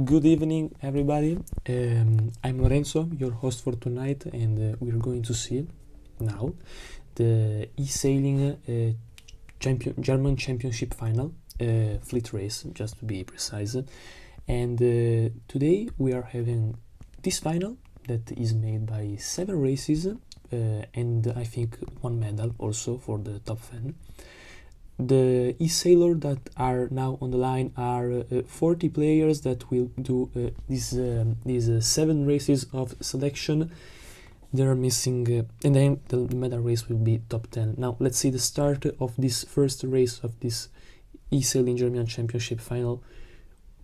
Good evening, everybody. I'm Lorenzo, your host for tonight, and we're going to see now the eSailing German Championship final, fleet race, just to be precise. And today we are having this final that is made by 7 races, and I think 1 medal also for the top 10. The eSailor that are now on the line are 40 players that will do these 7 races of selection. They're missing, and then the medal race will be top 10. Now let's see the start of this first race of this eSailing German Championship final.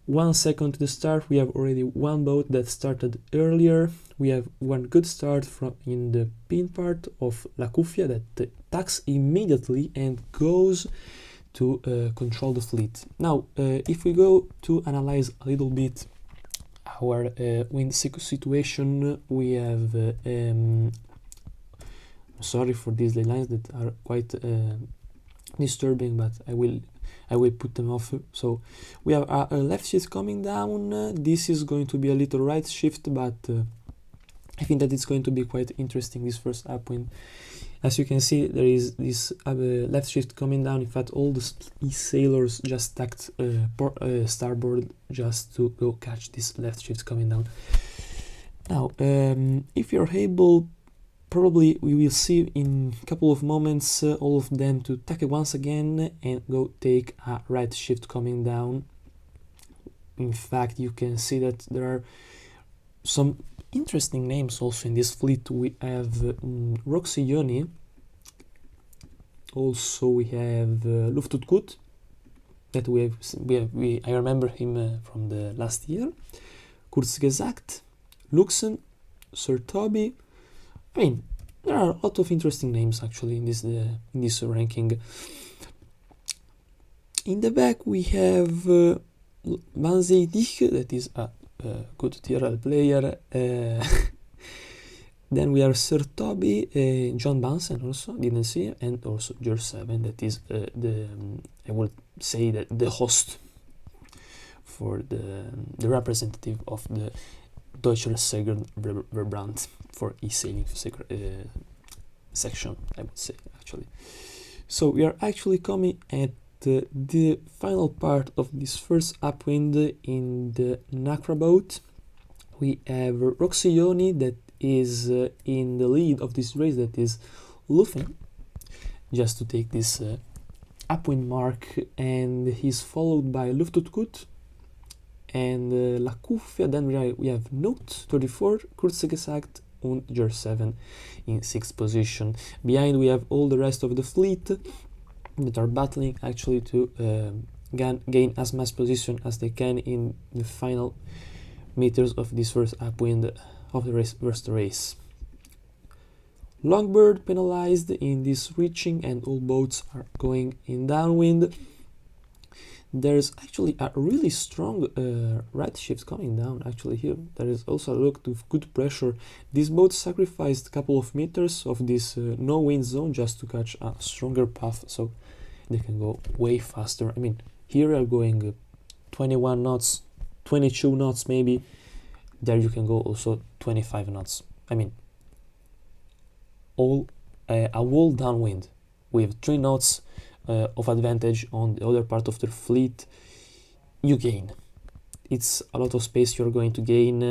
1 second to the start. We have already 1 boat that started earlier. We have 1 good start from in the pin part of La Cuffia that tacks immediately and goes to control the fleet. Now, if we go to analyze a little bit our wind situation, we have sorry for these lines that are quite disturbing, but I will put them off. So we have a left shift coming down. This is going to be a little right shift, but I think that it's going to be quite interesting, this first upwind. As you can see, there is this left shift coming down. In fact, all the sailors just tacked starboard just to go catch this left shift coming down. Now, if you're able, probably we will see in a couple of moments all of them to tack it once again and go take a right shift coming down. In fact, you can see that there are some interesting names also in this fleet. We have Roxy Joni, also we have Luftutgut, that I remember him from the last year, Kurzgesagt, Luxen, Sir Toby. I mean, there are a lot of interesting names actually in this ranking. In the back we have Manzi Dich, that is a good TRL player. Then we have Sir Toby, John Bansen also, didn't see, and also George 7, that is I would say that the host for the representative of the Deutscher Verband for eSailing section, I would say, actually. So we are actually coming at the final part of this first upwind in the Nacra boat. We have Roxy Joni that is in the lead of this race, that is Luffen, just to take this upwind mark, and he's followed by Luftutgut and La Cuffia. Then we have Note 34, Kurzgesagt, and George 7 in 6th position. Behind we have all the rest of the fleet that are battling actually to gain as much position as they can in the final meters of this first upwind of the first race. Longbird penalized in this reaching, and all boats are going in downwind. There's actually a really strong right shift coming down actually here. There is also a look to good pressure. This boat sacrificed a couple of meters of this no wind zone just to catch a stronger path, so they can go way faster. I mean, here we are going 21 knots, 22 knots maybe. There you can go also 25 knots. I mean, all a wall downwind with 3 knots of advantage on the other part of the fleet. You gain. It's a lot of space you're going to gain,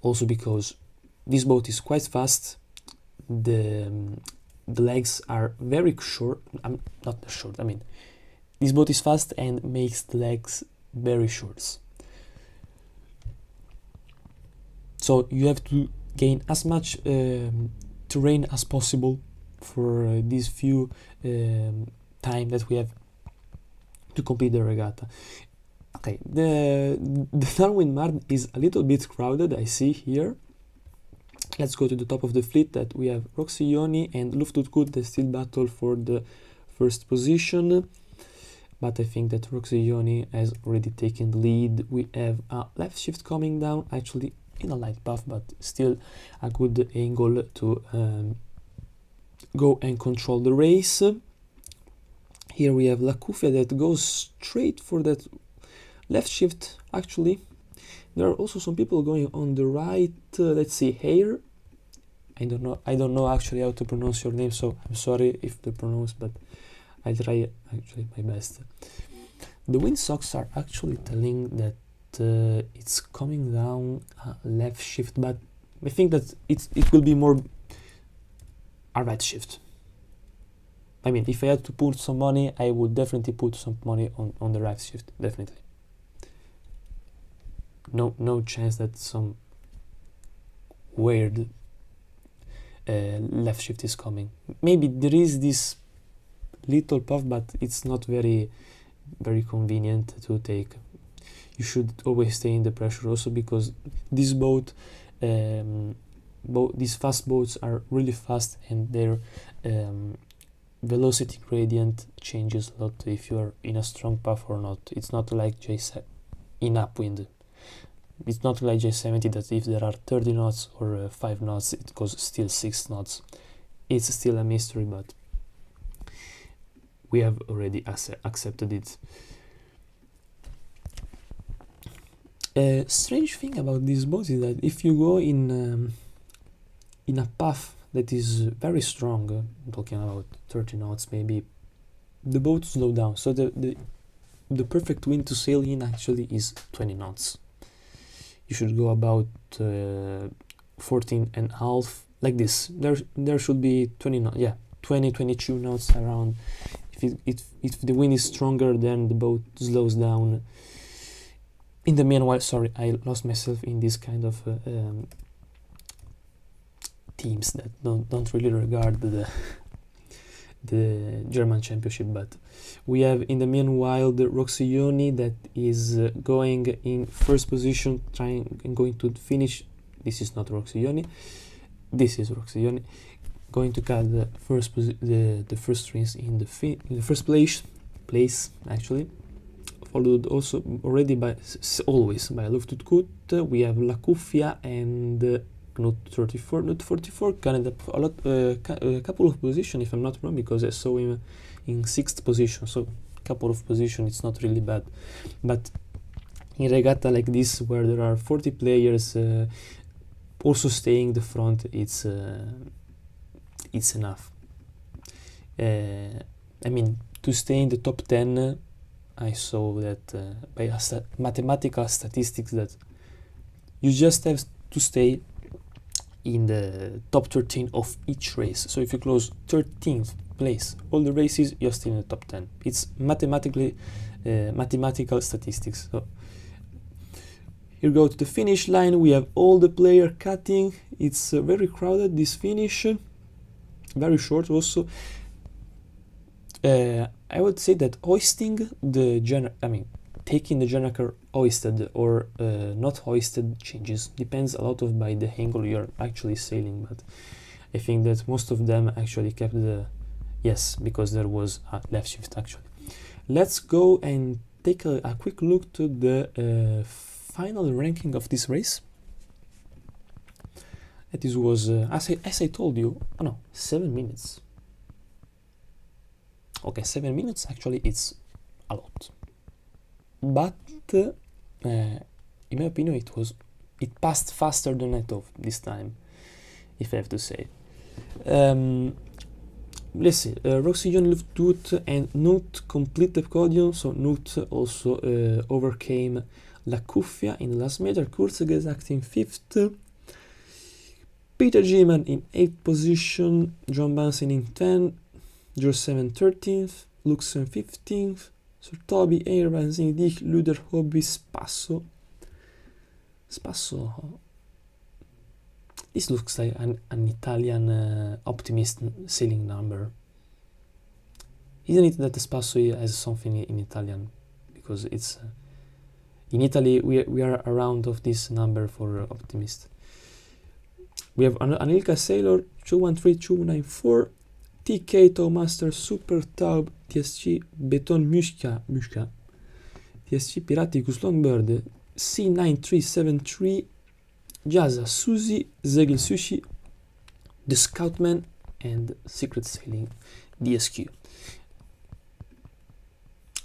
also because this boat is quite fast. The legs are very short. Not short, I mean, this boat is fast and makes the legs very short. So you have to gain as much terrain as possible for these few time that we have to complete the regatta. Okay, the downwind mark is a little bit crowded, I see here. Let's go to the top of the fleet. That we have Roxy Joni and Luftutgut that still battle for the first position, but I think that Roxy Joni has already taken the lead. We have a left shift coming down, actually in a light path, but still a good angle to go and control the race. Here we have La Cuffia that goes straight for that Left shift, actually, there are also some people going on the right. Let's see, here. I don't know actually how to pronounce your name, so I'm sorry if the pronounce, but I try actually my best. The windsocks are actually telling that it's coming down left shift, but I think that it will be more a right shift. I mean, if I had to put some money, I would definitely put some money on the right shift, definitely. No chance that some weird left shift is coming. Maybe there is this little puff, but it's not very convenient to take. You should always stay in the pressure also, because this boat, these fast boats are really fast, and their velocity gradient changes a lot if you are in a strong puff or not. It's not like in upwind. It's not like J70 that if there are 30 knots or 5 knots, it goes still 6 knots. It's still a mystery, but we have already accepted it. A strange thing about this boat is that if you go in a path that is very strong, I'm talking about 30 knots maybe, the boat slows down. So the perfect wind to sail in actually is 20 knots. You should go about 14 and a half, like this. There should be 20 knots, yeah, 22 knots around. If the wind is stronger, then the boat slows down. In the meanwhile, sorry, I lost myself in this kind of teams that don't really regard the German championship, but we have in the meanwhile the Roxioni that is going in first position, going to finish. This is not Roxioni, this is Roxioni, going to cut the first strings in the first place actually, followed also already always by Luftgut. We have La Cuffia and Knut 34, Knut 44, Canada a couple of positions, if I'm not wrong, because I saw him in 6th position, so a couple of positions, it's not really bad. But in regatta like this, where there are 40 players also staying the front, it's enough. I mean, to stay in the top 10, I saw that by mathematical statistics that you just have to stay in the top 13 of each race. So if you close 13th place all the races, you're still in the top 10. It's mathematical statistics. So here go to the finish line. We have all the player cutting. It's very crowded, this finish, very short also. I would say that hoisting taking the Janaker hoisted or not hoisted changes, depends a lot by the angle you're actually sailing, but I think that most of them actually kept because there was a left shift actually. Let's go and take a quick look to the final ranking of this race. This was, as I told you, 7 minutes. Okay, 7 minutes, actually it's a lot. But in my opinion, it passed faster than I thought this time, if I have to say. Let's see, Roxion, Luftgut and Knut complete the podium, so Knut also overcame La Cuffia in the last meter, Kurzgesagt in 5th, Peter Giemann in 8th position, John Bunsen in 10th, George 7 13th, Luxen 15th, Sir Toby, Airvan, Zindig, Luder, Hobby, Spasso. This looks like an Italian optimist sailing number. Isn't it that the Spasso has something in Italian? Because it's in Italy we are around of this number for optimist. We have Anilka Sailor 213294, TK Towmaster Super Taub TSG Beton Mushka TSG Piraticus Longbird C9373 Jaza Suzy Zegel Sushi The Scoutman and Secret Sailing DSQ.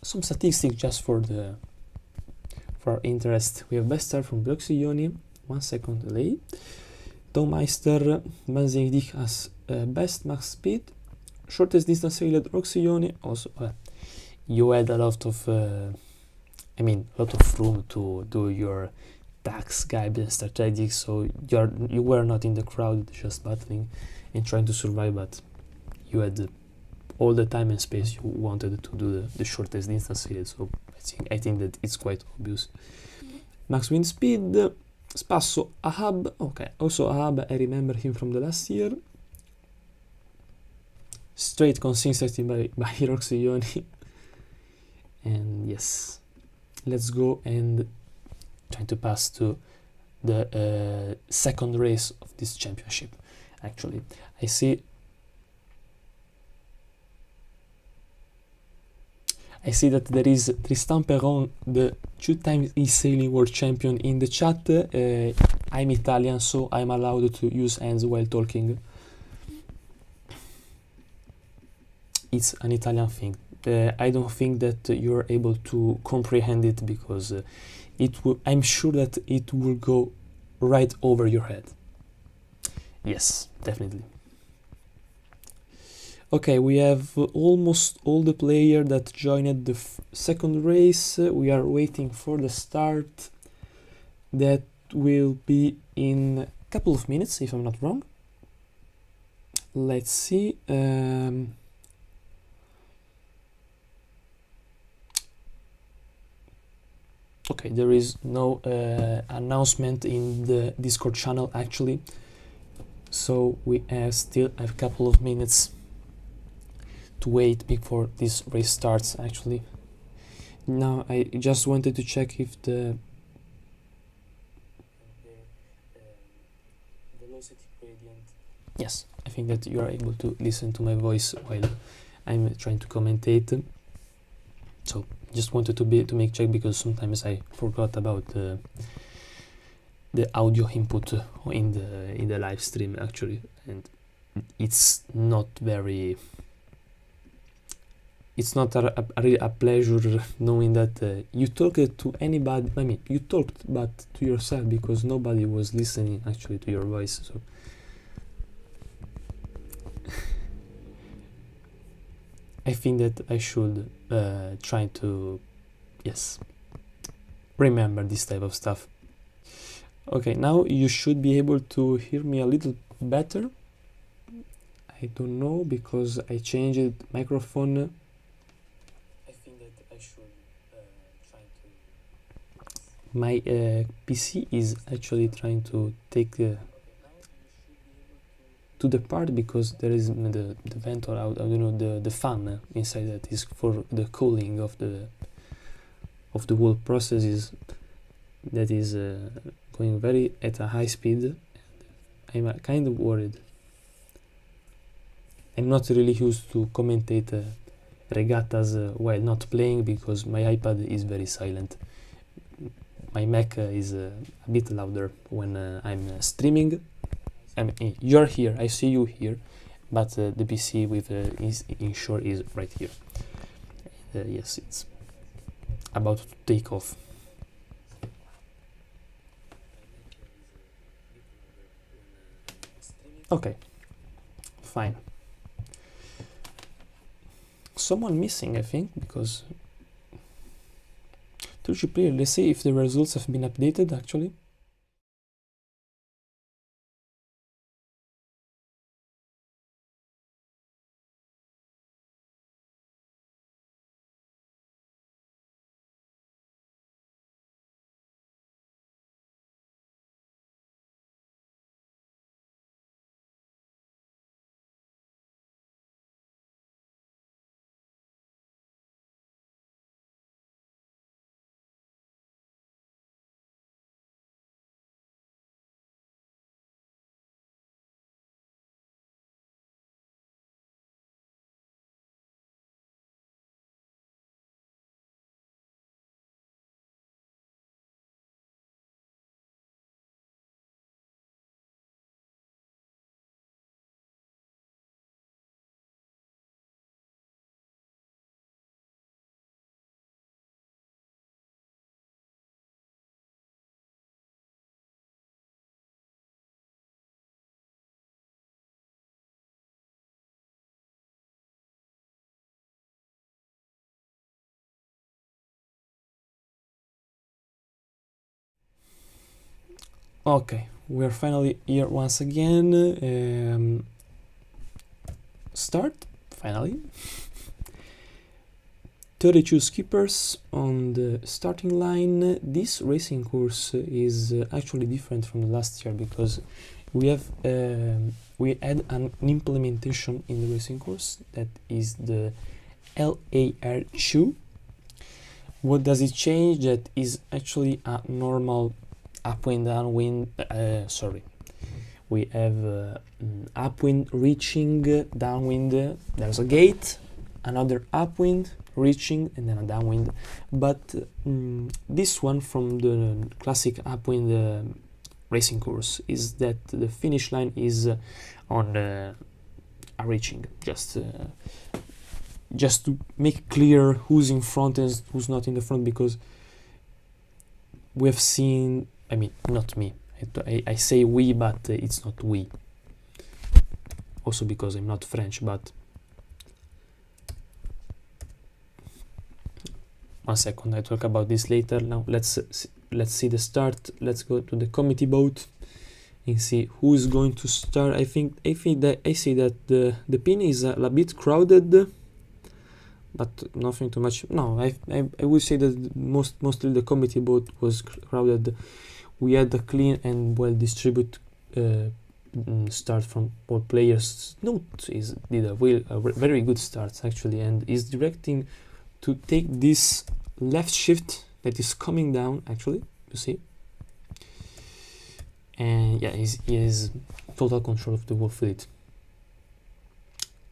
Some statistics just for the For our interest, we have best start from Bloxioni, 1 second delay. Meister bouncing dich as best max speed. Shortest distance sailed Roxioni. Also, you had a lot of, a lot of room to do your tax guide and strategic. So you were not in the crowd, just battling and trying to survive. But you had all the time and space you wanted to do the shortest distance sailed. So I think that it's quite obvious. Max wind speed. Spasso Ahab. Okay, also Ahab, I remember him from the last year. Straight consistency by Roxioni. And yes, let's go and try to pass to the second race of this championship. Actually, I see that there is Tristan Perron, the 2-time eSailing world champion, in the chat. I'm Italian, so I'm allowed to use hands while talking. It's an Italian thing. I don't think that you're able to comprehend it because I'm sure that it will go right over your head. Yes, definitely. Okay, we have almost all the players that joined the second race. We are waiting for the start. That will be in a couple of minutes, if I'm not wrong. Let's see. Okay, there is no announcement in the Discord channel actually. So we still have a couple of minutes to wait before this race starts actually. Now I just wanted to check if the velocity gradient. Yes, I think that you are able to listen to my voice while I'm trying to commentate. So just wanted to make check because sometimes I forgot about the audio input in the live stream actually, and it's not very. It's not really a pleasure knowing that you talked to anybody. I mean, you talked, but to yourself because nobody was listening actually to your voice. So I think that I should try to, yes, remember this type of stuff. Okay, now you should be able to hear me a little better. I don't know because I changed microphone. My PC is actually trying to take to the part because there is the vent or I don't know the fan inside that is for the cooling of the whole process that is going very at a high speed. I'm kind of worried. I'm not really used to commentate regattas while not playing because my iPad is very silent. My Mac is a bit louder when I'm streaming. I mean, you're here, I see you here, but the PC with Ensure is right here. Yes, it's about to take off. Okay, fine. Someone missing, I think, because player. Let's see if the results have been updated actually. Okay, we are finally here once again. Start, finally. 32 skippers on the starting line. This racing course is actually different from the last year because we have we had an implementation in the racing course that is the LAR2. What does it change? That is actually a normal upwind, downwind. We have upwind reaching, downwind. There's a gate, another upwind reaching, and then a downwind. But this one from the classic upwind racing course is that the finish line is on a reaching. Just to make clear who's in front and who's not in the front, because we have seen, I mean, not me, I say we, but it's not we. Also because I'm not French, but one second, I talk about this later. Now let's see the start. Let's go to the committee vote and see who is going to start. I see that the pin is a bit crowded, but nothing too much. No, I would say that mostly the committee vote was crowded. We had a clean and well distributed start from all players. Note did a very good start actually, and is directing to take this left shift that is coming down actually, you see. And yeah, he has total control of the whole fleet.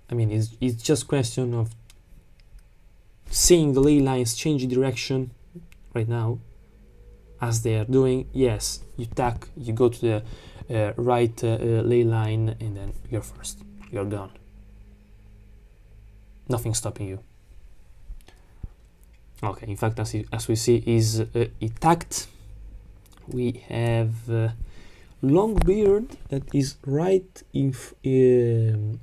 I mean, it's just question of seeing the ley lines change direction right now as they are doing. Yes, you tack, you go to the right ley line, and then you're first, you're gone, nothing stopping you. Okay, in fact, as we see, is it tacked. We have Longbeard that is right in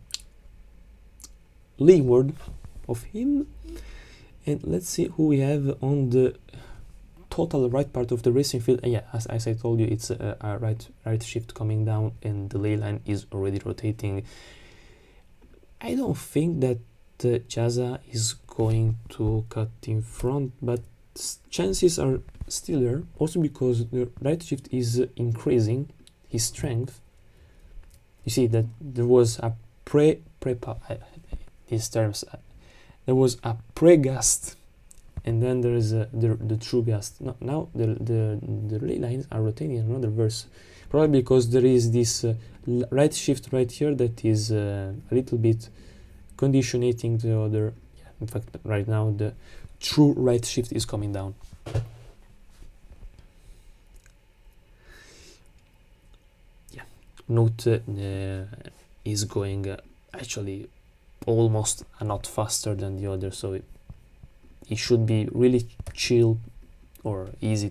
leeward of him. And let's see who we have on the total right part of the racing field. Yeah, as I told you, it's a right shift coming down, and the ley line is already rotating. I don't think that Jaza is going to cut in front, but chances are still there. Also because the right shift is increasing his strength. You see that there was a these terms. There was a pre-gust, and then there is the true gust. Now the ley lines are rotating in another verse, probably because there is this right shift right here that is a little bit conditioning the other. Yeah, in fact, right now the true right shift is coming down. Yeah, Note is going actually almost a knot faster than the other, so it should be really chill or easy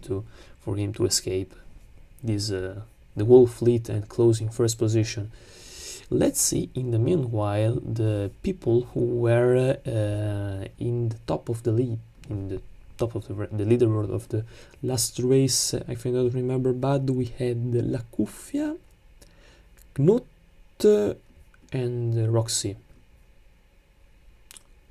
for him to escape this the whole fleet and closing first position. Let's see in the meanwhile the people who were in the top of the lead, in the top of the leaderboard of the last race. I don't remember, but we had La Cuffia, Knut, and Roxy.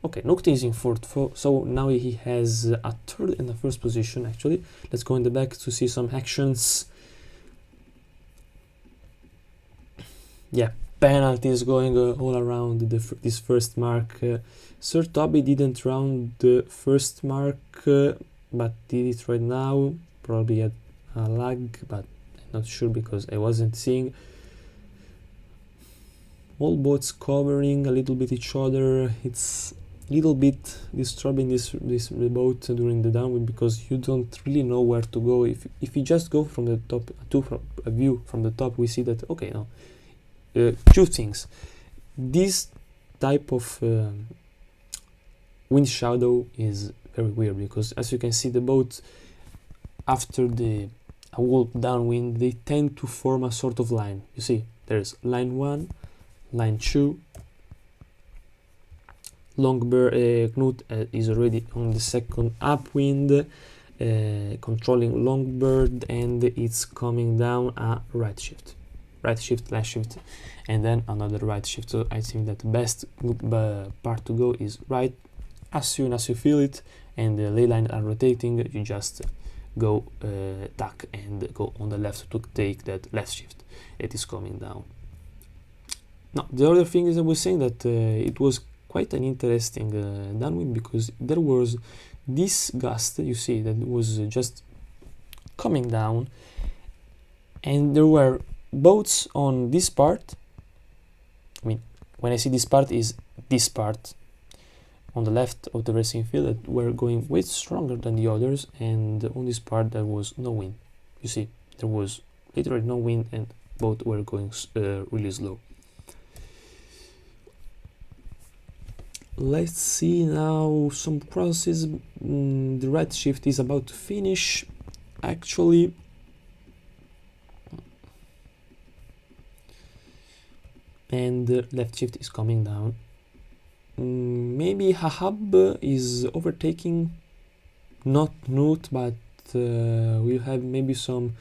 Okay, Nocti is in fourth, so now he has a third and a first position actually. Let's go in the back to see some actions. Yeah, penalties going all around this first mark. Sir Toby didn't round the first mark, but did it right now. Probably had a lag, but I'm not sure because I wasn't seeing. All boats covering a little bit each other. It's little bit disturbing this boat during the downwind, because you don't really know where to go. If you just go from the top a view from the top, we see that okay, now two things. This type of wind shadow is very weird, because as you can see, the boat after a whole downwind, they tend to form a sort of line. You see, there's line 1, line 2. Knut is already on the second upwind, controlling long bird, and it's coming down a right shift, left shift, and then another right shift. So I think that the best part to go is right. As soon as you feel it and the ley line are rotating, you just go tack and go on the left to take that left shift. It is coming down. Now the other thing is I was saying that it was quite an interesting downwind, because there was this gust, you see, that was just coming down, and there were boats on this part. I mean, when I see this part, is this part on the left of the racing field that were going way stronger than the others, and on this part there was no wind. You see, there was literally no wind and both were going really slow. Let's see now some crosses. The right shift is about to finish actually. And the left shift is coming down. Maybe Hahab is overtaking, not Nut, but we'll have maybe some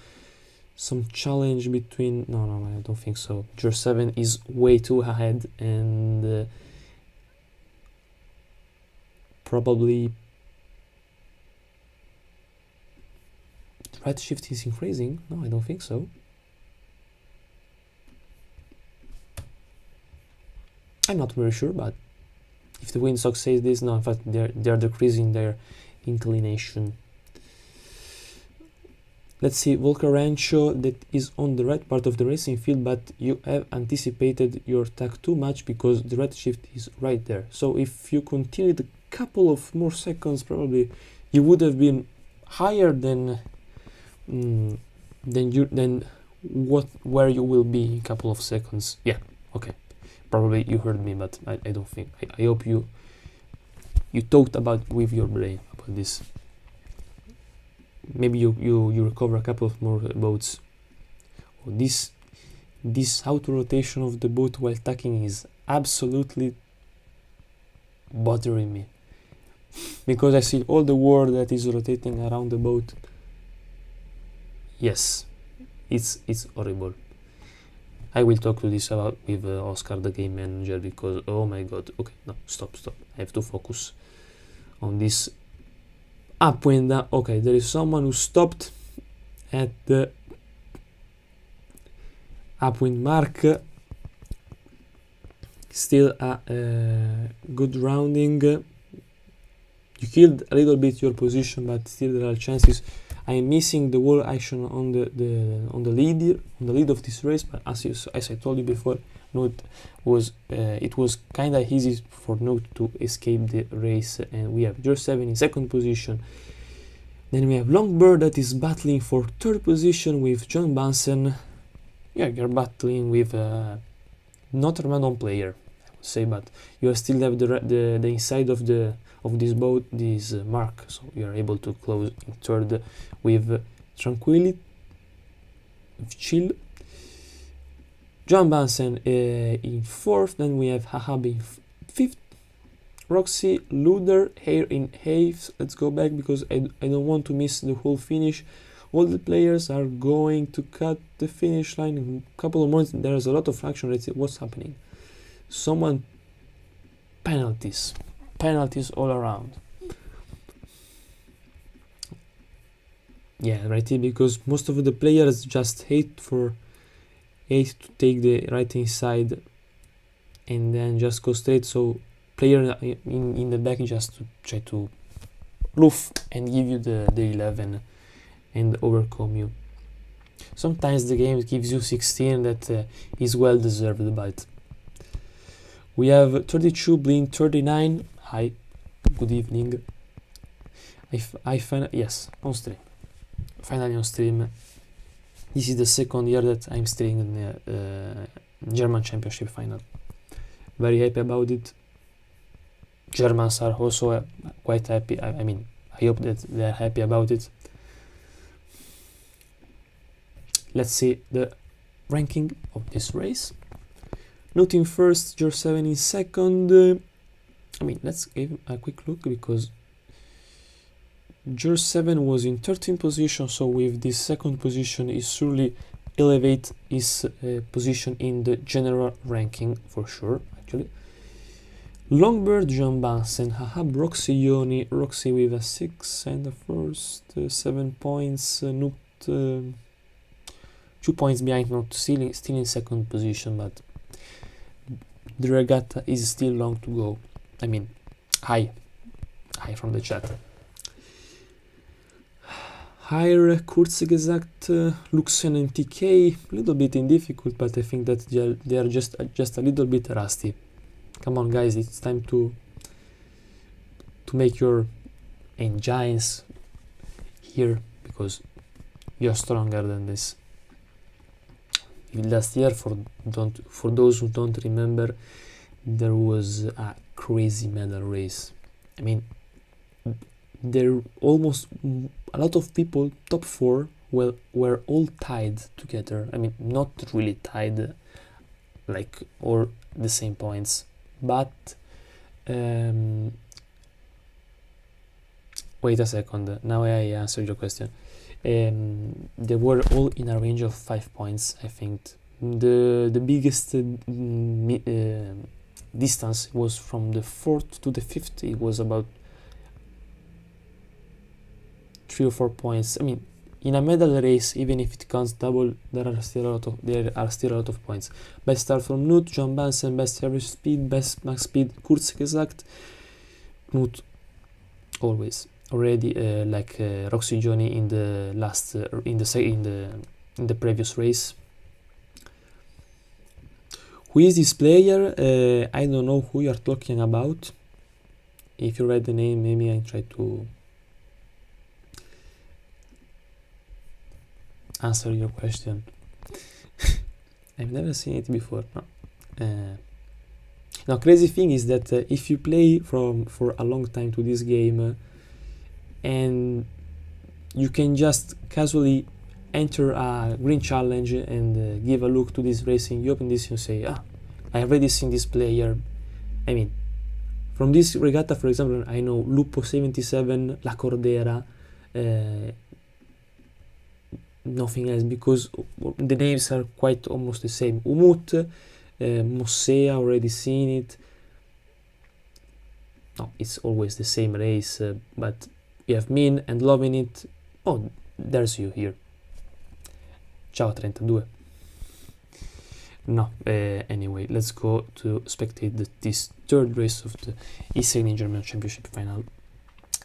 challenge between. No, I don't think so. Ger 7 is way too ahead, and probably right shift is increasing. No, I don't think so. I'm not very sure, but if the windsock says this, no, in fact they're decreasing their inclination. Let's see, Volca Rancho, that is on the right part of the racing field, but you have anticipated your tack too much because the right shift is right there. So if you continued a couple of more seconds, probably you would have been higher than where you will be in a couple of seconds. Yeah, okay. Probably you heard me, but I don't think. I hope you thought about with your brain about this. Maybe you recover a couple of more boats. Oh, this auto rotation of the boat while tacking is absolutely bothering me, because I see all the world that is rotating around the boat. Yes, it's horrible. I will talk to this about with Oscar, the game manager, because oh my god. Okay, no, stop. I have to focus on this upwind. Down. Okay, there is someone who stopped at the upwind mark. Still a good rounding. You killed a little bit your position, but still there are chances. I am missing the wall action on the lead of this race, but as I told you before, Note was it was kind of easy for Note to escape the race, and we have Ger 7 in second position. Then we have Longbird that is battling for third position with John Bunsen. Yeah, you're battling with not a random player, I would say, but you still have the inside of this boat, this mark, so you are able to close in third with Tranquility, with Chill. John Bunsen in fourth, then we have Hahab in fifth, Roxy, Luder, Hare in eighth. Let's go back because I don't want to miss the whole finish. All the players are going to cut the finish line in a couple of months. There's a lot of action. Let's see what's happening. Someone penalties all around. Yeah, right here, because most of the players just hate to take the right hand side and then just go straight, so player in the back just to try to roof and give you the 11 and overcome you. Sometimes the game gives you 16 that is well deserved, but we have 32 blind 39. Hi, good evening. Yes, on stream. Finally on stream. This is the second year that I'm staying in the German Championship final. Very happy about it. Germans are also quite happy. I mean, I hope that they are happy about it. Let's see the ranking of this race. Note in first, Ger 7 in second. I mean, let's give a quick look because George 7 was in 13th position, so with this second position he surely elevate his position in the general ranking for sure, actually. Longbird John Bansen, Hahab Roxy Yoni, Roxy with a 6 and the first 7 points, not 2 points behind, not still in second position, but the regatta is still long to go. I mean, hi from the chat. Higher Kurzgesagt, Luxen and TK, a little bit in difficult, but I think that they are just a little bit rusty. Come on guys, it's time to make your engines here, because you're stronger than this. Last year, for those who don't remember, there was a crazy medal race. I mean, there almost a lot of people top 4 were all tied together. I mean, not really tied like or the same points, but wait a second, now I answered your question. They were all in a range of 5 points. I think the biggest distance was from the 4th to the 5th. It was about 3 or 4 points. I mean, in a medal race, even if it counts double, there are still a lot of points. Best start from Knut, John Bansen, best average speed, best max speed, Kurzgesagt. Knut always already like Roxy Johnny in the last in the previous race. Who is this player? I don't know who you are talking about. If you read the name, maybe I try to answer your question. I've never seen it before. No. Now, crazy thing is that if you play for a long time to this game, and you can just casually enter a green challenge and give a look to this racing, you open this and say, I already seen this player. I mean, from this regatta, for example, I know Lupo 77, La Cordera, nothing else, because the names are quite almost the same. Umut, Mossea, already seen it. No, it's always the same race, but you have Min and loving it. Oh, there's you here. Ciao 32. No, anyway, let's go to spectate this third race of the eSailing German Championship final.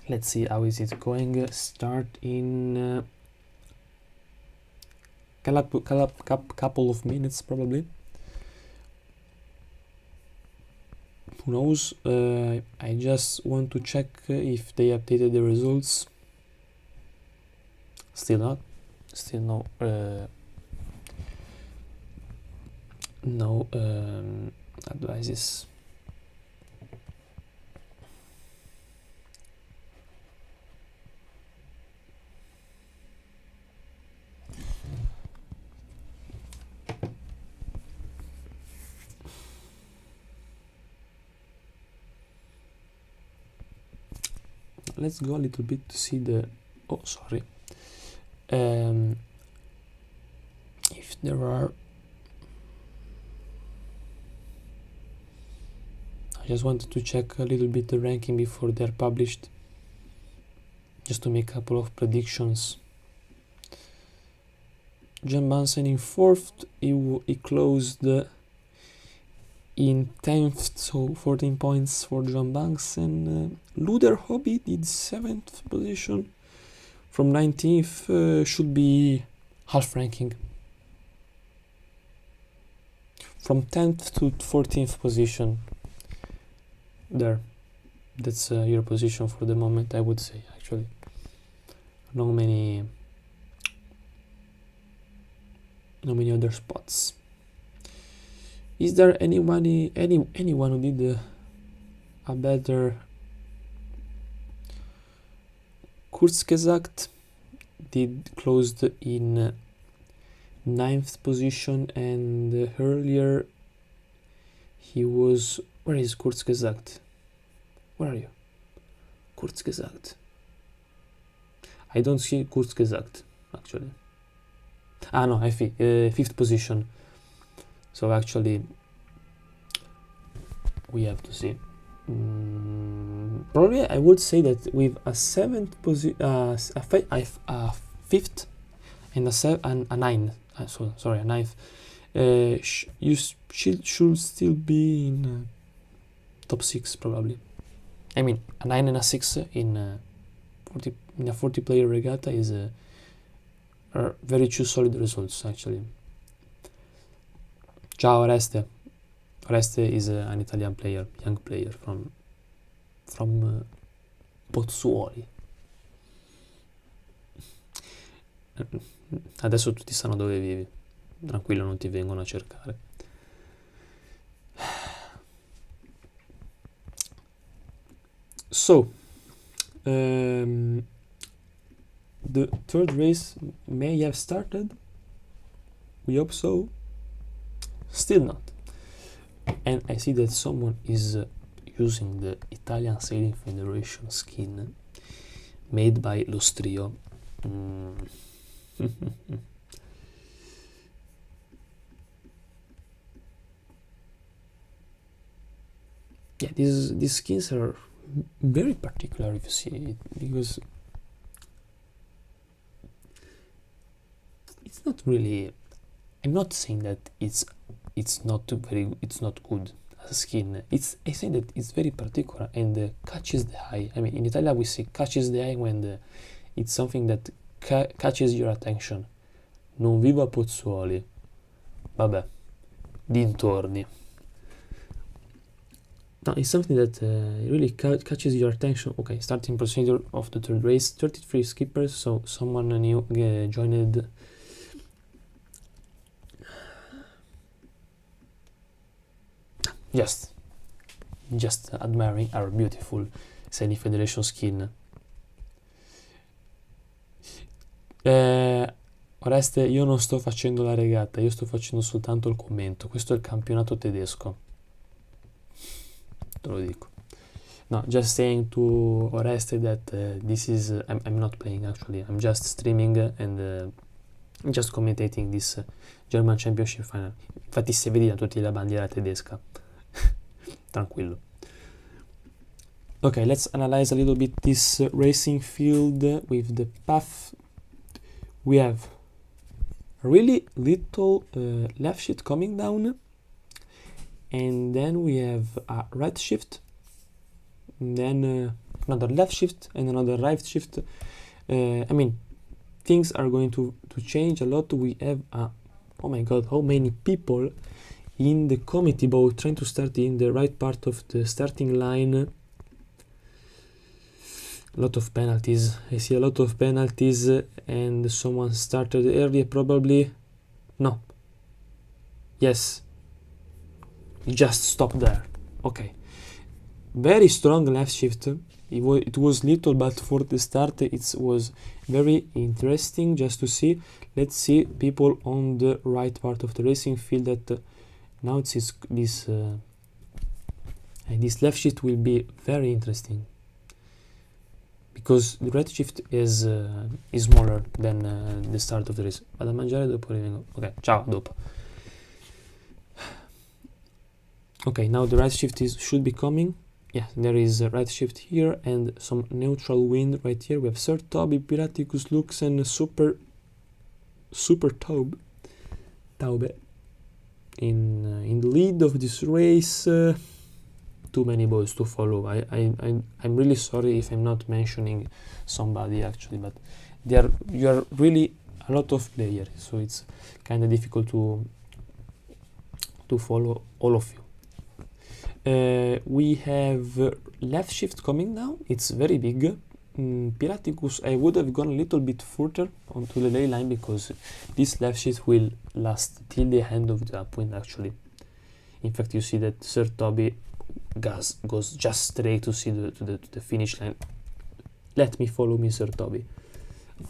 Let's see how is it going. Start in couple of minutes probably. Who knows? I just want to check if they updated the results. Still not. Still no advices. Let's go a little bit to see the if there are. I just wanted to check a little bit the ranking before they're published, just to make a couple of predictions. John Bansen in 4th, he closed in 10th, so 14 points for John Bansen. Luder Hobby did 7th position. From 19th should be half ranking. From 10th to 14th position. There, that's your position for the moment, I would say, actually. No many other spots. Is there anyone who did a better? Kurzgesagt did closed in 9th position, and earlier he was. Where is Kurzgesagt? Where are you? Kurzgesagt. I don't see kurz gesagt, actually. No, I see, 5th position. So actually, we have to see. Probably I would say that with a 7th position, a 5th and a 9th, sorry, a 9th, you should still be in top 6 probably. I mean, a 9 and a 6 in a 40 player regatta is are very two solid results actually. Ciao Oreste. Oreste is an Italian player, young player from Pozzuoli. Adesso tutti sanno dove vivi, tranquillo, non ti vengono a cercare. So, the 3rd race may have started. We hope so. Still not. And I see that someone is using the Italian Sailing Federation skin made by Lostrio. Yeah, these skins are very particular if you see it, because it's not really, I'm not saying that it's not good as a skin. I say that it's very particular and catches the eye. I mean, in Italia we say catches the eye when it's something that catches your attention. Non vivo a Pozzuoli. Vabbè, dintorni. No, it's something that really catches your attention. Okay, starting procedure of the 3rd race. 33 skippers, so someone new joined. Just admiring our beautiful Sailing Federation skin. Oreste, io non sto facendo la regata, io sto facendo soltanto il commento. Questo è il campionato tedesco. Te lo dico. No, just saying to Oreste that this is, I'm not playing actually, I'm just streaming and just commentating this German Championship final. Infatti se vedi da tutti la bandiera tedesca. Tranquillo. Okay, let's analyze a little bit this racing field with the path. We have a really little left shift coming down, and then we have a right shift, and then another left shift and another right shift. I mean, things are going to change a lot. We have oh my god, how many people in the committee boat trying to start in the right part of the starting line. A lot of penalties. I see a lot of penalties, and someone started early probably. No. Yes. You just stop there. Okay. Very strong left shift. It was little, but for the start it was very interesting just to see. Let's see people on the right part of the racing field that now it's this left shift will be very interesting, because the right shift is smaller than the start of the race. Vado a mangiare, dopo rivengo. Ok, ciao, dopo. Okay, now the right shift should be coming. Yeah, there is a right shift here and some neutral wind right here. We have Sir Toby, Piraticus Lux, and Super Taube in the lead of this race. Too many boys to follow. I'm really sorry if I'm not mentioning somebody actually, but you are really a lot of players, so it's kind of difficult to follow all of you. We have left shift coming now. It's very big. Piraticus, I would have gone a little bit further onto the ley line, because this left shift will last till the end of the upwind actually. In fact, you see that Sir Toby goes just straight to see to the finish line. Let me follow me, Sir Toby.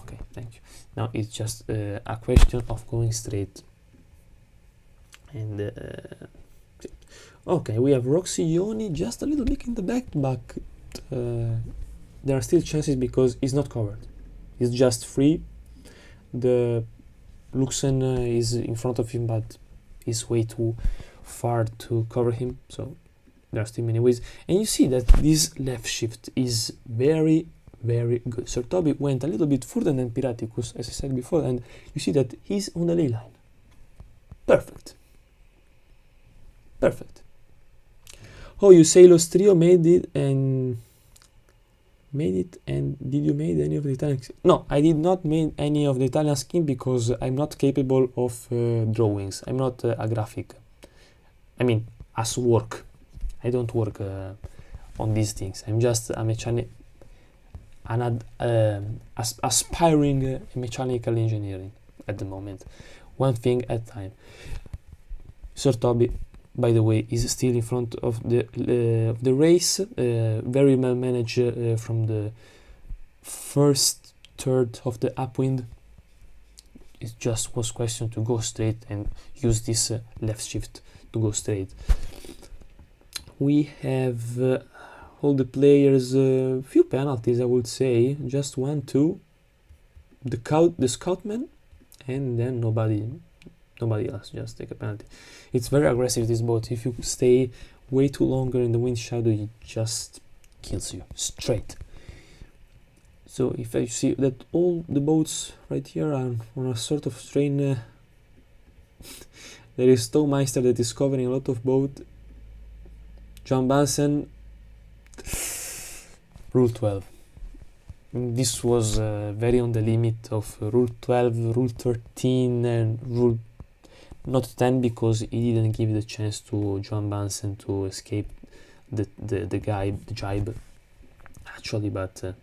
Okay, thank you. Now it's just a question of going straight. And okay, we have Roxy Ioni just a little bit in the back, but there are still chances because it's not covered. He's just free. The Luxen is in front of him, but is way too far to cover him, so there are still many ways. And you see that this left shift is very, very good. Sir Toby went a little bit further than Piraticus, as I said before, and you see that he's on the ley line. Perfect. Perfect. Oh, you say Los Trio made it, and did you made any of the Italian? No, I did not make any of the Italian scheme because I'm not capable of drawings. I'm not a graphic. I mean, as work. I don't work on these things. I'm just a mechanic, aspiring mechanical engineering at the moment. One thing at a time. Sir Toby, by the way, is still in front of the race, very well managed from the first third of the upwind. It just was question to go straight and use this left shift to go straight. We have all the players, few penalties, I would say, just 1, 2, the scoutman, and then nobody else, just take a penalty. It's very aggressive, this boat. If you stay way too longer in the wind shadow, it just kills you straight. So if I see that all the boats right here are on a sort of strain, there is Meister that is covering a lot of boat. John Bansen, rule 12. This was very on the limit of rule 12, rule 13, and rule not 10, because he didn't give the chance to Joan Bansen to escape the jibe actually, but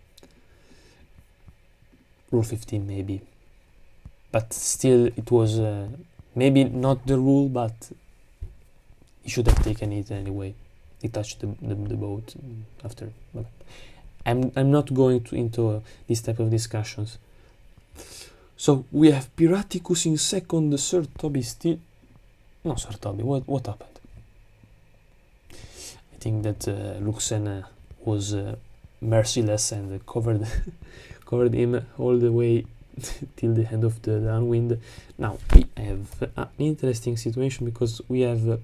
rule 15 maybe, but still it was maybe not the rule, but he should have taken it anyway. He touched the boat after. But I'm not going into this type of discussions. So we have Piraticus in second, Sir Toby still. No, Sir Toby, what happened? I think that Luxen was merciless and covered him all the way till the end of the downwind. Now we have an interesting situation because we have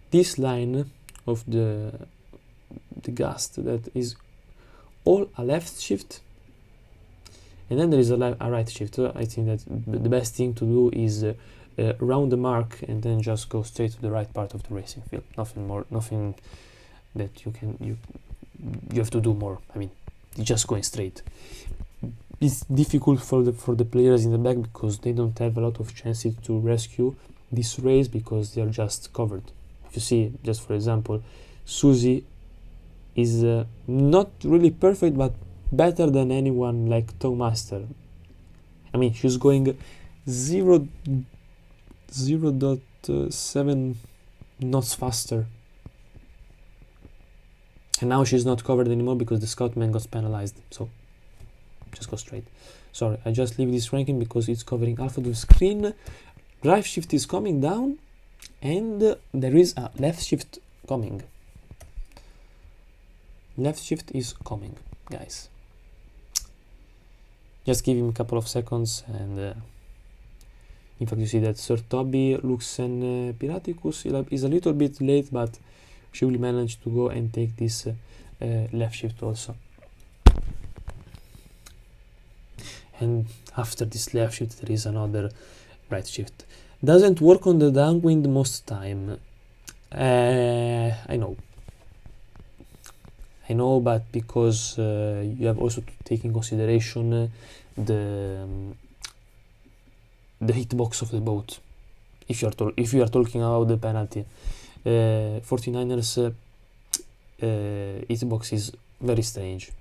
this line of the gust that is all a left shift, and then there is a right shift. So I think that the best thing to do is round the mark and then just go straight to the right part of the racing field. Nothing more, nothing that you have to do more. I mean, you're just going straight. It's difficult for the players in the back because they don't have a lot of chances to rescue this race because they are just covered. If you see, just for example, Susie is not really perfect, but better than anyone like Master. I mean, she's going 0.7 knots faster. And now she's not covered anymore because the scoutman got penalized. So, just go straight. Sorry, I just leave this ranking because it's covering half of the screen. Drive shift is coming down, and there is a left shift coming. Left shift is coming, guys. Just give him a couple of seconds, and in fact you see that Sir Toby, Luxen, Piraticus is a little bit late, but she will manage to go and take this left shift also. And after this left shift there is another right shift. Doesn't work on the downwind most time. I know, but because you have also to take in consideration the hitbox of the boat. If you are talking about the penalty, 49ers hitbox is very strange.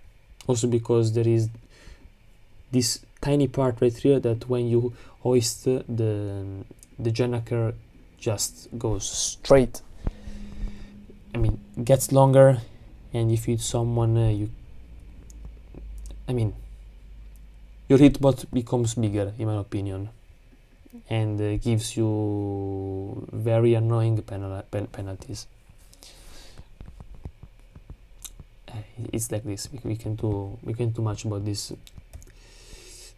Also because there is this tiny part right here that when you hoist the gennaker just goes straight. I mean, gets longer. And if it's someone, your hitbox becomes bigger, in my opinion, and gives you very annoying penalties. It's like this. We can do much about this.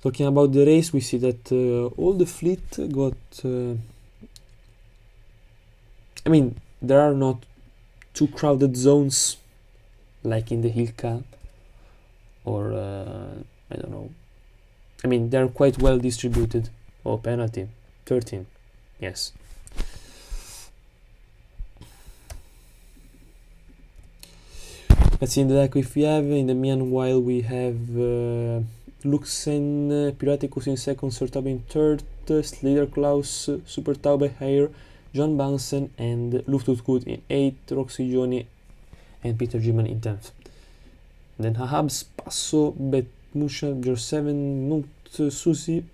Talking about the race, we see that all the fleet got... I mean, there are not two crowded zones like in the Hilka or I don't know. I mean, they're quite well distributed. Oh, penalty. 13. Yes. Let's see in the deck if we have. In the meanwhile, we have Luxen, Piraticus in second, Sertab in third, Sliderklaus, Super Taube Hare, John Bansen, and Luftutgut in 8th, Roxy Johnny and Peter Giman in 10th. Then Hahab, Spasso, Bet Musha, George 7, Nut Susi.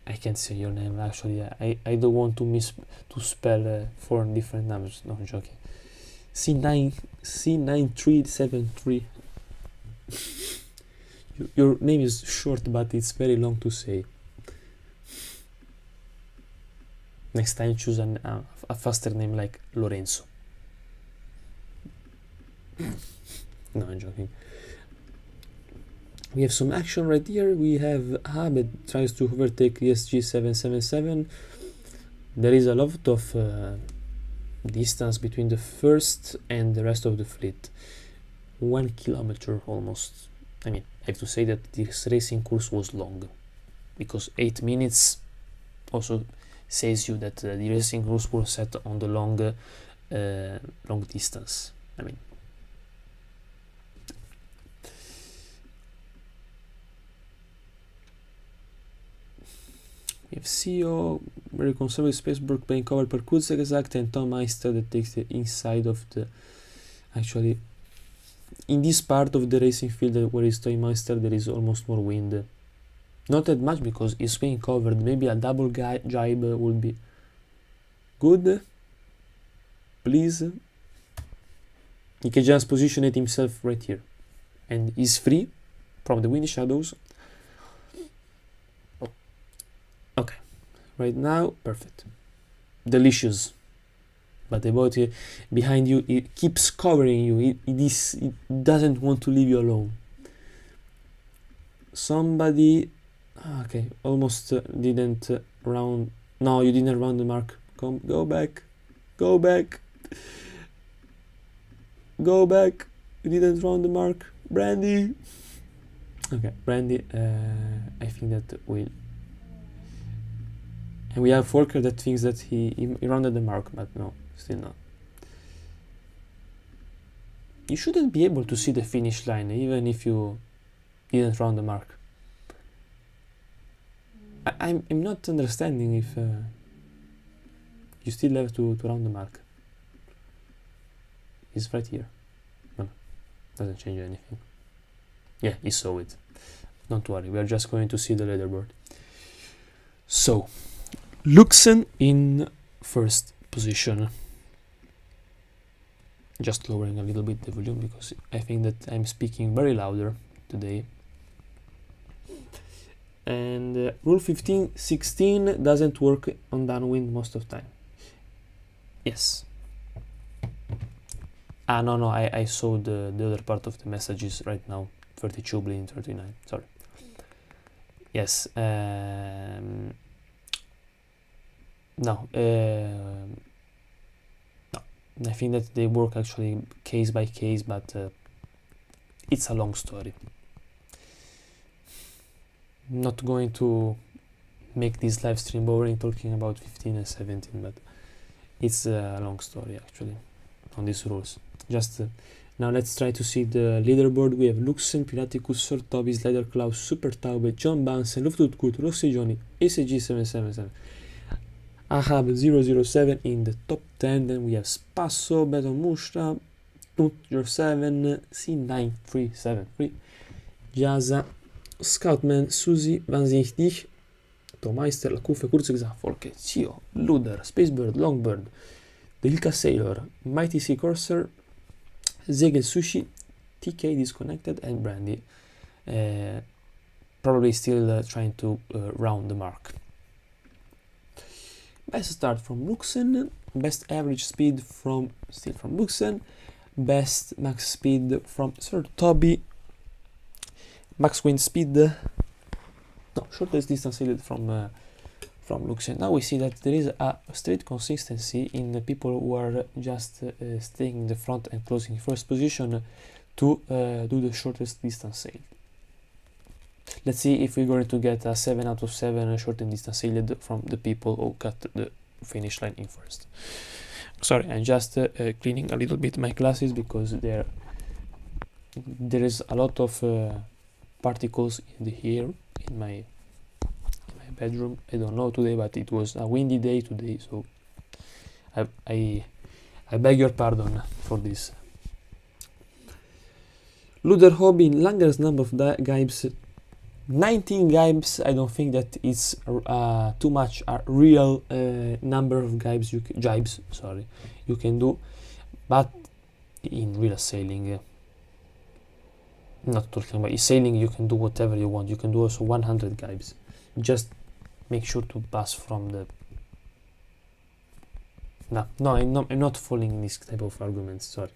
I can't say your name actually. I don't want to spell 4 different numbers. No, I'm joking. C9373. Your name is short, but it's very long to say. Next time choose a faster name like Lorenzo. No, I'm joking. We have some action right here. We have Habed tries to overtake ESG 777. There is a lot of distance between the first and the rest of the fleet. 1 kilometer almost. I mean, I have to say that this racing course was long, because 8 minutes also says you that the racing course was set on the long distance. I mean, we have CEO, very conservative Spaceberg playing cover per Kurzgesagt, and Tom Meister that takes the inside of the... Actually, in this part of the racing field where is Tom Meister, there is almost more wind. Not that much because it's being covered. Maybe a double jibe would be good. Please. He can just position it himself right here. And he's free from the windy shadows. Okay, right now, perfect. Delicious. But the boat behind you, it keeps covering you. It doesn't want to leave you alone. Somebody... Okay, almost didn't round... No, you didn't round the mark. Go back. Go back. Go back. You didn't round the mark. Brandy. Okay, Brandy, I think that will... And we have Forker that thinks that he rounded the mark, but no, still not. You shouldn't be able to see the finish line, even if you didn't round the mark. I'm not understanding if you still have to round the mark. It's right here. No, doesn't change anything. Yeah, he saw it. Don't worry, we are just going to see the leaderboard. So, Luxen in first position. Just lowering a little bit the volume because I think that I'm speaking very louder today. And rule 15:16 doesn't work on downwind most of the time. Yes. No, I saw the other part of the messages right now. 32 bleeding 39. Sorry. Yes. No. No. I think that they work actually case by case, but it's a long story. Not going to make this live stream boring talking about 15 and 17, but it's a long story actually on these rules. Just now let's try to see the leaderboard. We have Luxen, Piraticus, Sortobi, Sliderklaus, Super Taube, John Bansen, Luftutgut, Rossi Johnny, ACG 777, Ahab 007 in the top 10. Then we have Spasso, Beton Mushra, Nut 7, C9373, Jaza, Scoutman, Suzy, Van Zichtig, Tomeister, Lakufe, Kurzgesagt, Volke, Zio, Luder, Spacebird, Longbird, the Ilka Sailor, Mighty Sea Corsair, Zegel Sushi, TK disconnected, and Brandy probably still trying to round the mark. Best start from Luxen, best average speed from Luxen, best max speed from Sir Toby, max wind speed. No, shortest distance sailed from Lux. And now we see that there is a straight consistency in the people who are just staying in the front and closing first position to do the shortest distance sailed. Let's see if we're going to get a 7 out of 7 shortest distance sailed from the people who cut the finish line in first. Sorry, I'm just cleaning a little bit my glasses because there is a lot of particles in the air in my bedroom. I don't know today, but it was a windy day today, so I beg your pardon for this. Luder hobby, longest number of gibes, 19 gibes. I don't think that it's too much a real number of gibes you can do, but in real sailing, not talking about sailing, you can do whatever you want. You can do also 100 gibes. Just make sure to pass from the. No, I'm not following in this type of arguments. Sorry.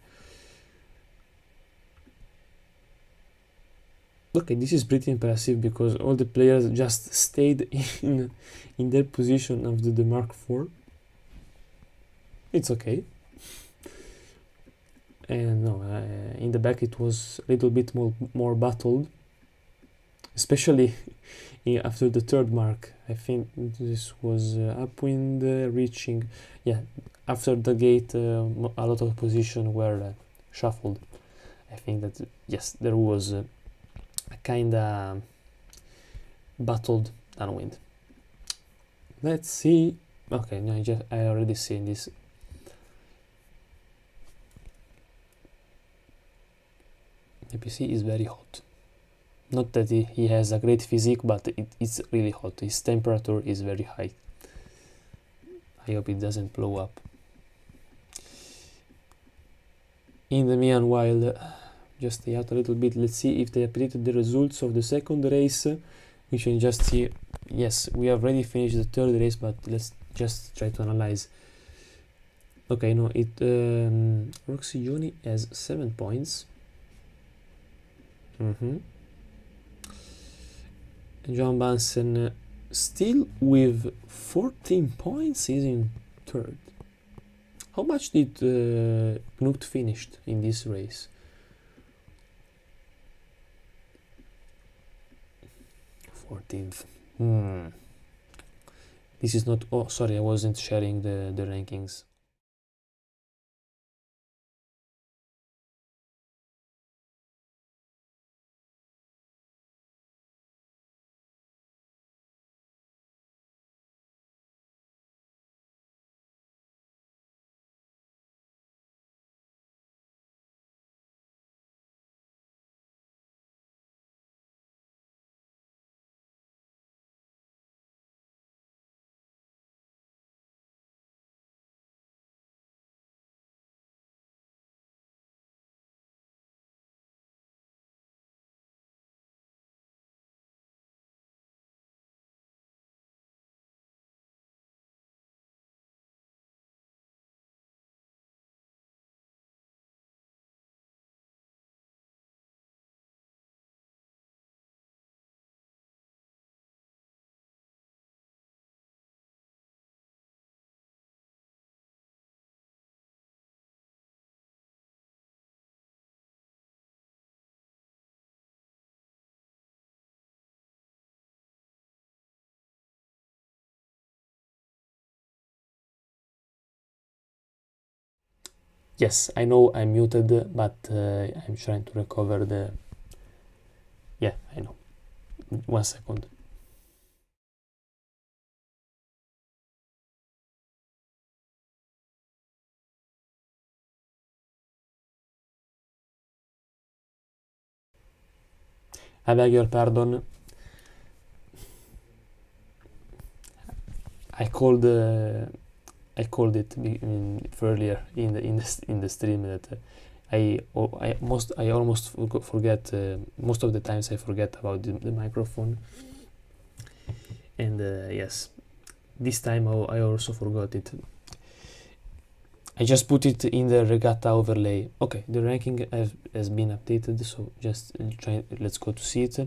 Okay, this is pretty impressive because all the players just stayed in their position after the Mark IV. It's okay. And no, in the back it was a little bit more battled, especially after the third mark. I think this was upwind reaching. Yeah, after the gate, a lot of position were shuffled. I think that yes, there was a kinda battled downwind. Let's see. Okay, no, I already seen this. The PC is very hot. Not that he has a great physique, but it's really hot. His temperature is very high. I hope it doesn't blow up. In the meanwhile, just stay out a little bit. Let's see if they updated the results of the second race. We can just see. Yes, we have already finished the third race, but let's just try to analyze. Okay, no, Roxy Juni has 7 points. John Bansen still with 14 points, is in third. How much did Knut finished in this race? 14th. This is not. Oh, sorry, I wasn't sharing the rankings. Yes, I know I'm muted, but I'm trying to recover the. Yeah, I know. 1 second. I beg your pardon. I called it earlier in the stream that I almost forget. Most of the times I forget about the microphone, and yes, this time I also forgot it. I just put it in the regatta overlay. Okay, the ranking has been updated, so just let's go to see it.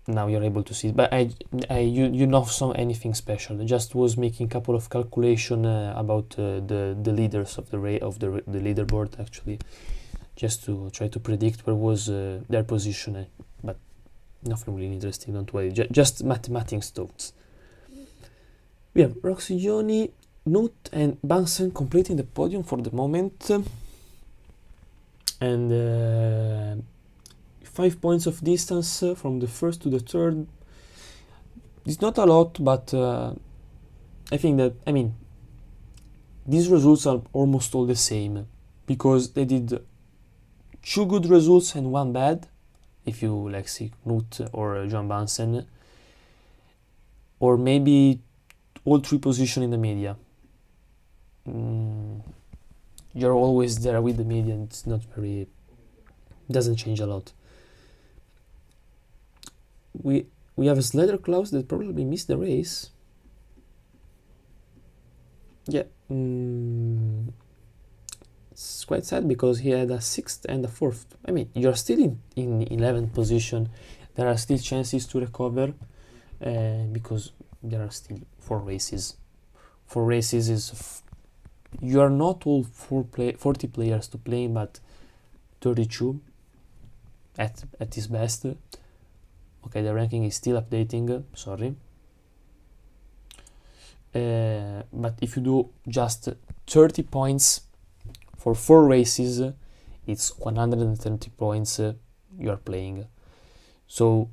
Now you're able to see it, but you not saw anything special. I just was making a couple of calculation about the leaders of the leaderboard, actually, just to try to predict where was their position, but nothing really interesting, don't worry, just mathematics thoughts. We have Roxigioni, Nut and Bansen completing the podium for the moment, and 5 points of distance from the first to the third. It's not a lot, but I think that, I mean, these results are almost all the same, because they did 2 good results and 1 bad, if you like see Nut or John Bansen, or maybe all 3 positions in the media. You're always there with the media, and it's not very, doesn't change a lot. We have a Slater Klaus that probably missed the race. Yeah, it's quite sad because he had a 6th and a 4th. I mean, you're still in 11th position. There are still chances to recover, because there are still 4 races. 4 races is you are not all 40 players to play, but 32 at his best. Okay, the ranking is still updating, sorry. But if you do just 30 points for 4 races, it's 130 points you are playing. So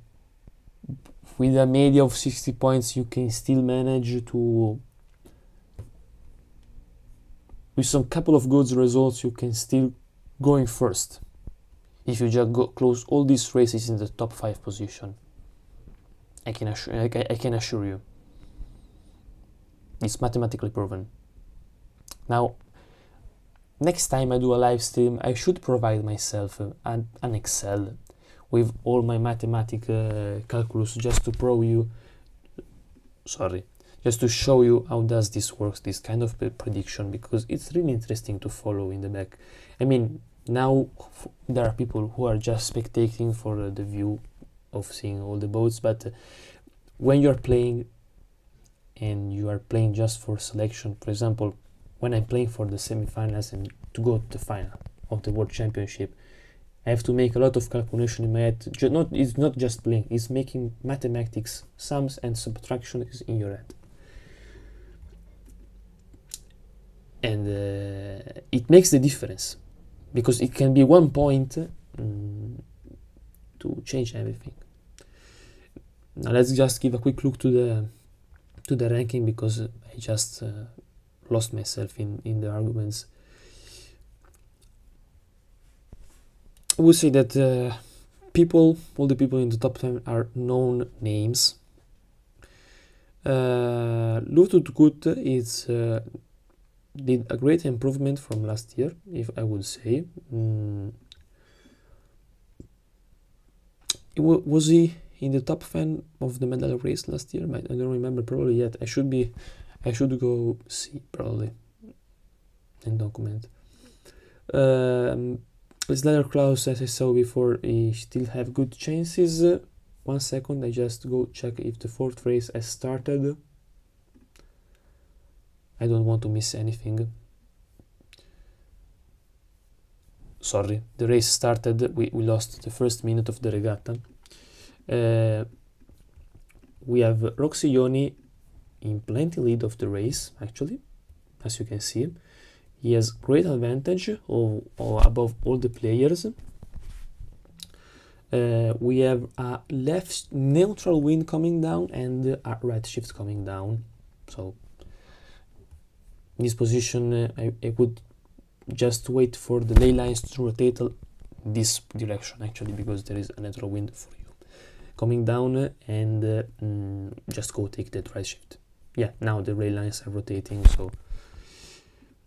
with a media of 60 points, you can still manage to, with some couple of good results, you can still go in first. If you just close all these races in the top 5 position, I can assure you, it's mathematically proven. Now, next time I do a live stream, I should provide myself an Excel with all my mathematical calculus, just to just to show you how does this works, this kind of prediction, because it's really interesting to follow in the back. I mean, now there are people who are just spectating for the view of seeing all the boats, but when you're playing and you are playing just for selection, for example, when I'm playing for the semi-finals and to go to the final of the World Championship, I have to make a lot of calculation in my head. It's not just playing, it's making mathematics, sums and subtractions in your head. And it makes the difference, because it can be 1 point to change everything. Now let's just give a quick look to the ranking, because I just lost myself in the arguments. I would say that all the people in the top 10 are known names. Lutut is did a great improvement from last year, if I would say. Was he in the top 10 of the medal race last year? I don't remember, probably yet. I should go see, probably, and document. Slater Klaus, as I saw before, he still have good chances. 1 second, I just go check if the 4th race has started. I don't want to miss anything. Sorry, the race started. We lost the first minute of the regatta. We have Roxigioni in plenty lead of the race, actually, as you can see. He has great advantage above all the players. We have a left neutral wind coming down and a right shift coming down. So in this position, I would just wait for the ley lines to rotate this direction, actually, because there is a neutral wind for you coming down, and just go take that right shift. Yeah, now the ley lines are rotating, so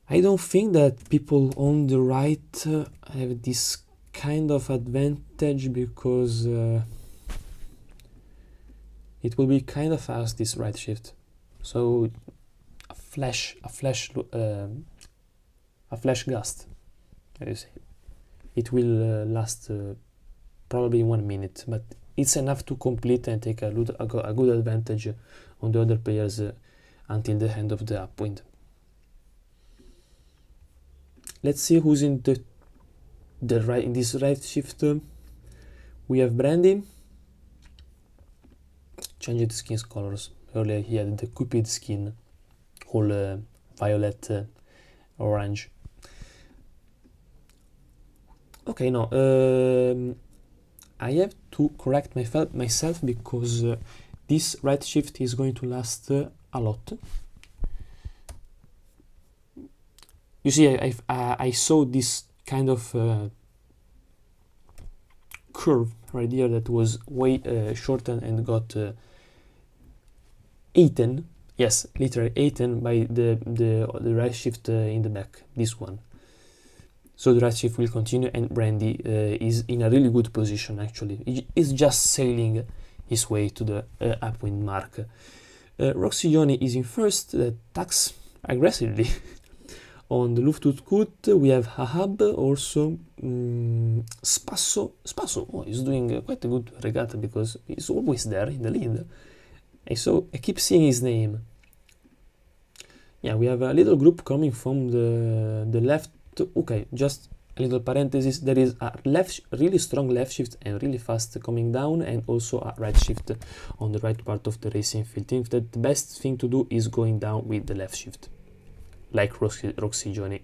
I don't think that people on the right have this kind of advantage, because it will be kind of fast, this right shift. So flash gust, as you say. It will last probably 1 minute, but it's enough to complete and take a good advantage on the other players until the end of the upwind. Let's see who's in in this right shift. We have Brandy. Changed skin colors. Earlier he had the Cupid skin, all violet, orange. Okay, no, I have to correct myself because this right shift is going to last a lot. You see, I saw this kind of curve right here that was way shortened and got eaten. Yes, literally eaten by the right shift in the back. This one. So the right shift will continue, and Brandy is in a really good position. Actually, he's just sailing his way to the upwind mark. Roxy Johnny is in first. Tax aggressively. On the Luftutskut, we have Hahab, also Spasso. Oh, he's doing quite a good regatta because he's always there in the lead. I keep seeing his name. Yeah, we have a little group coming from the left. Okay, just a little parenthesis. There is a really strong left shift and really fast coming down, and also a right shift on the right part of the racing field. I think that the best thing to do is going down with the left shift, like Roxy Johnny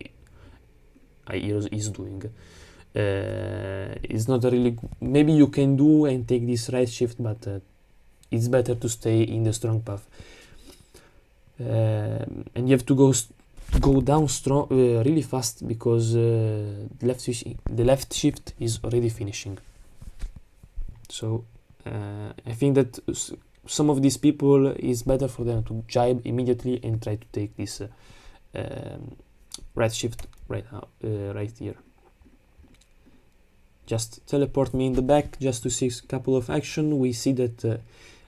is doing. It's not a really. Maybe you can do and take this right shift, but it's better to stay in the strong path. And you have to go down strong, really fast, because the left shift is already finishing. So I think that some of these people is better for them to jibe immediately and try to take this right shift right now, right here. Just teleport me in the back just to see a couple of action. We see that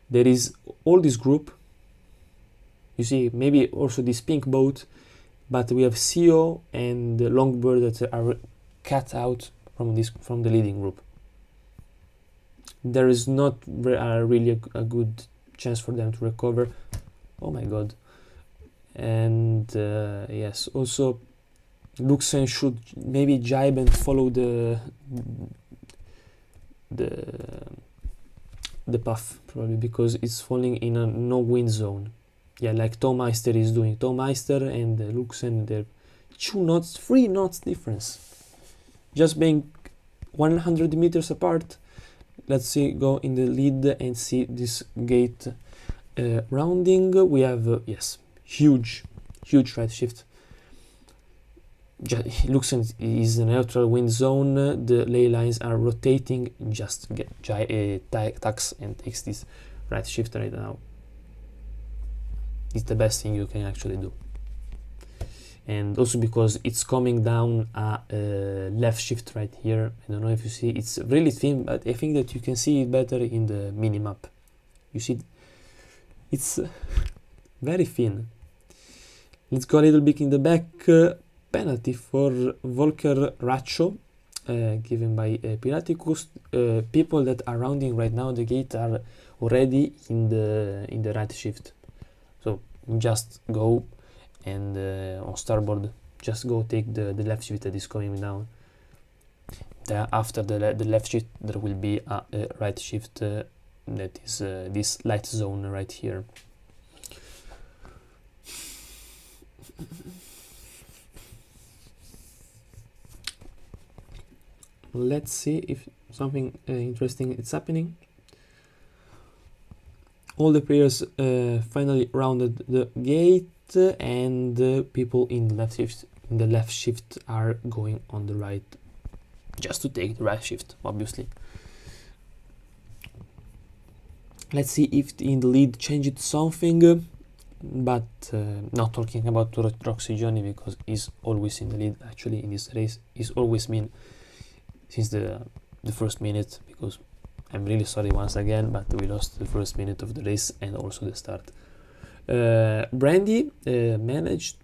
there is all this group. You see maybe also this pink boat, but we have CEO and Longbird that are cut out from the leading group. There is not really a good chance for them to recover. Oh my god. And yes, also Luxen should maybe jibe and follow the path, probably, because it's falling in a no wind zone. Yeah, like Meister is doing. Meister and Luxen, they're 3 knots difference, just being 100 meters apart. Let's see, go in the lead and see this gate rounding. We have yes, huge right shift. Luxen is in a neutral wind zone. The ley lines are rotating. Just get tax and takes this right shift right now. It's the best thing you can actually do. And also because it's coming down a left shift right here. I don't know if you see, it's really thin, but I think that you can see it better in the minimap. You see, it's very thin. Let's go a little bit in the back. Penalty for Volker Raccio, given by Piraticus. People that are rounding right now the gate are already in the right shift. So just go and on starboard, just go take the left shift that is coming down. After the left shift, there will be a right shift that is this light zone right here. Let's see if something interesting is happening. All the players finally rounded the gate, and people in the left shift are going on the right, just to take the right shift, obviously. Let's see if in the lead changed something, but not talking about Roxy Johnny, because he's always in the lead. Actually, in this race, he's always been since the first minute, because I'm really sorry once again, but we lost the first minute of the race and also the start. Brandy managed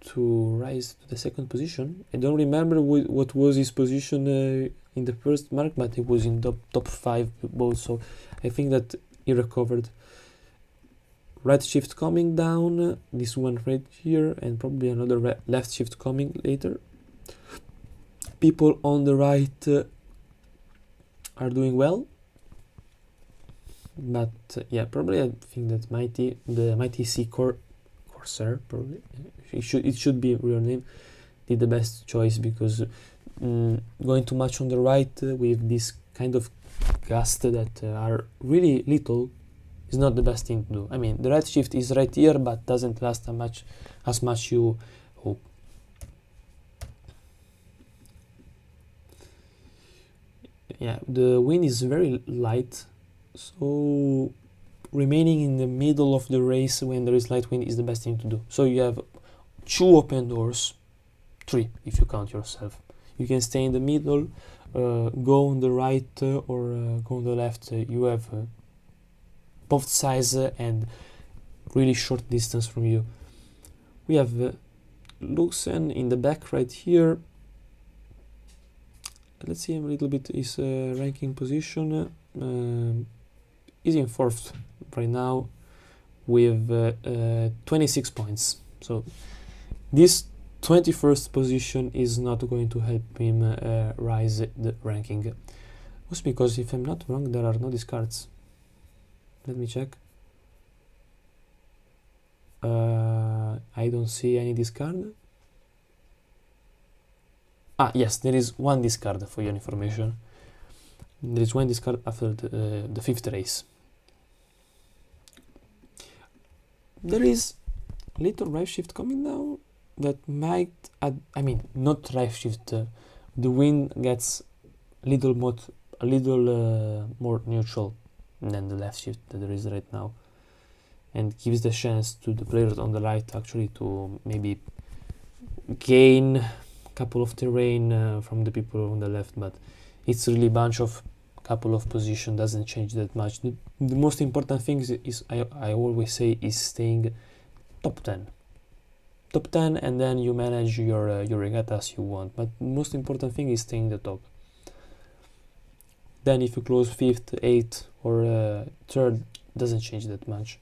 to rise to the second position. I don't remember what was his position in the first mark, but he was in the top 5 both, so I think that he recovered. Right shift coming down, this one right here, and probably another left shift coming later. People on the right are doing well, but yeah, probably I think that the Mighty Sea Corsair, probably it should be a real name, did the best choice, because going too much on the right with this kind of gust that are really little is not the best thing to do. I mean, the right shift is right here, but doesn't last as much you hope. Yeah, the wind is very light, so remaining in the middle of the race when there is light wind is the best thing to do. So you have 2 open doors, 3 if you count yourself. You can stay in the middle, go on the right or go on the left. You have both sides and really short distance from you. We have Luxen in the back right here. Let's see a little bit his ranking position. He's in 4th right now with 26 points. So this 21st position is not going to help him rise the ranking. Also because, if I'm not wrong, there are no discards. Let me check. I don't see any discard. Ah, yes, there is 1 discard for your information. There is 1 discard after the 5th race. There is a little right shift coming down that might add, I mean, not right shift. The wind gets a little more neutral than the left shift that there is right now, and gives the chance to the players on the right actually to maybe gain couple of terrain from the people on the left, but it's really bunch of couple of position, doesn't change that much. The most important thing is I always say is staying top 10, and then you manage your regatta as you want, but the most important thing is staying the top. Then if you close 5th, 8th or 3rd, doesn't change that much,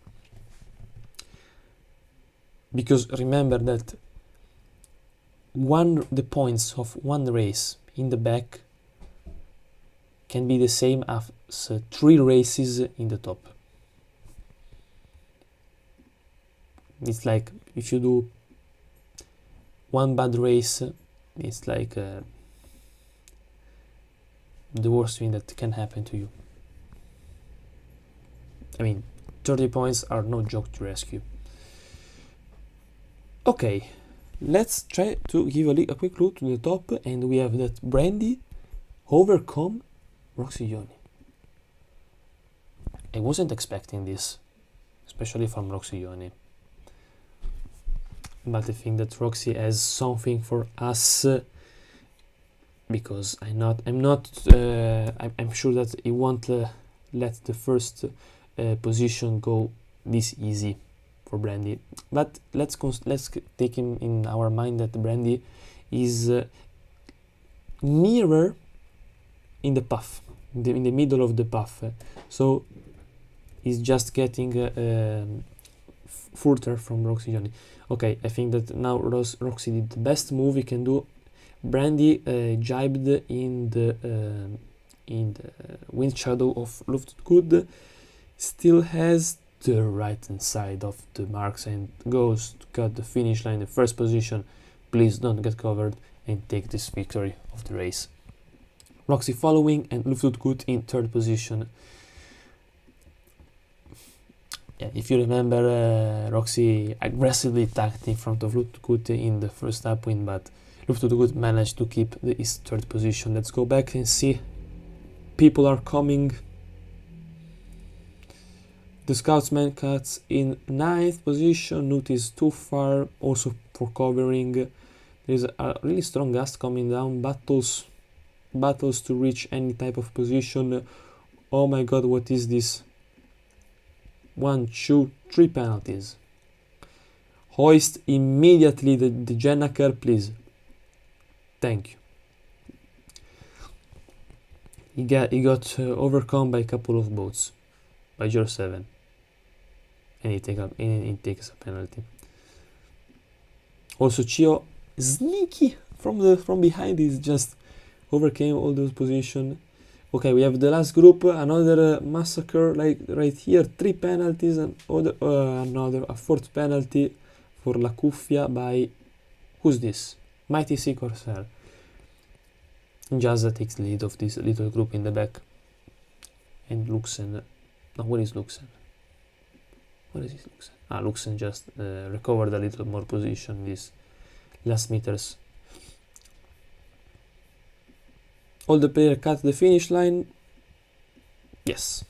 because remember that the points of one race in the back can be the same as 3 races in the top. It's like if you do 1 bad race, it's like the worst thing that can happen to you. I mean, 30 points are no joke to rescue. Okay, let's try to give a quick look to the top, and we have that Brandy overcome Roxy Yoni. I wasn't expecting this, especially from Roxy Yoni, but I think that Roxy has something for us, because I'm sure that he won't let the first position go this easy for Brandy. But let's take him in our mind that Brandy is nearer in the path, in the middle of the path, so he's just getting further from Roxy Yoni. Okay, I think that now Roxy did the best move he can do. Brandy jibed in the wind shadow of Luftgut, still has the right hand side of the marks and goes to cut the finish line, the first position. Please don't get covered and take this victory of the race. Roxy following and Luftgut in 3rd position. Yeah, if you remember, Roxy aggressively attacked in front of Luftgut in the first upwind, but Luftgut managed to keep his 3rd position. Let's go back and see. People are coming. The Scoutsman cuts in 9th position. Nut is too far also for covering. There is a really strong gust coming down. Battles to reach any type of position. Oh my god, what is this? 1, 2, 3 penalties. Hoist immediately the Jennaker, please. Thank you. He got overcome by a couple of boats, by George 7, and he takes a penalty. Also, Chio, sneaky from behind, is just overcame all those positions. Okay, we have the last group, another massacre like right here, 3 penalties, and a 4th penalty for La Cuffia by, who's this? Mighty Sea Corsair. Jazza takes the lead of this little group in the back. And Luxen, no, where is Luxen? Where is Luxen? Luxen just recovered a little more position these last meters. All the players cut the finish line. Yes.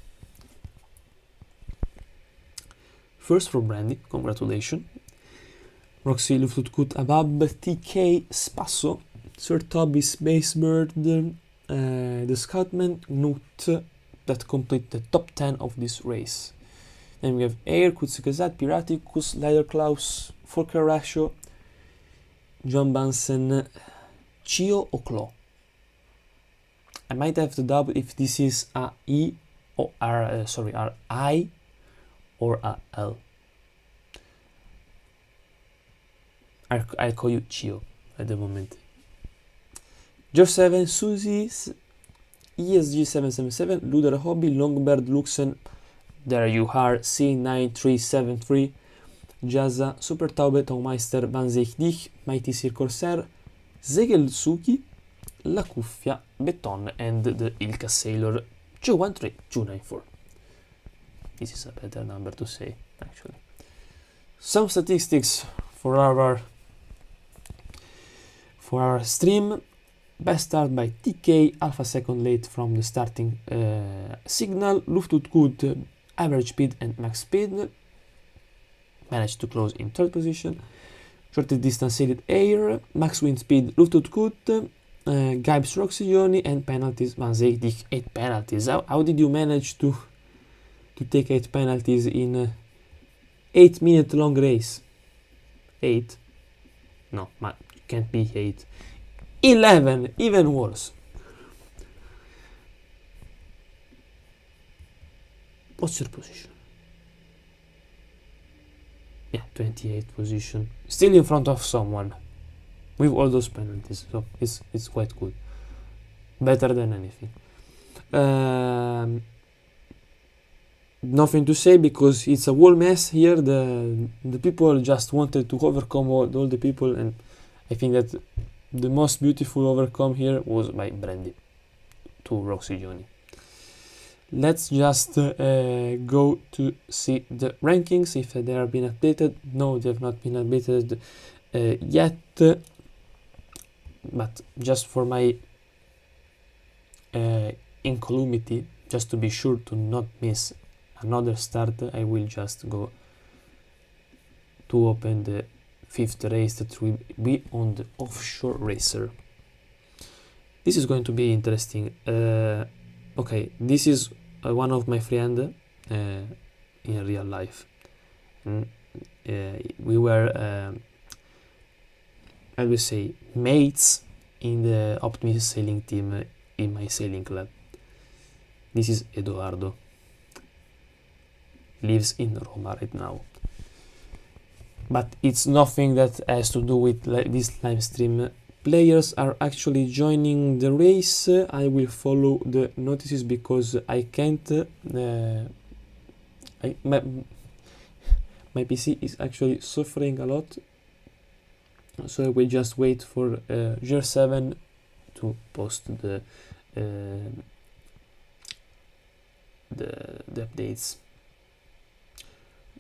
First for Brandy, congratulations. Roxy Luftgut Abab, TK Spasso, Sir Toby Spacebird, the Scoutman Knut, that complete the top 10 of this race. Then we have Air, Kutsikazat, Piraticus, Leiderklaus, Volker Rasho, John Bansen, Chio Oclo. I might have to double if this is a E or R I or a L. I call you Chio at the moment. George 7, Susie's ESG 777, Luder Hobby, Longbird, Luxen, there you are, C9373, Jazza, Super Taube, Taumeister, Van Zeichdich, Mighty Sir Corsair, Zegelsuki, La Cuffia, Beton, and the Ilka Sailor 213294. This is a better number to say, actually. Some statistics for our stream. Best start by TK, alpha second late from the starting signal. Luftgut, average speed and max speed. Managed to close in 3rd position. Shortest distance sailed Air, max wind speed Luftgut, Gibes Roxioni, and penalties Van Zeichdich, 8 penalties. How did you manage to take 8 penalties in a 8-minute long race? 8? No, can't be 8. 11, even worse. What's your position? Yeah, 28th position. Still in front of someone with all those penalties, so it's quite good. Better than anything. Nothing to say because it's a whole mess here. The people just wanted to overcome all the people, and I think that the most beautiful overcome here was by Brandy to Roxy Joni. Let's just go to see the rankings if they have been updated. No, they have not been updated yet, but just for my incolumitty, just to be sure to not miss another start, I will just go to open the 5th race that will be on the offshore racer. This is going to be interesting. Okay, this is one of my friend in real life. We were, I will say, mates in the Optimist sailing team in my sailing club. This is Edoardo. Lives in Roma right now. But it's nothing that has to do with this live stream. Players are actually joining the race. I will follow the notices because I can't. My PC is actually suffering a lot, so I will just wait for GR7 to post the updates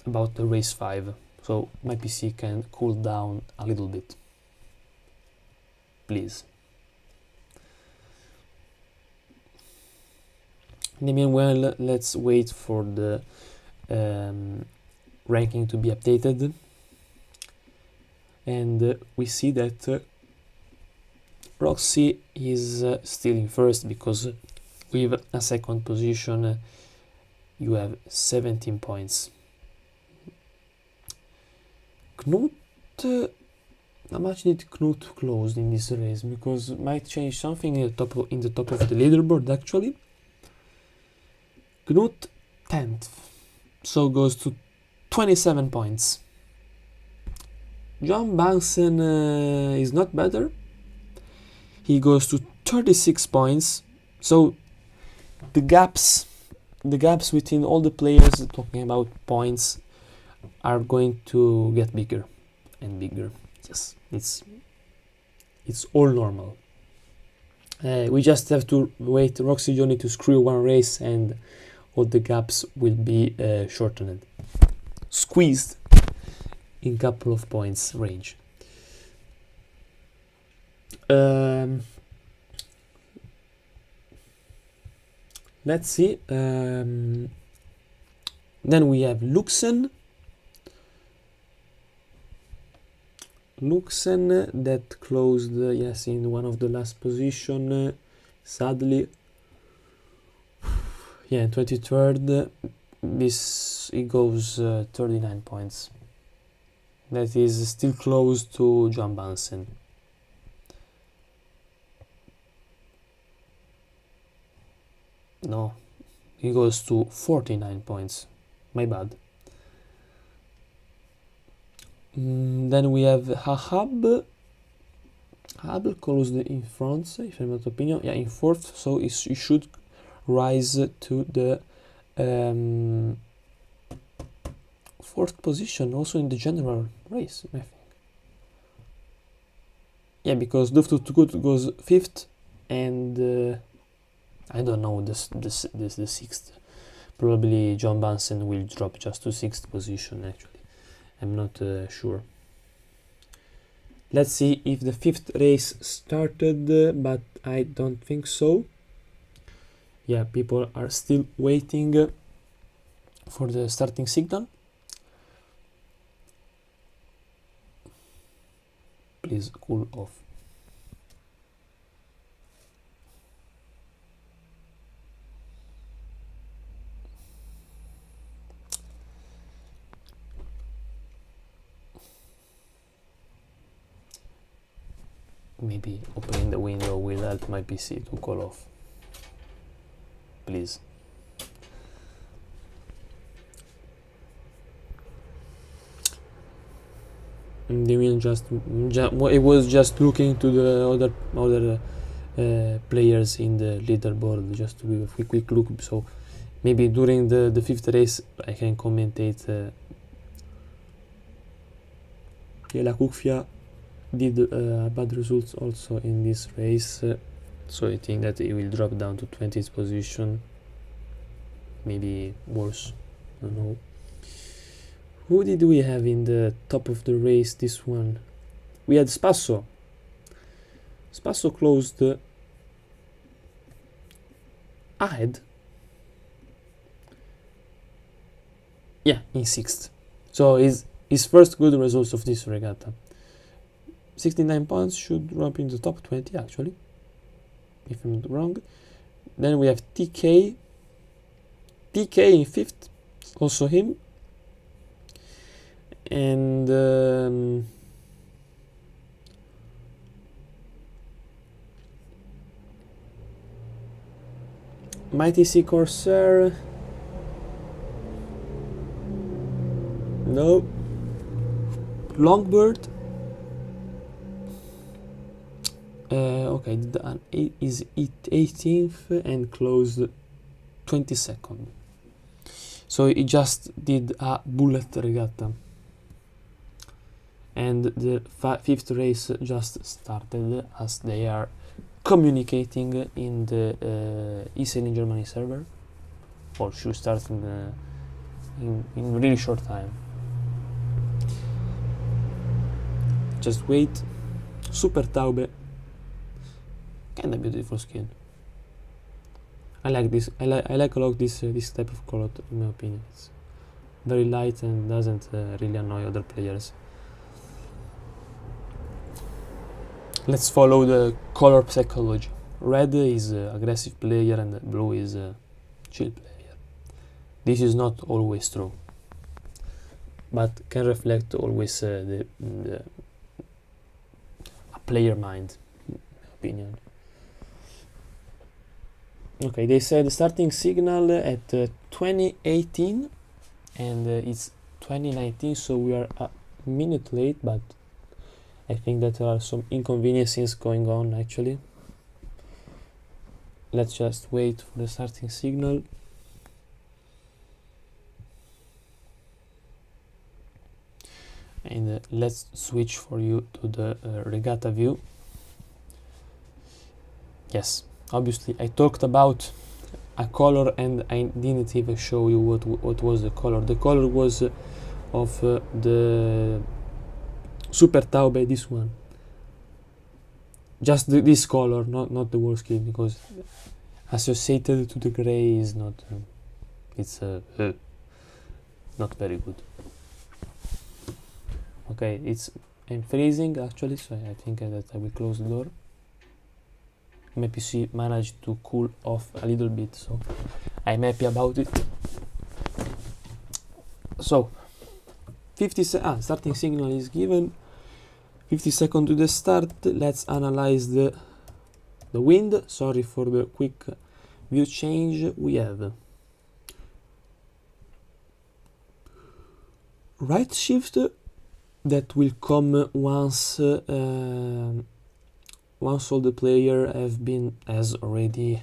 about the race 5. So my PC can cool down a little bit, please. In the meanwhile, let's wait for the ranking to be updated, and we see that Roxy is still in first because with a second position you have 17 points. Knut, how much did Knut close in this race? Because it might change something in the top of the leaderboard actually. Knut 10th, so goes to 27 points. John Bansen is not better. He goes to 36 points. So the gaps within all the players, talking about points, are going to get bigger and bigger. Yes, it's all normal. We just have to wait Roxy Johnny to screw one race and all the gaps will be shortened, squeezed in couple of points range. Let's see. Then we have Luxen that closed yes in one of the last position, sadly. Yeah, 23rd. This it goes 39 points. That is still close to John Bansen. No, he goes to 49 points. My bad. Then we have Hahab. Hahab closed in front, if I'm not opinion. Yeah, in 4th, so he should rise to the 4th position, also in the general race, I think. Yeah, because Luftutgut goes 5th, and I don't know the 6th. Probably John Bansen will drop just to 6th position. Actually, I'm not sure. Let's see if the 5th race started, but I don't think so. Yeah, people are still waiting for the starting signal. Please cool off. Maybe opening the window will help my PC to cool off. Please. Damien it was just looking to the other players in the leaderboard just to give a quick look. So maybe during the 5th race I can commentate. La Cuffia did bad results also in this race, so I think that it will drop down to 20th position, maybe worse, I don't know. Who did we have in the top of the race this one? We had Spasso closed ahead, yeah, in 6th, so his first good results of this regatta. 69 points, should drop in the top 20 actually, if I'm not wrong. Then we have TK in 5th, also him. And Mighty Sea Corsair, no. Longbird, okay, is it 18th and closed 22nd. So he just did a bullet regatta. And the 5th race just started, as they are communicating in the eSailing Germany server, or should start in really short time. Just wait. Super Taube, kinda beautiful skin. I like this. I like a lot this type of color, in my opinion. It's very light and doesn't really annoy other players. Let's follow the color psychology. Red is aggressive player and blue is chill player. This is not always true. but can reflect always the a player mind opinion. Okay, they said starting signal at 2018 and it's 2019, so we are a minute late, but I think that there are some inconveniences going on actually. Let's just wait for the starting signal. And let's switch for you to the regatta view. Yes, obviously I talked about a color and I didn't even show you what was the color. The color was of the Super Taube, this one. Just this color, not the wall skin, because associated to the gray is not it's not very good. Okay, I'm freezing actually, so I think that I will close the door. My PC managed to cool off a little bit, so I'm happy about it. So 50 starting signal is given. 50 seconds to the start. Let's analyze the wind. Sorry for the quick view change. We have right shift that will come once all the player has already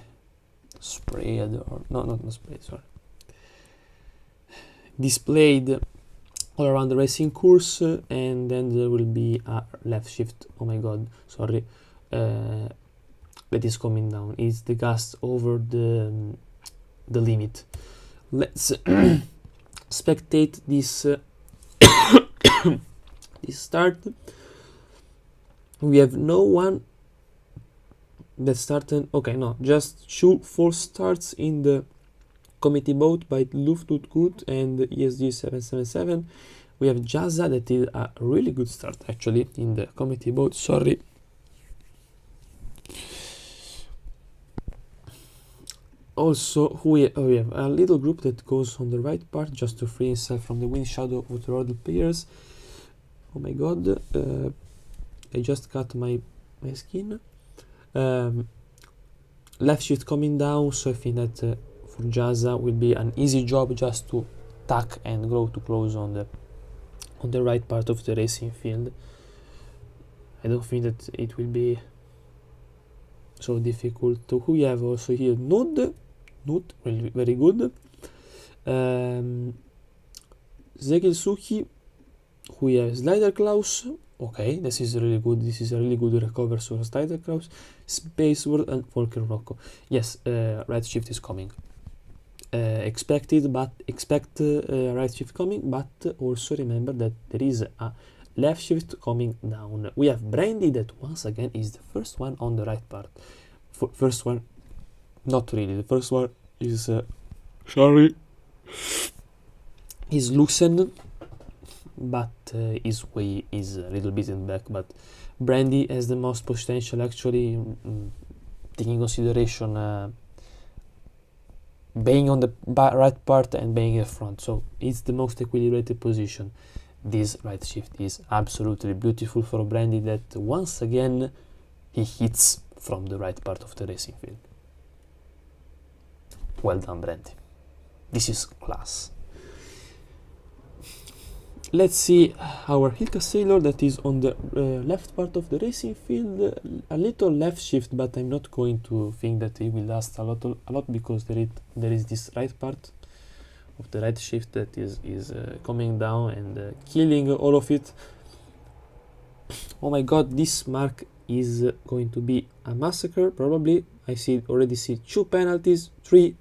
sprayed, or not sprayed, sorry, displayed all around the racing course, and then there will be a left shift. Oh my god, sorry, that is coming down. It's the gust over the limit. Let's spectate this this start. We have no one that started. Okay, no, just 2 false starts in the committee boat by Luftgut and ESG 777. We have Jazza that is a really good start actually in the committee boat. Sorry. Also, we have a little group that goes on the right part just to free himself from the wind shadow of the road players. Oh my god, I just cut my skin. Left shift coming down, so I think that for Jazza will be an easy job just to tack and go to close on the right part of the racing field. I don't think that it will be so difficult. Who we have also here? Nud, really very good. Zegilsuki, who we have Slider Klaus. Okay, this is really good. This is a really good recover. So Slider Klaus, Space World, and Volker Rocco. Yes, right shift is coming. Expect right shift coming, but also remember that there is a left shift coming down. We have Brandy that once again is the first one on the right part. First one, not really. The first one is is loosened, but is a little bit in back. But Brandy has the most potential actually, taking consideration being on the right part and being in the front, so it's the most equilibrated position. This right shift is absolutely beautiful for Brandy that once again he hits from the right part of the racing field. Well done, Brandy. This is class. Let's see our Hilka Sailor that is on the left part of the racing field. A little left shift, but I'm not going to think that it will last a lot because there is this right part of the right shift that is coming down and killing all of it. Oh my god, this mark is going to be a massacre probably. I already see 2 penalties, 3,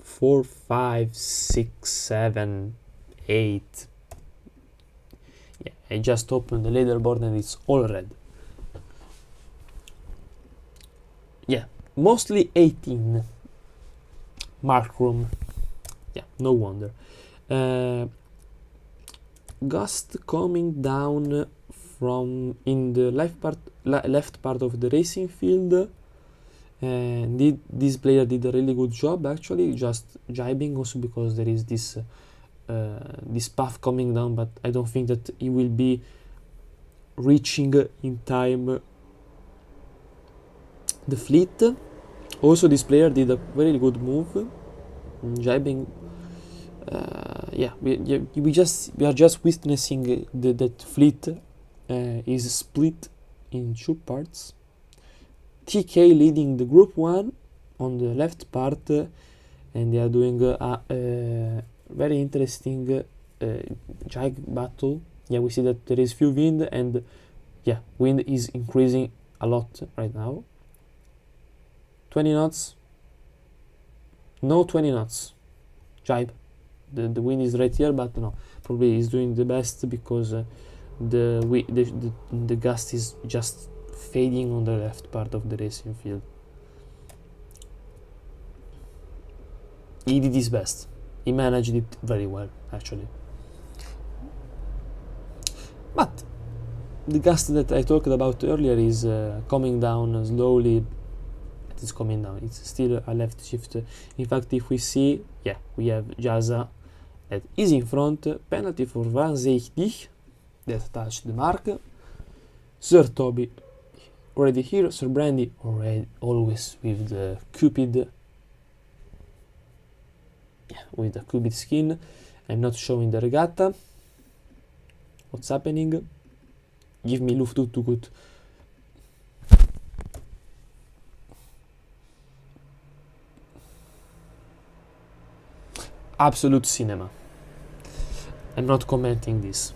4, 5, 6, 7, 8. Yeah, I just opened the leaderboard and it's all red. Yeah, mostly 18. Mark room. Yeah, no wonder. Gust coming down from in the left part of the racing field, and this player did a really good job actually, just jibing also because there is this this path coming down, but I don't think that he will be reaching in time the fleet. Also, this player did a very good move, jibing. We are just witnessing that fleet is split in two parts. TK leading the group 1 on the left part, and they are doing a very interesting jig battle. Yeah, we see that there is few wind, and yeah, wind is increasing a lot right now. 20 knots. No 20 knots. Jibe. The wind is right here, but no, probably he's doing the best because the gust is just fading on the left part of the racing field. He did his best. He managed it very well, actually. But the gust that I talked about earlier is coming down slowly. It is coming down. It's still a left shift. In fact, if we see, yeah, we have Jaza that is in front. Penalty for Van Zeechtich that touched the mark. Sir Toby already here. Sir Brandy already always with the Cupid. Yeah, with the Cupid skin. I'm not showing the regatta. What's happening? Give me Luft too good. Absolute cinema. I'm not commenting this.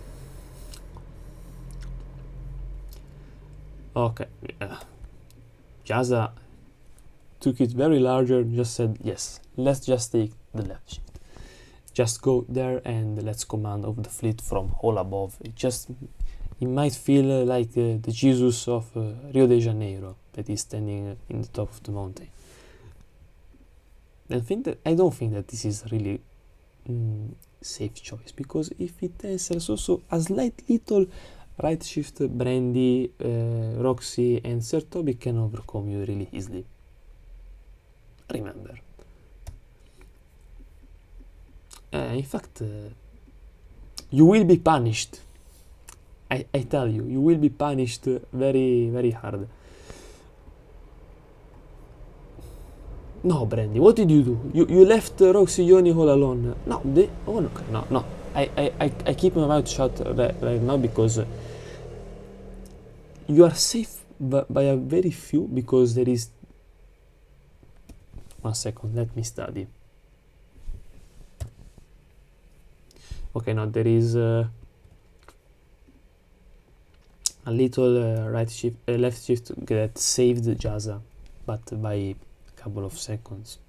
Okay. Jaza took it very larger, just said, yes, let's just take the left shift. Just go there and let's command of the fleet from all above. It might feel like the Jesus of Rio de Janeiro that is standing in the top of the mountain. I don't think that this is really safe choice, because if it answers also a slight little right shift, Brandy, Roxy and Sir Toby can overcome you really easily. Remember. In fact, you will be punished. I tell you, you will be punished very, very hard. No, Brandy, what did you do? You left Roxy Yoni all alone. No. I keep my mouth shut right now because you are safe by a very few, because there is... 1 second, let me study. Okay, now there is a little left shift that saved Jaza, but by a couple of seconds.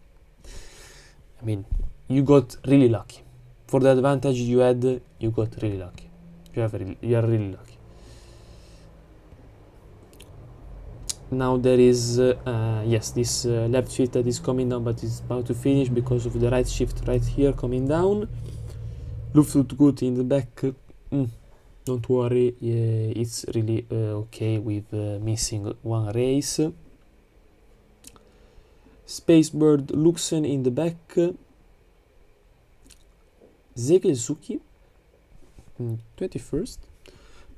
I mean, you got really lucky. For the advantage you had, you got really lucky. You are really lucky. Now there is yes, this left shift that is coming down, but it's about to finish because of the right shift right here coming down. Luftgut in the back. Don't worry, it's really okay with missing one race. Spacebird Luxen in the back. Zegelsuki in 21st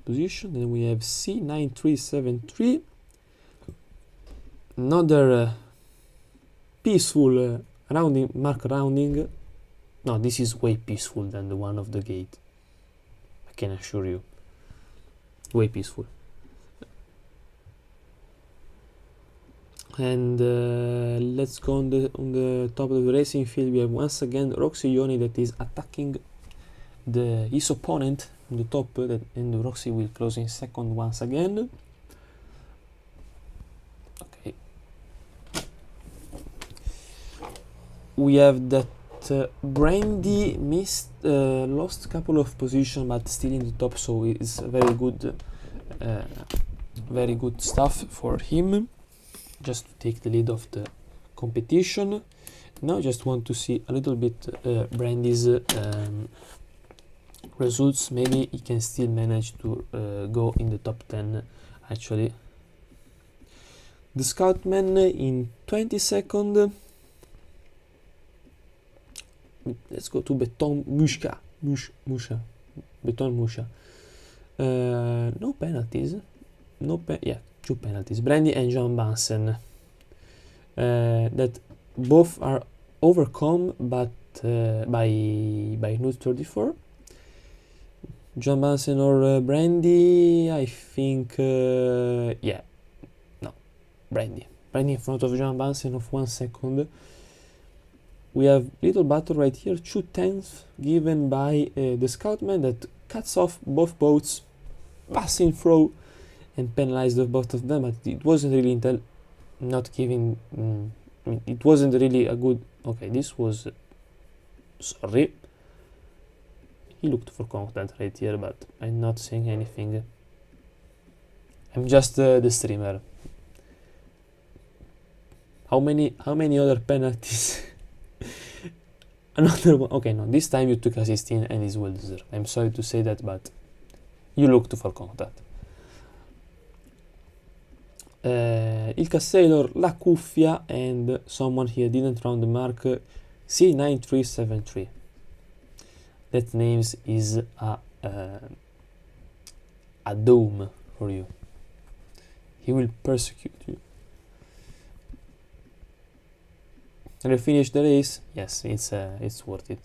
position. Then we have C9373. Another peaceful rounding. No, this is way peaceful than the one of the gate. I can assure you. Way peaceful. And let's go on the top of the racing field. We have once again Roxy Yoni that is attacking his opponent on the top, and Roxy will close in second once again. Okay. We have that Brandy lost a couple of positions, but still in the top, so it's very good stuff for him, just to take the lead of the competition. Now I just want to see a little bit Brandy's results. Maybe he can still manage to go in the top 10 actually. The Scoutman in 22nd. Let's go to Beton Mushka Musha. Beton Musha. No penalties. Yeah, 2 penalties. Brandy and John Bansen. That both are overcome, but by Nut 34. John Bansen or Brandy? I think, yeah, no, Brandy. Brandy in front of John Bansen of 1 second. We have little battle right here, 2/10 given by the scoutman that cuts off both boats, passing through and penalized both of them, but it wasn't really not giving, it wasn't really a good, okay, this was, sorry, he looked for content right here, but I'm not saying anything. I'm just the streamer. How many other penalties? Another one. Okay, no, this time you took a 16 and it's well deserved. I'm sorry to say that, but you looked for contact. Il Castellor, La Cuffia, and someone here didn't round the mark, C9373. That names is a doom for you. He will persecute you. And I finished the race. Yes, it's worth it.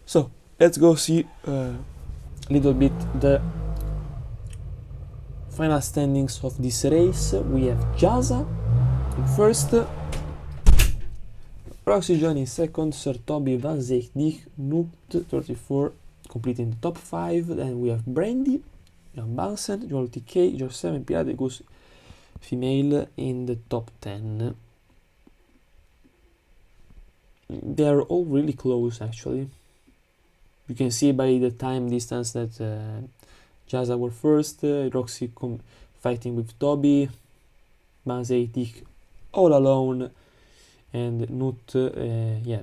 So let's go see a little bit the final standings of this race. We have Jaza in first, Roxy John in second, Sir Toby Van Zeekdijk, Noot 34 completing the top 5. Then we have Brandy, Jan Bansen, Joel TK, George 7, Pirate Goose female in the top 10. They are all really close actually. You can see by the time distance that Jaza were first, Roxy fighting with Toby, Van Zeekdijk all alone, and Noot, yeah,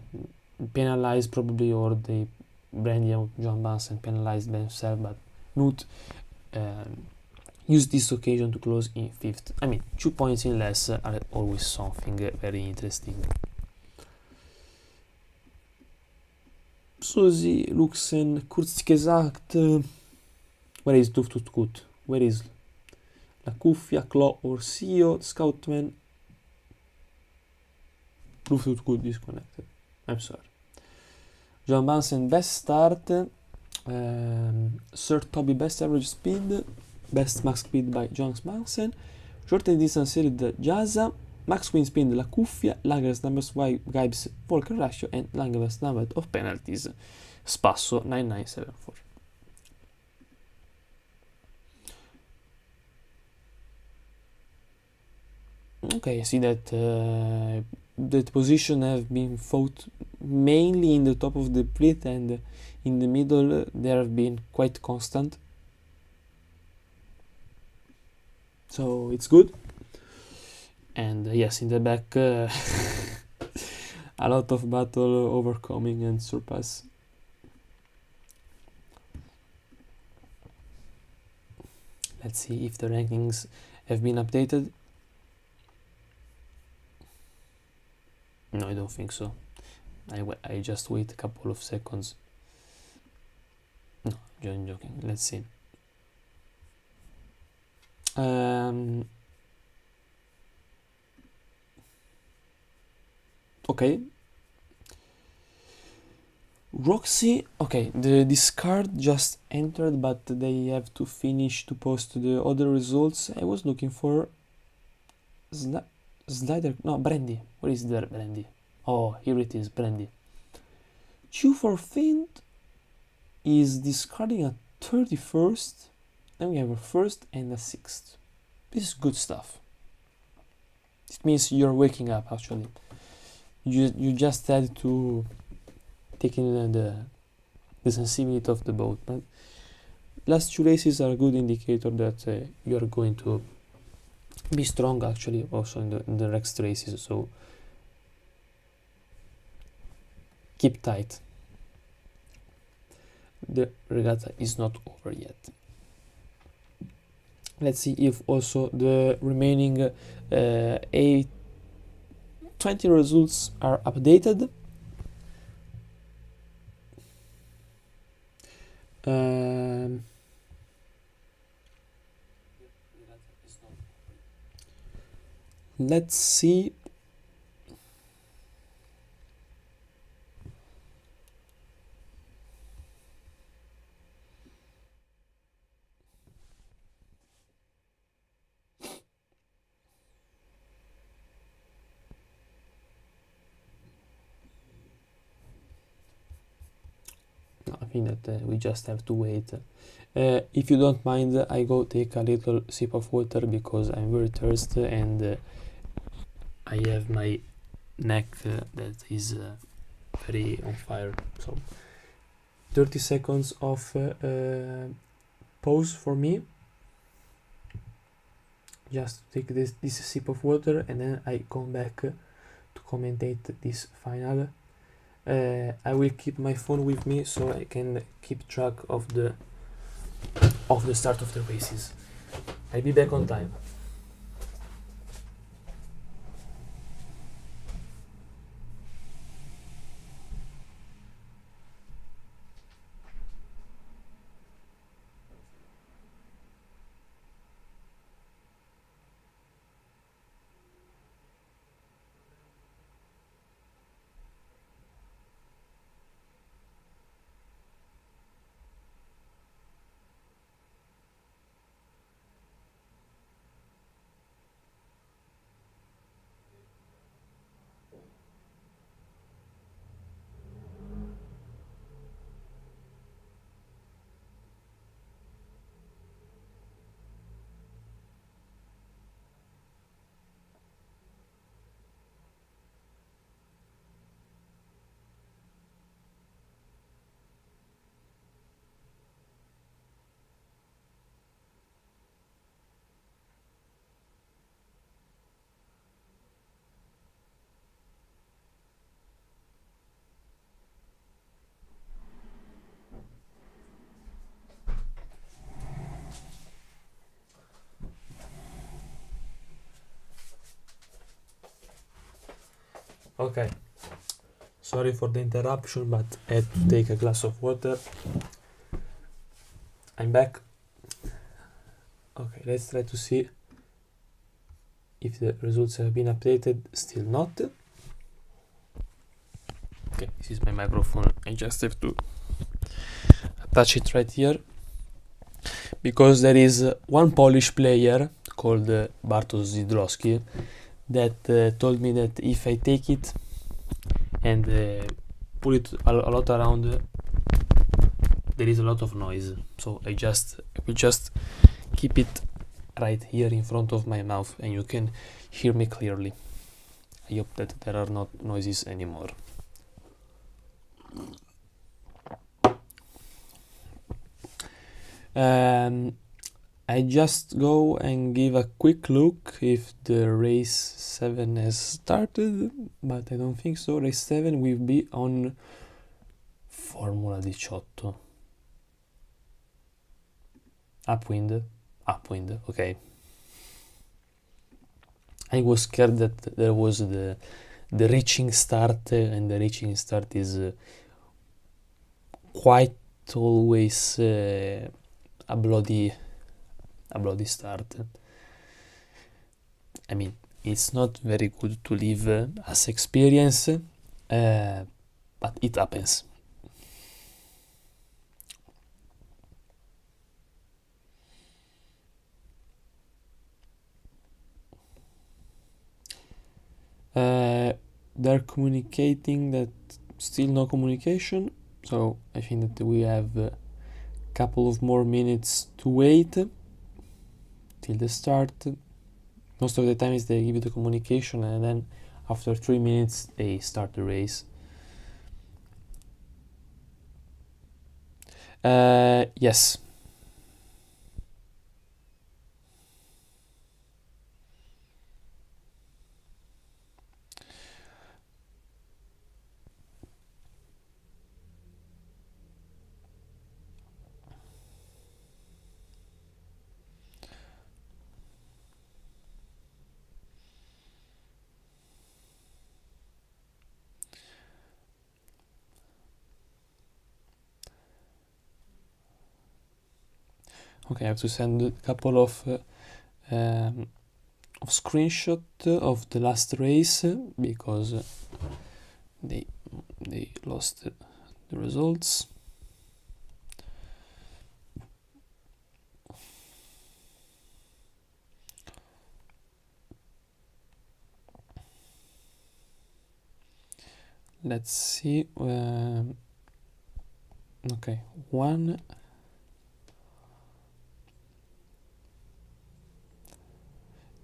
penalized probably, or the Brandy and John Bansen penalized themselves, but Noot used this occasion to close in 5th. I mean, 2 points in less are always something very interesting. Susie, Luxen, Kurzgesagt, where is Duftutkut? Where is La Cuffia, Claw, Orsio, Scoutman? Duftutkut disconnected. I'm sorry. John Bansen, best start. Sir Toby, best average speed. Best max speed by John Bansen. Shortest distance series Jaza. Max win speed La Cuffia. Longest numbers Gibes Volker Ratio, and longest number of penalties Spasso 9974. Okay, I see that that position have been fought mainly in the top of the pit, and in the middle they have been quite constant. So it's good. And yes, in the back, a lot of battle overcoming and surpass. Let's see if the rankings have been updated. No, I don't think so. I just wait a couple of seconds. No, I'm joking. Let's see. Okay. Roxy, okay, the discard just entered, but they have to finish to post the other results. I was looking for Slider, no, Brandy. Where is there, Brandy? Oh, here it is, Brandy. 2 for Fint is discarding a 31st, then we have a 1st and a 6th. This is good stuff. It means you're waking up, actually. You just had to take in the sensibility of the boat, but last 2 races are a good indicator that you are going to be strong actually also in the next races, so keep tight. The regatta is not over yet. Let's see if also the remaining 20 results are updated. Um, let's see. I think that we just have to wait. If you don't mind, I go take a little sip of water because I'm very thirsty and I have my neck that is very on fire. So 30 seconds of pause for me. Just take this sip of water and then I come back to commentate this final. I will keep my phone with me so I can keep track of the start of the races. I'll be back on time. Okay, sorry for the interruption, but I had to take a glass of water. I'm back. Okay, let's try to see if the results have been updated. Still not. Okay, this is my microphone. I just have to attach it right here because there is one Polish player called Bartosz Zidrowski that told me that if I take it and pull it a lot around, there is a lot of noise. So I will just keep it right here in front of my mouth and you can hear me clearly. I hope that there are not noises anymore. I just go and give a quick look if the race 7 has started, but I don't think so. Race 7 will be on Formula 18. Upwind, okay. I was scared that there was the reaching start, and the reaching start is quite always a bloody start. I mean, it's not very good to live as experience, but it happens. They're communicating that still no communication, so I think that we have a couple of more minutes to wait till the start. Most of the times they give you the communication and then after 3 minutes they start the race. Yes. Okay, I have to send a couple of screenshot of the last race because they lost the results. Let's see. Okay, one.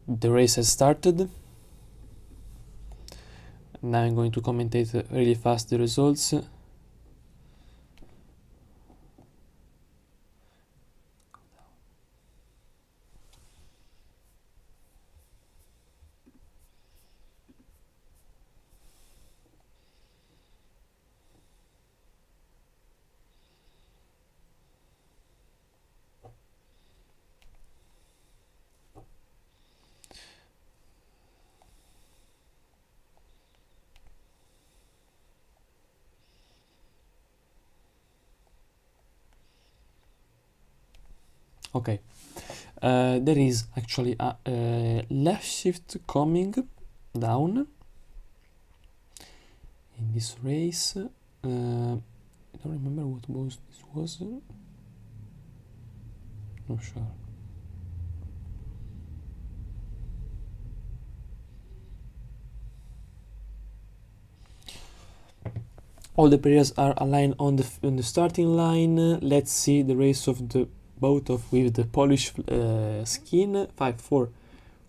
The race has started. Now I'm going to commentate really fast the results. Okay, there is actually a left shift coming down in this race. I don't remember what was this was. Not sure. All the players are aligned on the starting line. Let's see the race of the boat of with the Polish skin. 5, 4,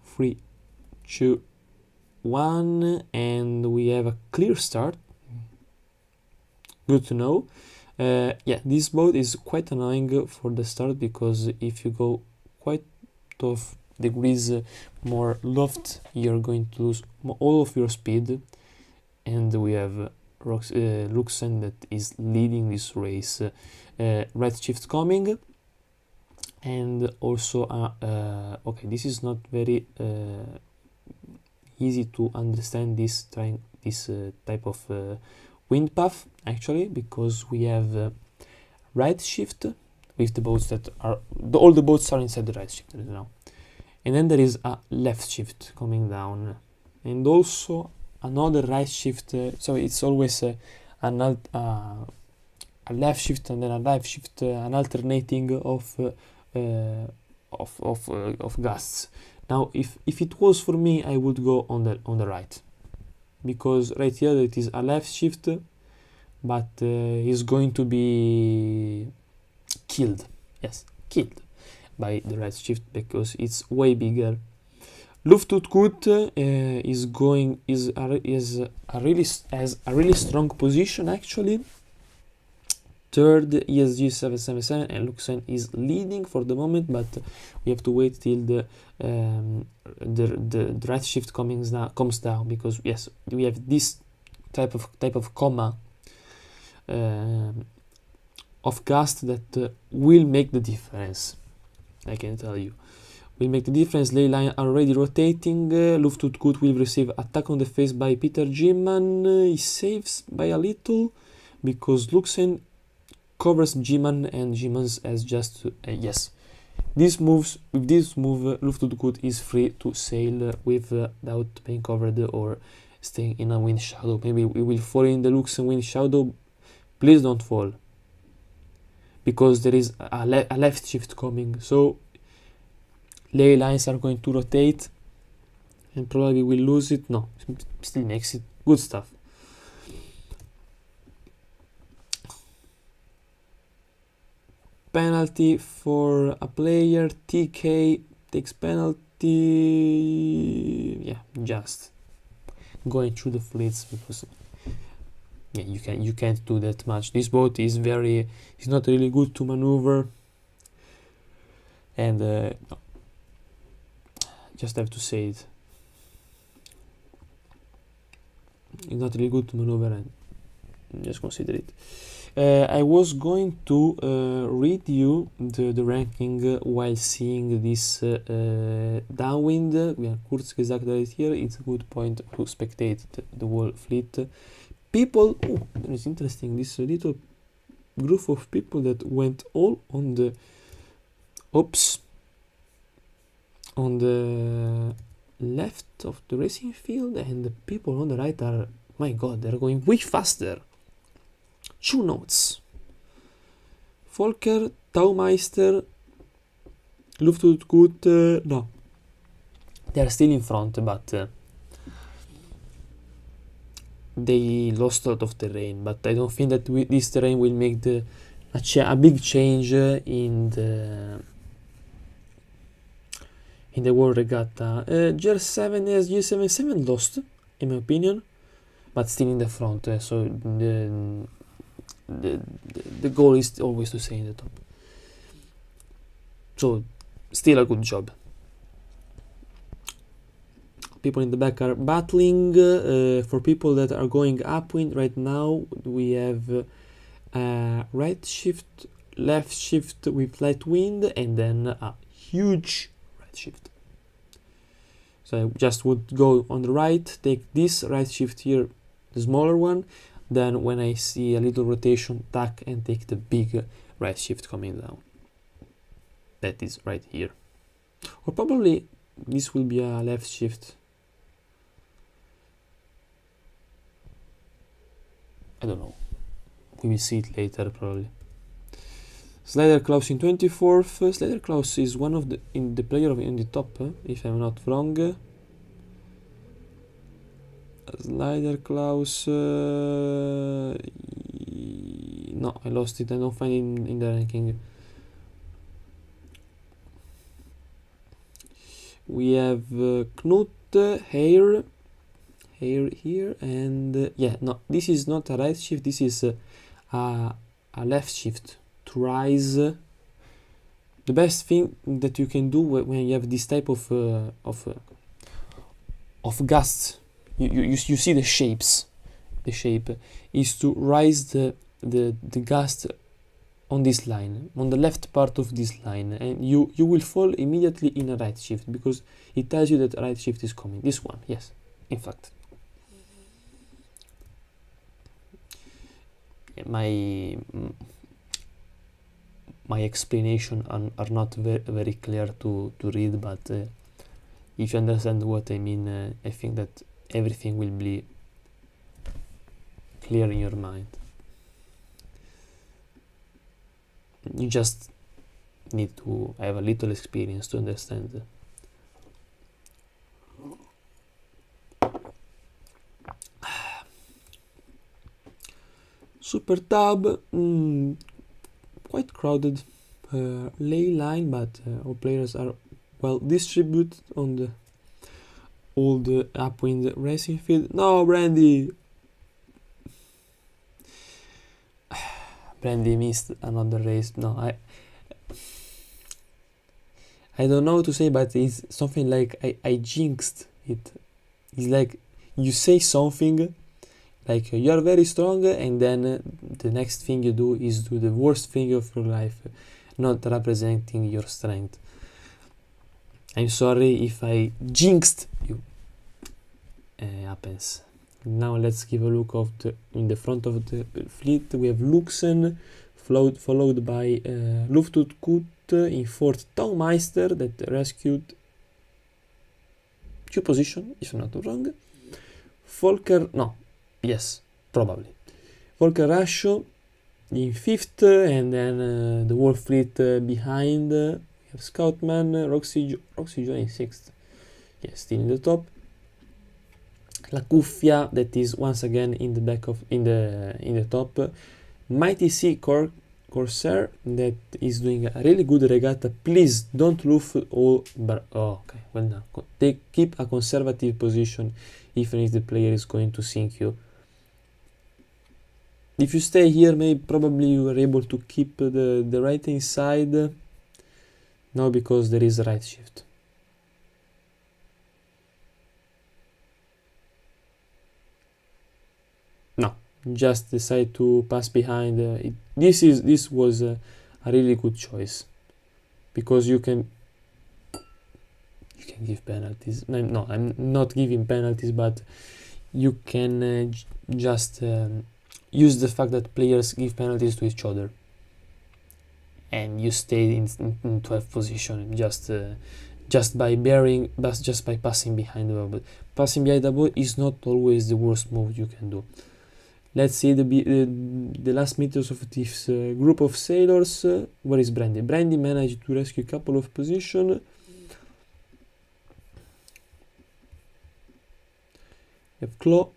3, 2, 1, and we have a clear start. Good to know. Yeah, this boat is quite annoying for the start because if you go quite of degrees more left, you're going to lose all of your speed. And we have Luxen that is leading this race. Right shift coming, and also okay, this is not very easy to understand this type of wind path actually, because we have right shift with the boats that are all the boats are inside the right shift now, and then there is a left shift coming down, and also another right shift. So it's always a left shift and then a right shift, an alternating of gusts. Now, if it was for me, I would go on the right, because right here it is a left shift, but is going to be killed. Yes, killed by the right shift because it's way bigger. Luftutgut has a really strong position actually. Third ESG 777, and Luxen is leading for the moment, but we have to wait till the right shift comes down, because yes, we have this type of comma of gust that will make the difference. I can tell you, will make the difference. Ley line already rotating. Luftutgut will receive attack on the face by Peter Gimman. He saves by a little because Luxen covers G-Man, and G-Man has just yes. With this move, Luftutgut is free to sail without being covered or staying in a wind shadow. Maybe we will fall in the Luxen wind shadow. Please don't fall, because there is a left shift coming. So ley lines are going to rotate, and probably will lose it. No, still makes it. Good stuff. Penalty for a player. TK takes penalty. Yeah, just going through the fleets, because yeah, you can't do that much. This boat is not really good to maneuver, and no, just have to say it. It's not really good to maneuver, and just consider it. I was going to read you the ranking while seeing this downwind. We are kurzgesagt right here. It's a good point to spectate the whole fleet. People, that is interesting. This little group of people that went all on oops, on the left of the racing field, and the people on the right are, my god, they're going way faster. 2 knots. Volker, Taumeister, Luftgut, no. They're still in front, but they lost a lot of terrain. But I don't think that this terrain will make a big change in the World Regatta. GR7 has G77 lost, in my opinion, but still in the front. So the goal is always to stay in the top. So still a good job. People in the back are battling. For people that are going upwind right now, we have right shift, left shift with light wind, and then a huge right shift. So I just would go on the right, take this right shift here, the smaller one, then when I see a little rotation, tack and take the big right shift coming down. That is right here. Or probably this will be a left shift. I don't know. We will see it later probably. Slider Klaus in 24th. Slider Klaus is one of the player in the top, if I'm not wrong. Slider Klaus. No, I lost it. I don't find it in the ranking. We have Knut, Hair here, and yeah, no, this is not a right shift. This is a left shift to rise. The best thing that you can do when you have this type of gusts, you see the shapes. The shape is to rise the gust on this line, on the left part of this line, and you will fall immediately in a right shift because it tells you that a right shift is coming. This one, yes, in fact. My explanation are not very clear to read, but if you understand what I mean, I think that everything will be clear in your mind. You just need to have a little experience to understand. Super Tab, quite crowded lay line, but all players are well distributed on all the upwind racing field. No, Brandy! Brandy missed another race. No, I don't know what to say, but it's something like I jinxed it. It's like you say something like you are very strong, and then the next thing you do is do the worst thing of your life, not representing your strength. I'm sorry if I jinxed you. Happens. Now let's give a look of in the front of the fleet. We have Luxen, followed by Luftgut in 4th, Taumeister that rescued 2 positions, if I'm not wrong. Volker, no, yes, probably. Volker Rasho in 5th, and then the whole fleet behind. We have Scoutman, Roxy Joy in 6th. Yes, still in the top. La Cuffia that is once again in the back of in the top. Mighty Sea Corsair that is doing a really good regatta. Please don't lose all. Oh, okay, well done. Keep a conservative position, even if the player is going to sink you. If you stay here, maybe probably you are able to keep the right hand side. No, because there is a right shift. No, just decide to pass behind. This was a really good choice, because you can give penalties. No, I'm not giving penalties, but you can just use the fact that players give penalties to each other. and you stay in 12th position just by bearing, but just by passing behind the ball. But passing behind the ball is not always the worst move you can do. Let's see the last meters of this group of sailors. Where is Brandy? Brandy managed to rescue a couple of positions. We have Claw.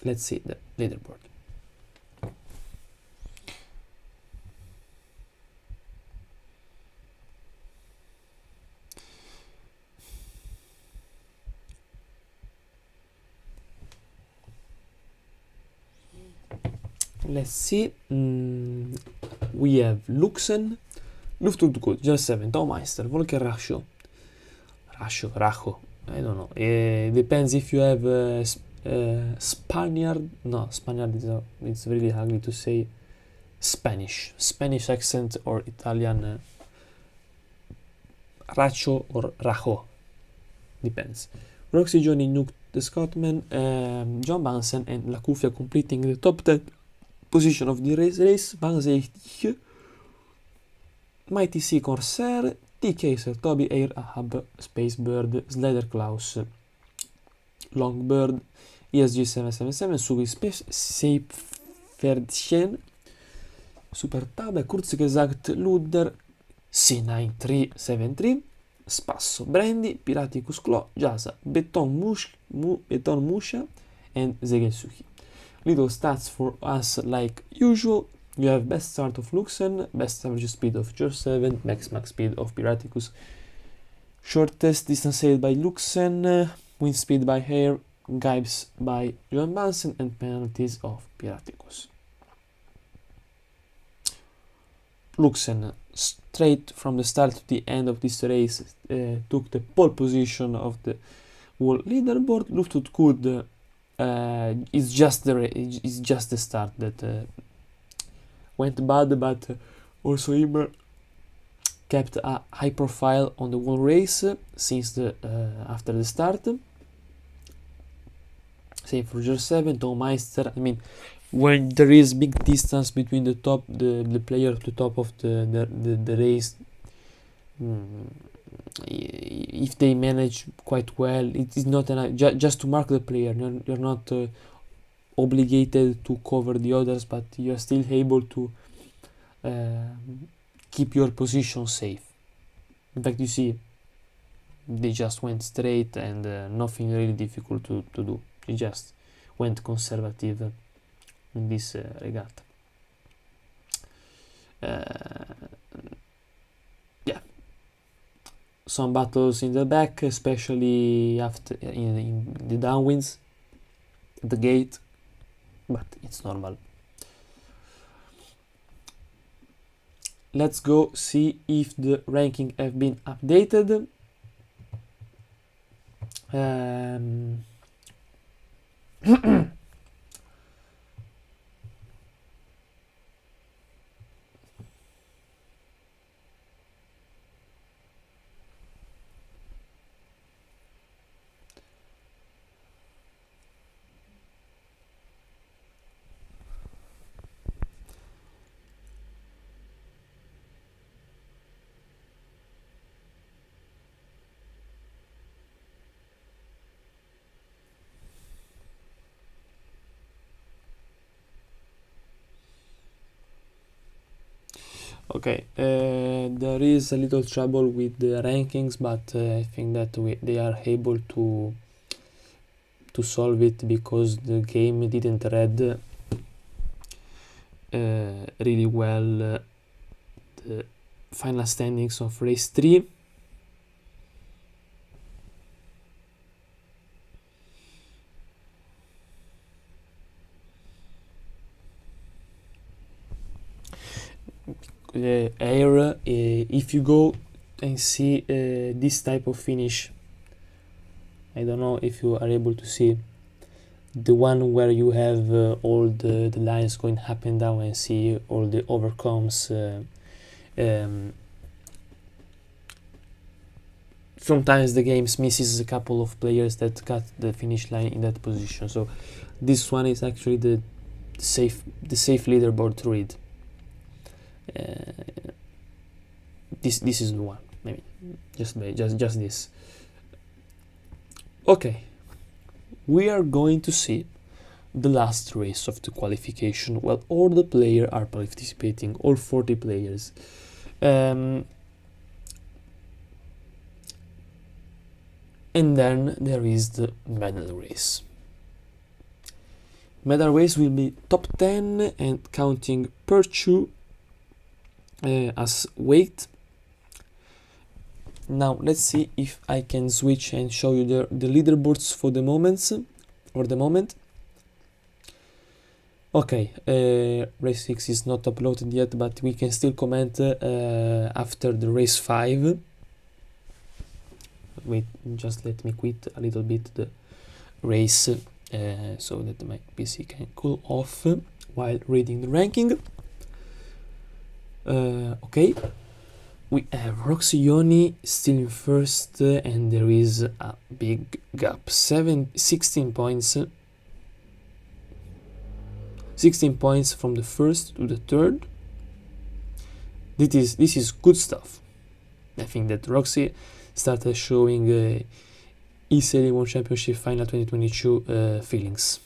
Let's see the leaderboard. Let's see. We have Luxen, Lufthansa, Ger 7, Baumeister, Volker Racho, I don't know. Depends if you have Spaniard. No, Spaniard it's really ugly to say. Spanish accent or Italian. Racho or Rajo. Depends. Roxy Johnny nuked the Scotsman, John Bansen and Lacufia completing the top 10 position of the race. Van Zeich, Mighty Sea Corsair, T. Kaiser, Toby Air Ahab, Spacebird, Slider Klaus, Longbird, ESG 777, Sugi Seiferdchen, Super Tabe, Kurzgesagt, Ludder, C9373, Spasso, Brandy, Piraticus Claw, Jasa, Beton Musha, and Zegelsuki. Little stats for us like usual. You have best start of Luxen, best average speed of Ger 7, max speed of Piraticus, shortest distance sailed by Luxen, wind speed by Air, Gibes by John Bansen, and penalties of Piraticus. Luxen, straight from the start to the end of this race, took the pole position of the world leaderboard. Lufthansa is just the start that went bad, but also Immer kept a high profile on the whole race since after the start. Same for Ger 7, Baumeister. I mean, when there is big distance between the player at the top of the race, if they manage quite well, it is not enough just to mark the player. You're not obligated to cover the others, but you're still able to keep your position safe. In fact, you see, they just went straight and nothing really difficult to do. They just went conservative in this regatta. Yeah, some battles in the back, especially after in the downwinds, the gate, but it's normal. Let's go see if the ranking have been updated. Okay, there is a little trouble with the rankings, but I think that they are able to solve it because the game didn't read really well the final standings of race 3. Air, if you go and see this type of finish, I don't know if you are able to see the one where you have all the lines going up and down and see all the overcomes. Sometimes the game misses a couple of players that got the finish line in that position, so this one is actually the safe leaderboard to read. this is the one. Maybe just this. Okay, we are going to see the last race of the qualification. Well, all the players are participating, all 40 players. And then there is the medal race. Medal race will be top 10 and counting per two as weight. Now let's see if I can switch and show you the leaderboards for the moment. Okay, race 6 is not uploaded yet, but we can still comment after the race 5. Wait, just let me quit a little bit the race so that my PC can cool off while reading the ranking. Okay, we have Roxy Ioni still in first, and there is a big gap, 16 points. 16 points from the first to the third. This is good stuff. I think that Roxy started showing eSailing World Championship Final 2022 feelings,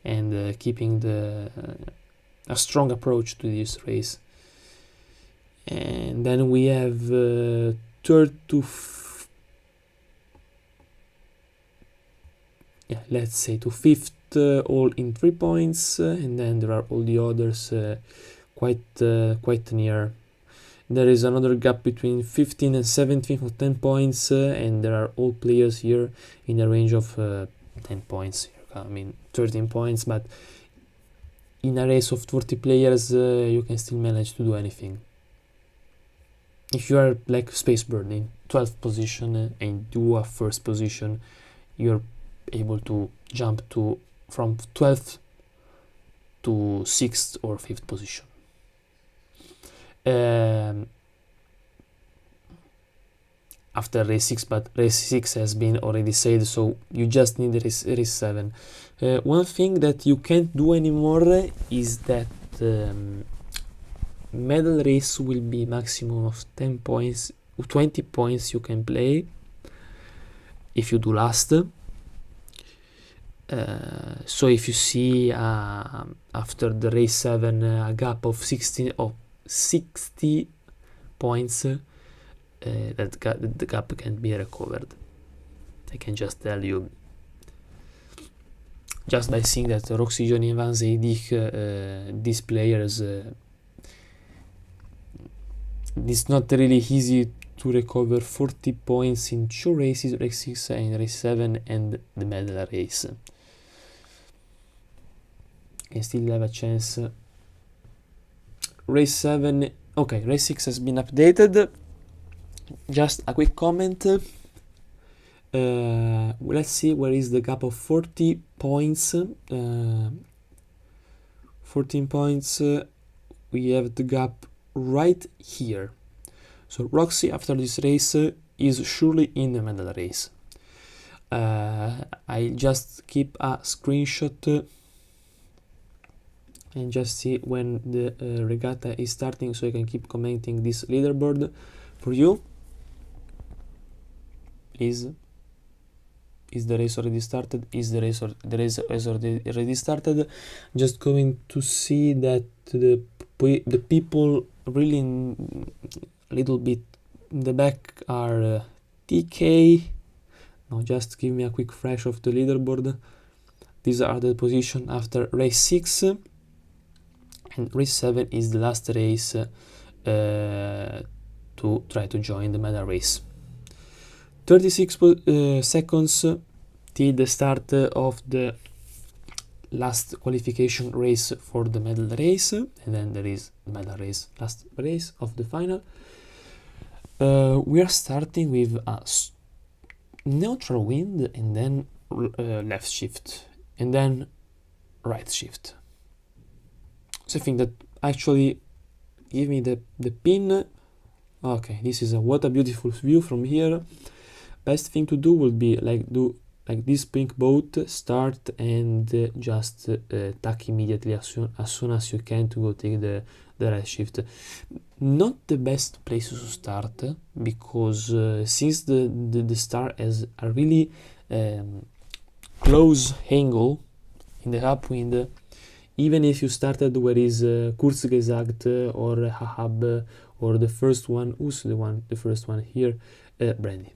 and keeping a strong approach to this race. And then we have third to let's say to fifth, all in 3 points, and then there are all the others quite near. There is another gap between 15 and 17 for 10 points, and there are all players here in the range of 10 points. I mean 13 points, but in a race of 40 players you can still manage to do anything. If you are like Spacebird in 12th position and do a first position, you're able to jump from 12th to 6th or 5th position. After race 6, but race 6 has been already said, so you just need race 7. One thing that you can't do anymore is that medal race will be maximum of 10 points, 20 points you can play if you do last. So if you see after the race 7 a gap of 60 points, the gap can be recovered. I can just tell you, just by seeing that Roxy Ioni and Van Zijdig, these players, it's not really easy to recover 40 points in 2 races, race 6 and race 7 and the medal race. You can still have a chance. Race 7, okay, race 6 has been updated. Just a quick comment. Let's see where is the gap of 40 points. 14 points. We have the gap right here. So Roxy after this race is surely in the medal race. I just keep a screenshot and just see when the regatta is starting, so I can keep commenting this leaderboard for you. Is the race already started? Is the race has already started? Just going to see that the people really a little bit in the back are TK. Now just give me a quick flash of the leaderboard. These are the position after race 6, and race 7 is the last race to try to join the medal race. 36 seconds till the start of the last qualification race for the medal race, and then there is the medal race, last race of the final. We are starting with a neutral wind, and then left shift, and then right shift. So I think that actually give me the pin. Okay, this is what a beautiful view from here. Best thing to do would be do like this pink boat, start and just tack immediately as soon as you can to go take the the right shift. Not the best place to start, because since the star has a really close angle in the upwind, even if you started where is Kurzgesagt or Hahab or the first one, who's the first one here? Brandy.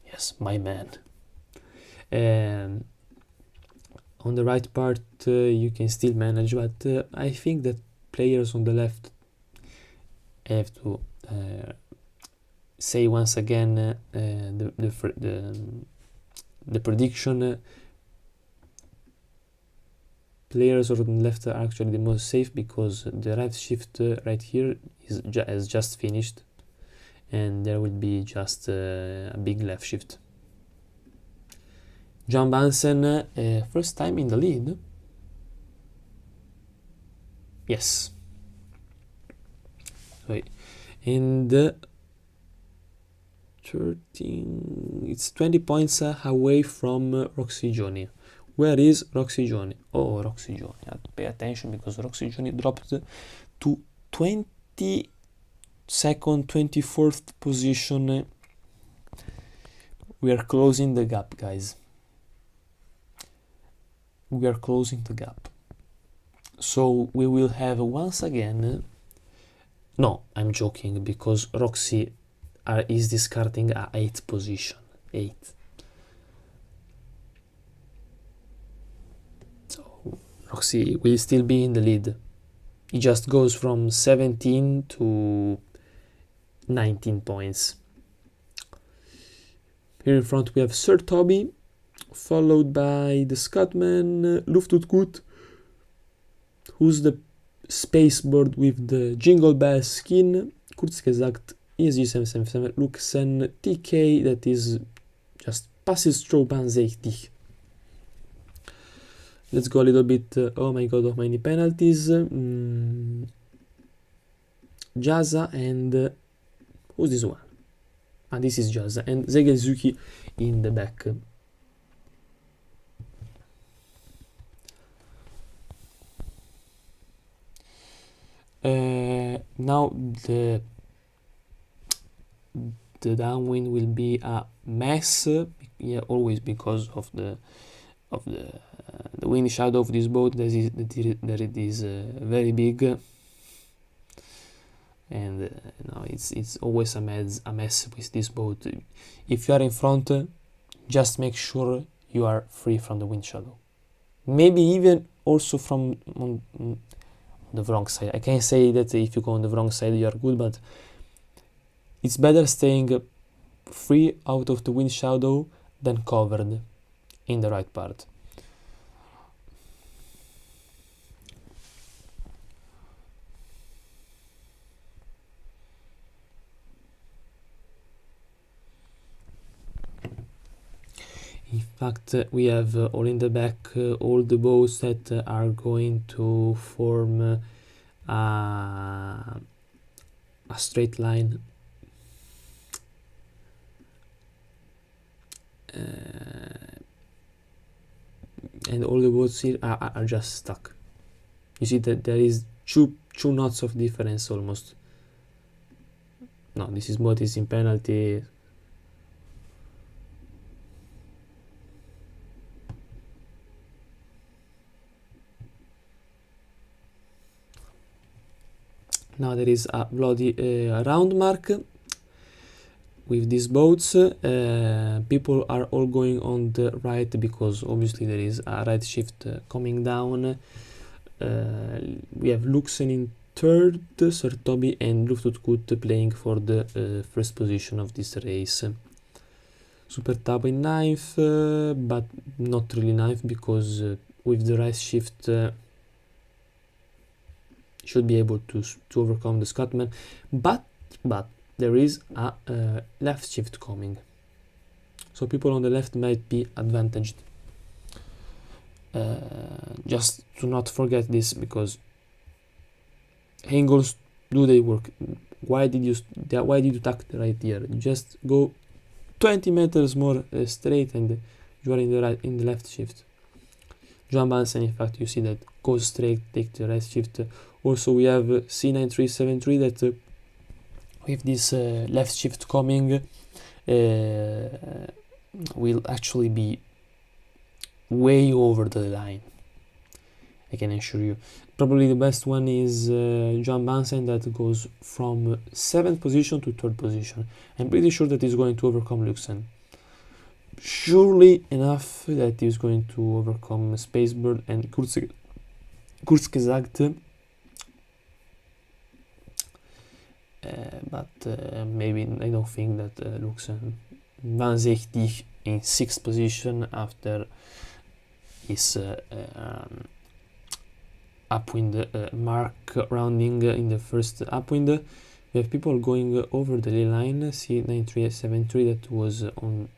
Yes, my man. On the right part you can still manage, but I think that players on the left have to say once again the prediction. Players on the left are actually the most safe, because the right shift right here has just finished, and there will be just a big left shift. John Bansen, first time in the lead. Yes. Wait. And 13, it's 20 points away from Roxy Johnny. Where is Roxy Johnny? Oh, Roxy Johnny. Pay attention, because Roxy Johnny dropped to 22nd, 24th position. We are closing the gap, guys. We are closing the gap. So we will have once again... No, I'm joking, because Roxy is discarding a 8th position. 8. So Roxy will still be in the lead. It just goes from 17 to 19 points. Here in front we have Sir Toby, followed by the Scotsman Luftutgut, who's the spaceboard with the Jingle Bell skin, Kurzgesagt ESG777 Luxen TK, that is just passes through Banzeichtig. Let's go a little bit, oh my god, of many penalties. Jaza and, who's this one? Ah, this is Jaza, and Zegelzuki in the back. Now the downwind will be a mess, yeah, always because of the wind shadow of this boat. That it is very big, and no, it's always a mess with this boat. If you are in front, just make sure you are free from the wind shadow. Maybe even also from on the wrong side. I can't say that if you go on the wrong side you are good, but it's better staying free out of the wind shadow than covered in the right part. In fact, we have all in the back all the boats that are going to form a straight line. And all the boats here are just stuck. You see that there is two knots of difference almost. No, this is boat is in penalty. Now there is a bloody round mark with these boats. People are all going on the right, because obviously there is a right shift coming down. We have Luxen in third, Sir Toby and Luftutgut playing for the first position of this race. Super Tabo in ninth, but not really ninth, because with the right shift should be able to overcome the Scotsman, but there is a left shift coming, so people on the left might be advantaged. Just to not forget this, because angles, do they work? Why did you tack right here? You just go 20 meters more straight and you are in the left shift. Joan Bansen, in fact, you see that goes straight, take the right shift, Also we have c9-3-7-3 that with this left shift coming will actually be way over the line, I can assure you. Probably the best one is John Bansen, that goes from 7th position to 3rd position. I'm pretty sure that he's going to overcome Luxen. Surely enough that he's going to overcome Spacebird and Kurzgesagt. But maybe I don't think that Luxen. Van Zeeg in 6th position after his upwind mark rounding in the first upwind. We have people going over the ley line, c9-3-7-3 that was on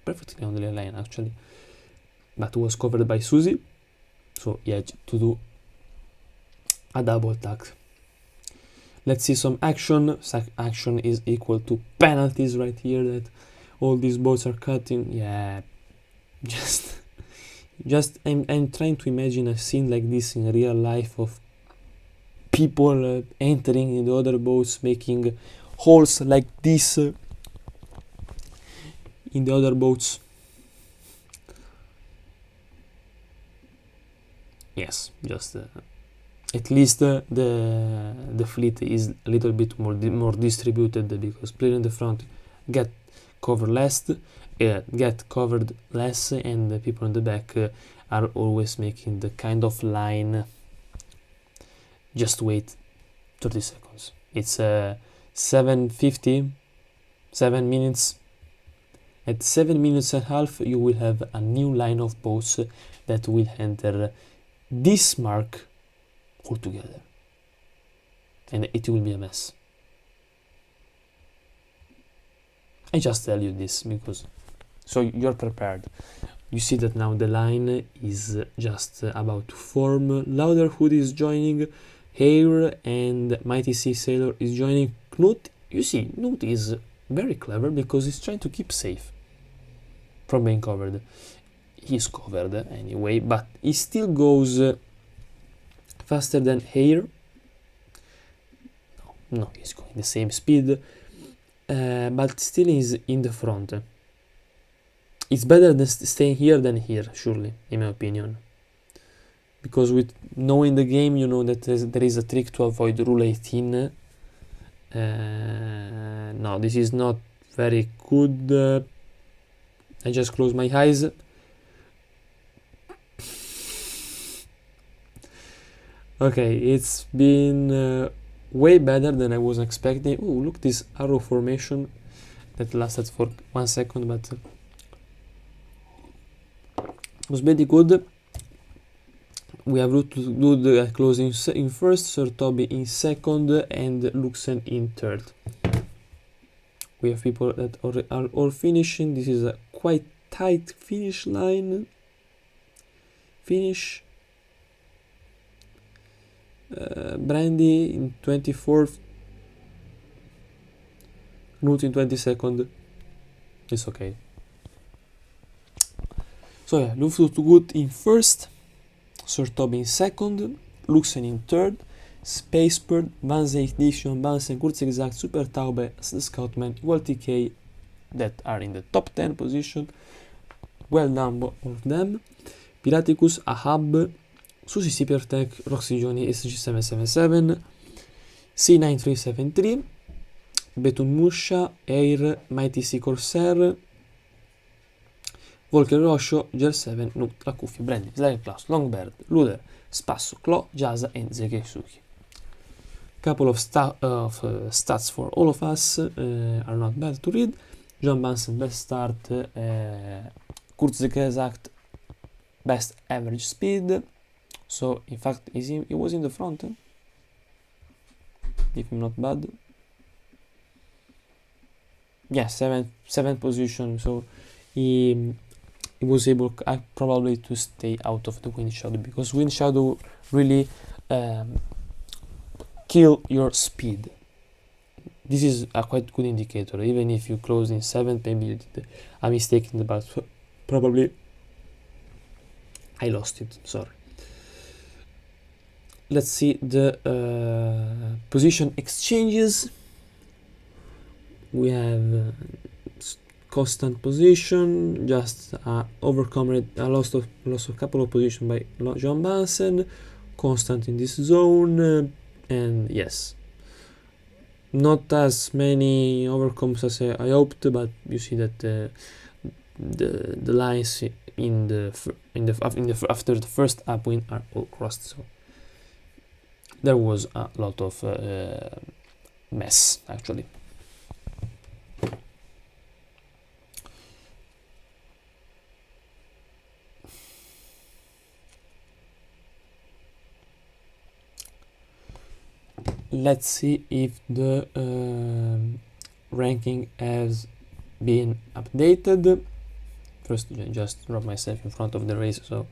perfectly on the ley line actually, but was covered by Susie, so he had to do a double attack. Let's see some action. Action is equal to penalties right here that all these boats are cutting. Yeah, just I'm trying to imagine a scene like this in real life, of people entering in the other boats, making holes like this in the other boats. Yes, just at least the fleet is a little bit more distributed, because player in the front get covered less, and the people in the back are always making the kind of line. Just wait 30 seconds. It's 7:50, 7 minutes. At 7 minutes and a half, you will have a new line of boats that will enter this mark altogether, and it will be a mess. I just tell you this because so you're prepared. You see that now the line is just about to form. Lauderhood is joining, Hare and Mighty Sea Sailor is joining. Knut, you see, Knut is very clever because he's trying to keep safe from being covered. He's covered anyway, but he still goes faster than Hare. No, he's going the same speed, but still is in the front. It's better than staying here than here, surely, in my opinion. Because with knowing the game, you know that there is a trick to avoid rule 18. No, this is not very good. I just close my eyes. Okay, it's been way better than I was expecting. Oh, look, this arrow formation that lasted for 1 second, but was very good. We have to do the closing in first, Sir Toby in second, and Luxen in third. We have people that are all finishing. This is a quite tight finish line. Finish. Brandy in 24th. Knut in 22nd. It's okay. So yeah, Luftgut in first, Sir Toby in second, Luxen in third, Spacebird, Van Zeeg, Diction, Bansen, Kurzgesagt, Super Taube, the Scoutman, TK that are in the top 10 position. Well done all of them. Piraticus, Ahab, Susi Cybertech, Roxy Johnny, SG777, C9373, Betun Musha, Air, Mighty Sea Corsair, Volker Roscio, Ger7, Nut, La Cuffia, Brandy, Slayer Plus, Longbird, Luder, Spasso, Claw, Jasa, and Zekesuki. Couple of stats for all of us are not bad to read. John Bansen, best start, Kurzgesagt, best average speed. So in fact, he was in the front, if I'm not bad. Yeah, seventh position. So he was able probably to stay out of the wind shadow, because wind shadow really kill your speed. This is a quite good indicator. Even if you close in 7th, maybe you did a mistake in the back. Probably I lost it, sorry. let's see the position exchanges. We have constant position, just overcome a loss of couple of position by John Bansen, constant in this zone, and yes, not as many overcomes as I hoped, but you see that the lines after the first upwind are all crossed, so there was a lot of mess actually. Let's see if the ranking has been updated. First, just drop myself in front of the race so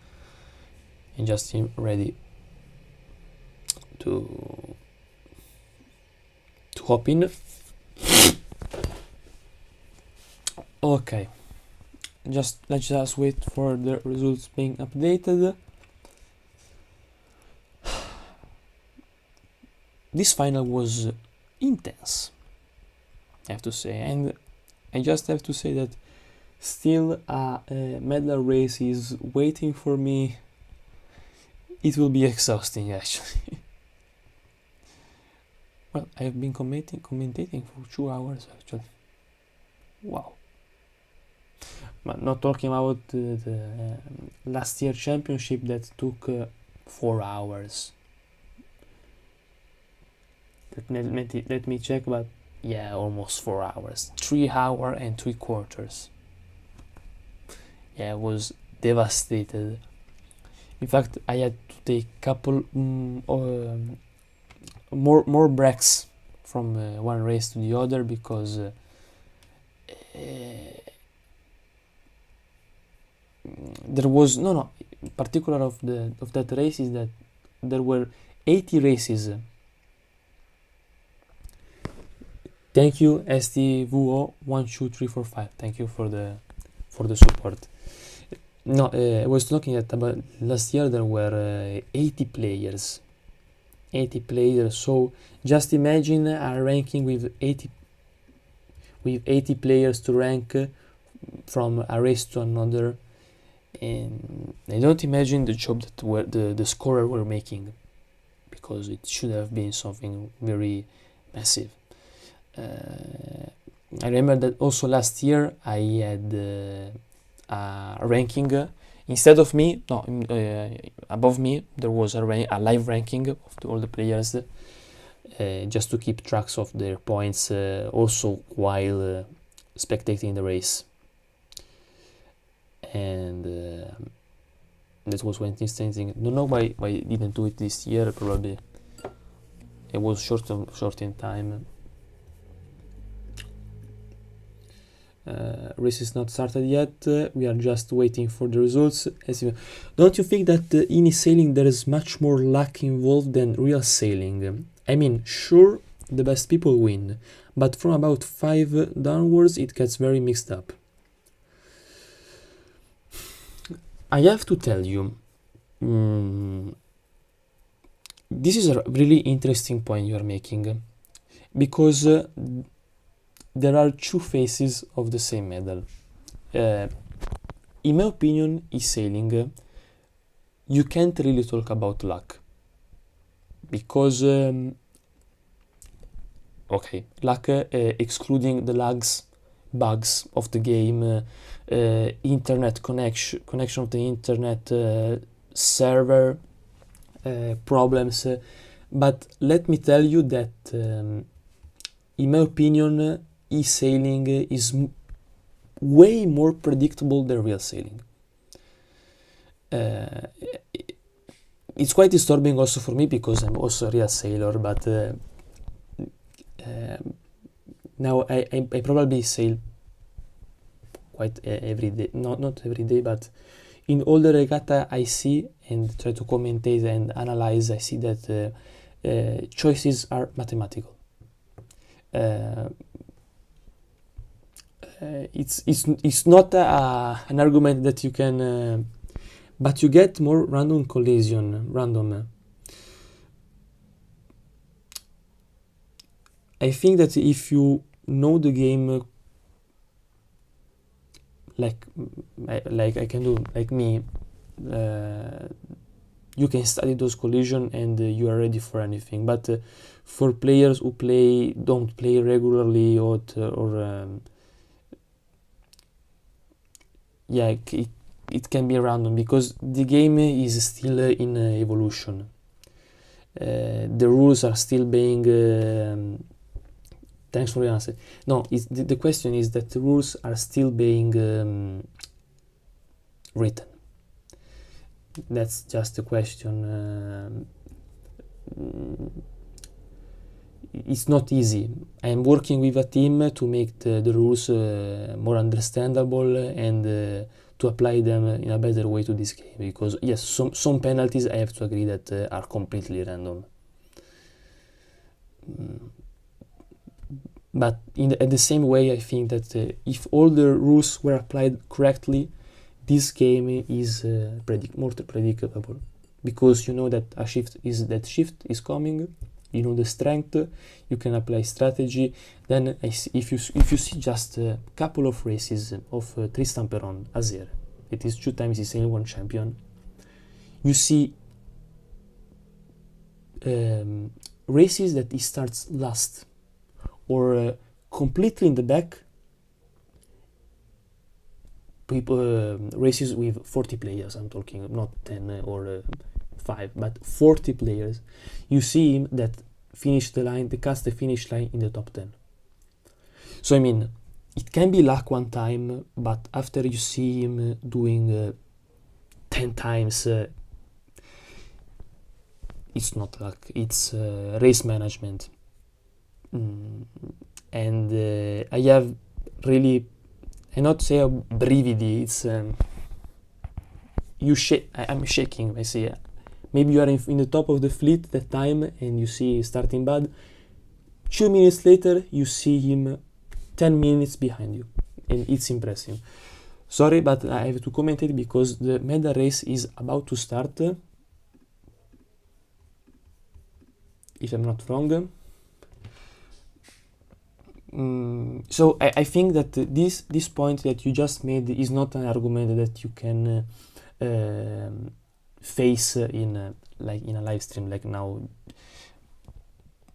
I just am ready to hop in. Okay, let's just wait for the results being updated. This final was intense, I have to say, and I just have to say that still a medal race is waiting for me. It will be exhausting actually. Well, I have been commentating for 2 hours actually. Wow. But not talking about the last year championship that took 4 hours. Let me check, but yeah, almost 4 hours. 3 hours and 3/4. Yeah, I was devastated. In fact, I had to take couple more breaks from one race to the other because there was no particular of that race is that there were 80 races. Thank you, STVO 12345. Thank you for the support. No, I was looking at about last year there were 80 players. 80 players. So just imagine a ranking with 80 players to rank from a race to another, and I don't imagine the job that the scorer were making, because it should have been something very massive. I remember that also last year I had a ranking instead of me. No, above me there was a live ranking of all the players, just to keep tracks of their points, also while spectating the race. And that was when interesting. Don't know why I didn't do it this year. Probably it was short in time. Race is not started yet. We are just waiting for the results. Don't you think that in eSailing there is much more luck involved than real sailing? I mean, sure, the best people win, but from about 5 downwards it gets very mixed up. I have to tell you, this is a really interesting point you are making, because there are two faces of the same medal. In my opinion, eSailing, you can't really talk about luck, because luck excluding the bugs of the game, internet connection of the internet, server problems, but let me tell you that in my opinion eSailing is way more predictable than real sailing. It's quite disturbing also for me, because I'm also a real sailor, but now I probably sail quite every day, not every day, but in all the regatta I see and try to commentate and analyze, I see that choices are mathematical. It's not an argument that you can, but you get more random collision, I think that if you know the game like I can do, like me, you can study those collisions and you are ready for anything. But for players who don't play regularly, yeah, it can be random because the game is still in evolution. The rules are still being thanks for the answer. No, the question is that the rules are still being written. That's just a question. It's not easy. I am working with a team to make the rules more understandable and to apply them in a better way to this game, because yes, some penalties I have to agree that are completely random. But at the same way, I think that if all the rules were applied correctly, this game is more predictable, because you know that shift is coming. You know the strength. You can apply strategy. Then if you see just a couple of races of Tristan Perron Azer, it is 2 times eSailing-1 champion. You see races that he starts last or completely in the back. Races with 40 players, I'm talking, not 10 or 5, but 40 players. You see him that cuts the finish line in the top 10. So I mean, it can be luck one time, but after you see him doing 10 times, it's not luck, it's race management. And I have really, I not say a brividi, it's I'm shaking. I say maybe you are in the top of the fleet that time and you see starting bad. 2 minutes later you see him 10 minutes behind you, and it's impressive. Sorry, but I have to comment it because the medal race is about to start, if I'm not wrong. So I think that this point that you just made is not an argument that you can face in a live stream like now.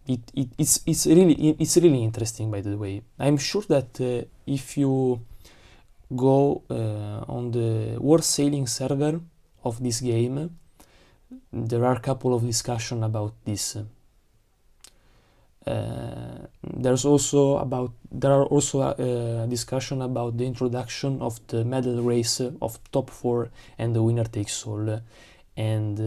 It's really interesting, by the way. I'm sure that if you go on the World Sailing server of this game, there are a couple of discussion about this. There are also discussion about the introduction of the medal race of top 4 and the winner takes all, and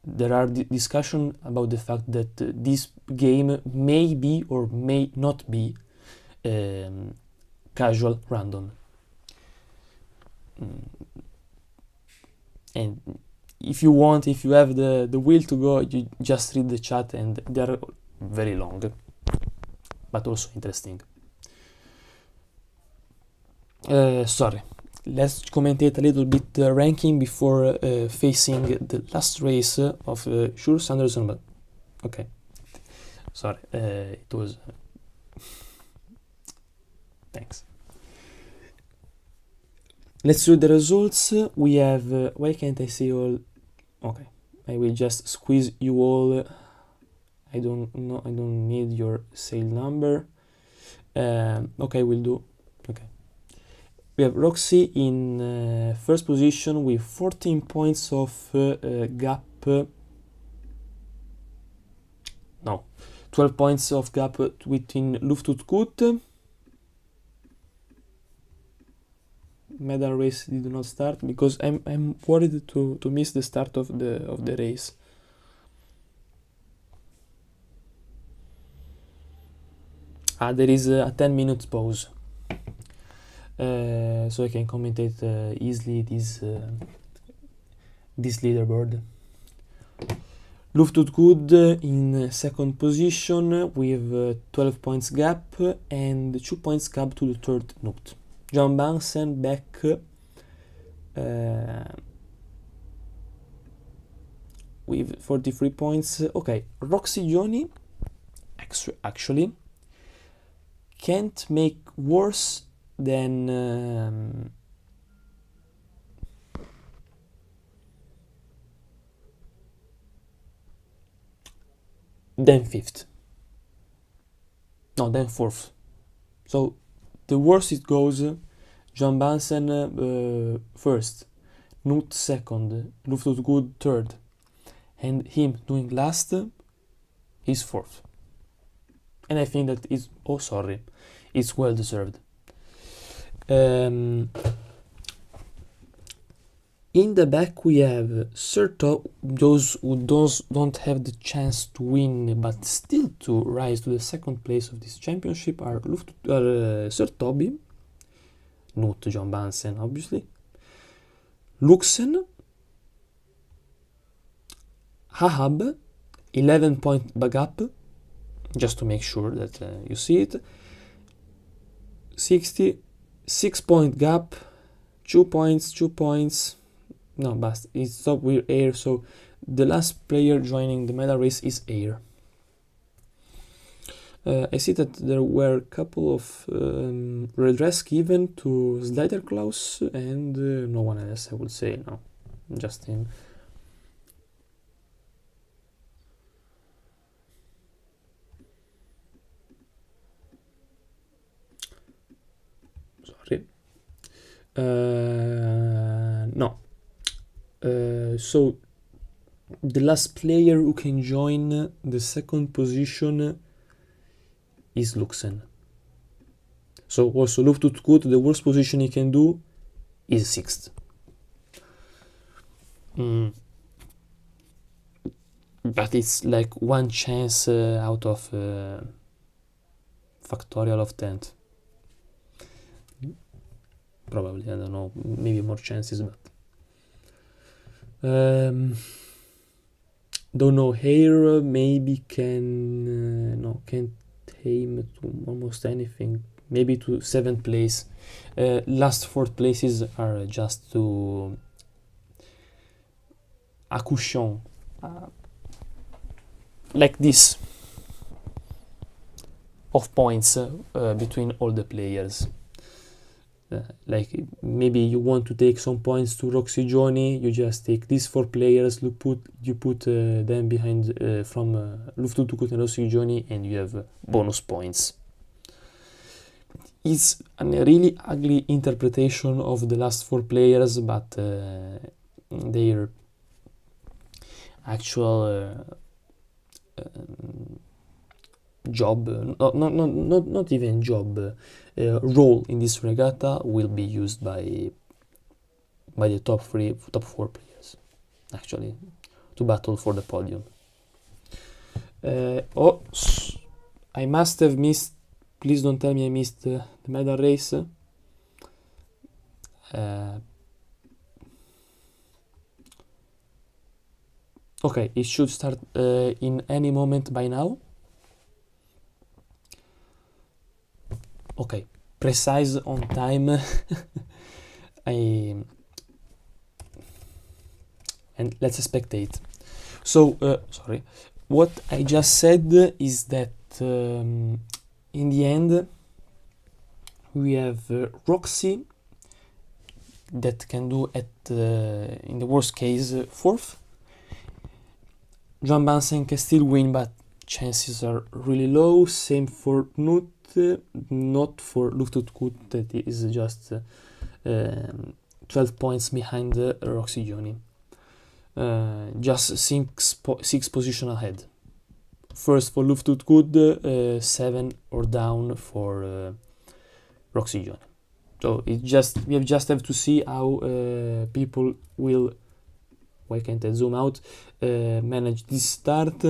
there are discussion about the fact that this game may be or may not be casual random. And if you have the will to go, you just read the chat, and they're very long, but also interesting. Sorry, let's commentate a little bit the ranking before facing the last race of Shure Sanderson. But okay, sorry, it was. Thanks. Let's do the results. We have. Why can't I see all? Okay, I will just squeeze you all. I don't need your sale number. Okay, we'll do. Okay. We have Roxy in first position with 14 points of gap. No, 12 points of gap within Luftutgut. Medal race did not start because I'm worried to miss the start of the race. There is a 10-minute pause, so I can commentate easily this leaderboard. Luftutgut in second position with 12 points gap and 2 points gap to the third note. John Bansen back with 43 points. Okay, Roxy Johnny, actually can't make worse than fifth. No, than fourth. So the worse it goes, John Bansen first, Knut second, Luftutgut third, and him doing last is fourth. And I think that is it's well deserved. In the back we have those who don't have the chance to win but still to rise to the second place of this championship are Sir Toby, not John Bansen obviously, Luxen, Hahab, 11-point bag up, just to make sure that you see it, 60, 6-point gap, 2 points, no, but it's top with Air, so the last player joining the medal race is Air. I see that there were a couple of redress given to Sliderklaus and no one else, I would say, no, just him. Sorry. No. So the last player who can join the second position is Luxen. So also Luftutgut, the worst position he can do is sixth. But it's like one chance out of factorial of 10. Probably, I don't know, maybe more chances, but don't know. Hair maybe can't aim to almost anything. Maybe to 7th place. Last 4th places are just to a cushion, like this, of points between all the players. Like maybe you want to take some points to Roxy Johnny, you just take these 4 players, you put them behind from Luftutgut and Roxy Johnny, and you have bonus points. It's a really ugly interpretation of the last 4 players, but their actual job, not even job, role in this regatta will be used by the top 4 players, actually, to battle for the podium. I must have missed, please don't tell me I missed the medal race. Okay, it should start in any moment by now. Okay, precise on time. And let's spectate. So, sorry. What I just said is that in the end we have Roxy that can do at in the worst case 4th. John Bansen can still win, but chances are really low. Same for Knut, not for Luftutgut, that is just 12 points behind Roxy Johnny. Just 6 position ahead. First for Luftutgut, 7 or down for Roxy Johnny. So we just have to see how people will. Why can't I zoom out? Manage this start.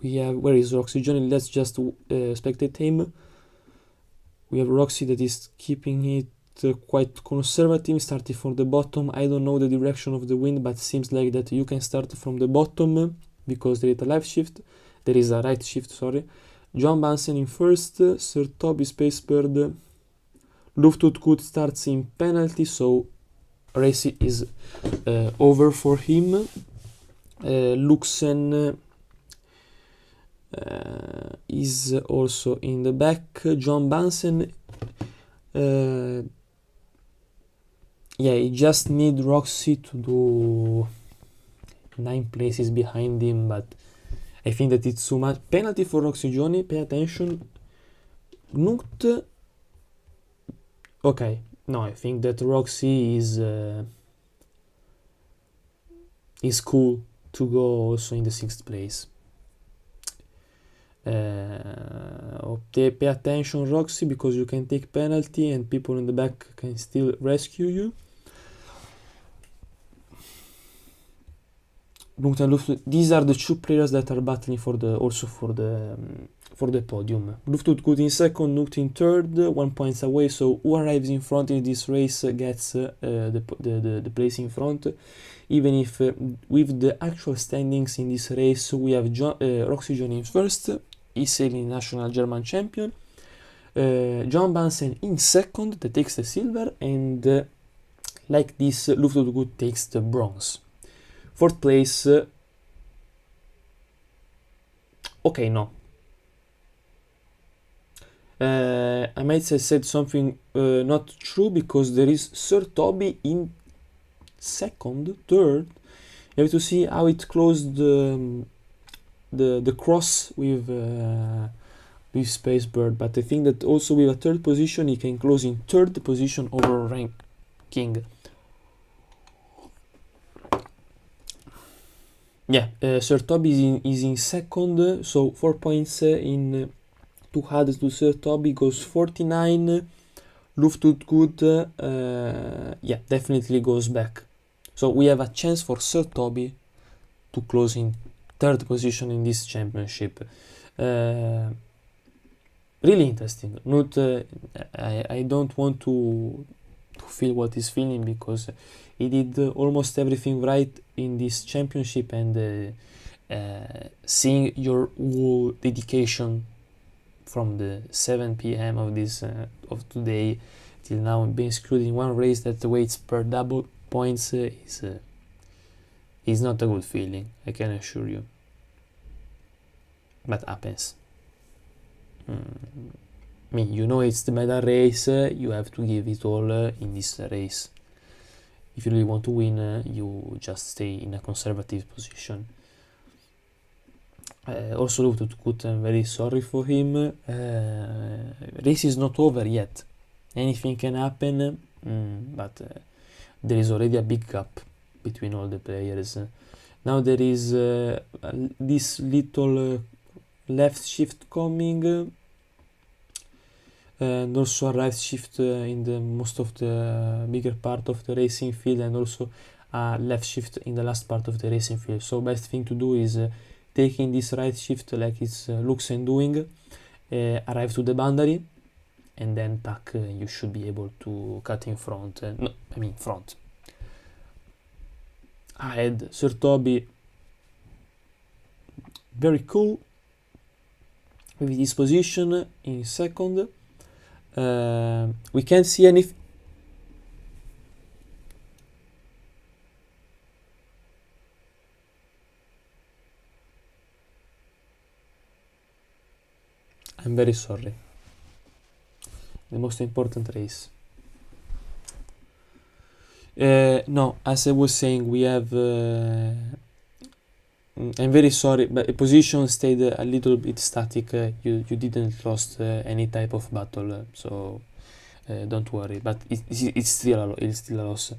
We have, where is Roxy Johnny? Let's just spectate him. We have Roxy that is keeping it quite conservative, starting from the bottom. I don't know the direction of the wind, but seems like that you can start from the bottom because there is a left shift. There is a right shift, sorry. John Bansen in first, Sir Toby Spacebird. Luftutgut starts in penalty, so race is over for him. Luxen is also in the back. John Bansen, yeah, he just need Roxy to do 9 places behind him, but I think that it's too much. Penalty for Roxy Johnny, pay attention. Nut. Okay, no, I think that Roxy is cool to go also in the 6th place. Pay attention, Roxy, because you can take penalty and people in the back can still rescue you. These are the 2 players that are battling for the podium. Luftgut in 2nd, Nukt in 3rd, 1 point away. So who arrives in front in this race gets the place in front. Even if with the actual standings in this race, we have Roxy John in 1st, eSailing national German champion. John Bansen in 2nd, that takes the silver, and like this, Luftgut takes the bronze. 4th place. Okay, no. I might have said something not true, because there is Sir Toby in 2nd, 3rd. You have to see how it closed the cross with Spacebird, but I think that also with a 3rd position he can close in 3rd position over ranking. Yeah, Sir Toby is in 2nd, so 4 points in to add to Sir Toby goes 49. Luftgut, yeah, definitely goes back. So we have a chance for Sir Toby to close in 3rd position in this championship. Really interesting. Not, I don't want to feel what he's feeling, because he did almost everything right in this championship, and seeing your whole dedication from the 7 p.m. of this of today till now, being screwed in one race that waits per double points is not a good feeling, I can assure you. But happens. I mean, you know, it's the medal race, you have to give it all in this race. If you really want to win, you just stay in a conservative position. Also, Luftgut, I'm very sorry for him. Race is not over yet. Anything can happen, but there is already a big gap between all the players. Now there is this little left shift coming, and also a right shift in the most of the bigger part of the racing field, and also a left shift in the last part of the racing field. So best thing to do is taking this right shift like it's Luxen doing, arrive to the boundary, and then tack, you should be able to cut in front. No, I mean front. Ahead, Sir Toby, very cool with this position in 2nd. We can't see any. I'm very sorry. The most important race. No, as I was saying, we have. I'm very sorry, but the position stayed a little bit static. You didn't lost any type of battle, so don't worry. But it's still a loss.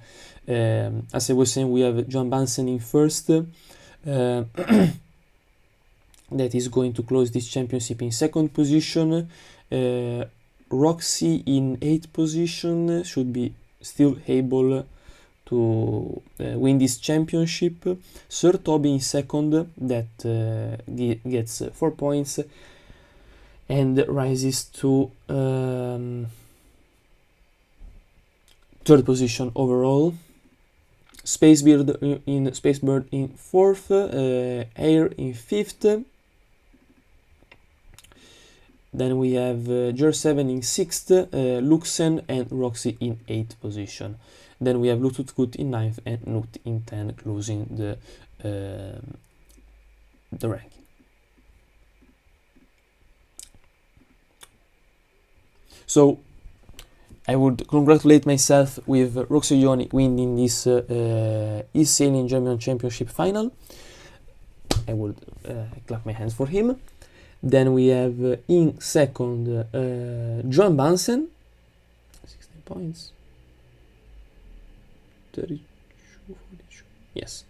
As I was saying, we have John Bansen in 1st. That is going to close this championship in 2nd position. Roxy in 8th position should be still able to win this championship. Sir Toby in 2nd, that gets 4 points and rises to 3rd position overall. Spacebird in 4th, Air in 5th. Then we have Jer7 in 6th, Luxen and Roxy in 8th position. Then we have Luftgut in 9th and Nut in 10th, closing the ranking. So I would congratulate myself with Roxy Johnny winning this eSailing German Championship final. I would clap my hands for him. Then we have in second Johan Bansen, 16 points, 32, 42, yes.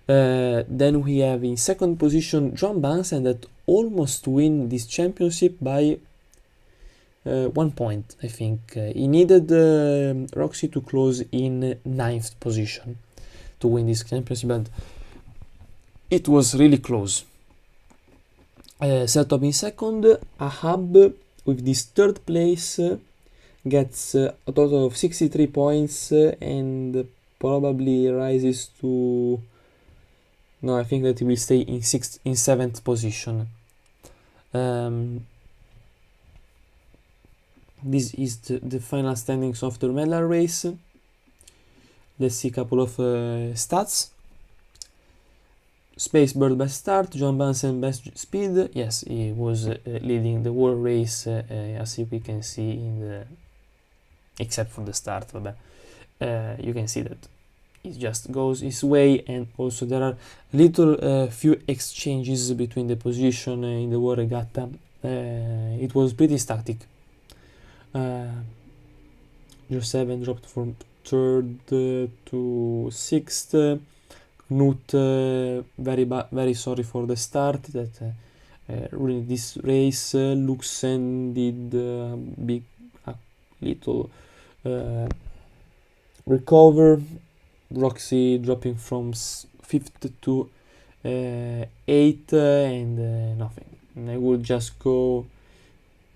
Then we have in second position Johan Bansen that almost win this championship by 1 point, I think. He needed Roxy to close in 9th position to win this championship, but it was really close. Set up in second, Ahab with this 3rd place gets a total of 63 points and probably rises to... No, I think that he will stay in 7th position. This is the final standings of the medal race. Let's see a couple of stats. Spacebird best start, Johan Bansen best speed. Yes, he was leading the whole race, as we can see in the... except for the start, but you can see that it just goes his way, and also there are little few exchanges between the position in the war regatta. It was pretty static. Joe 7 dropped from 3rd to 6th. Knut, very sorry for the start that ruined this race. Luxen did a little recover. Roxy dropping from 5th to 8th and nothing. And I will just go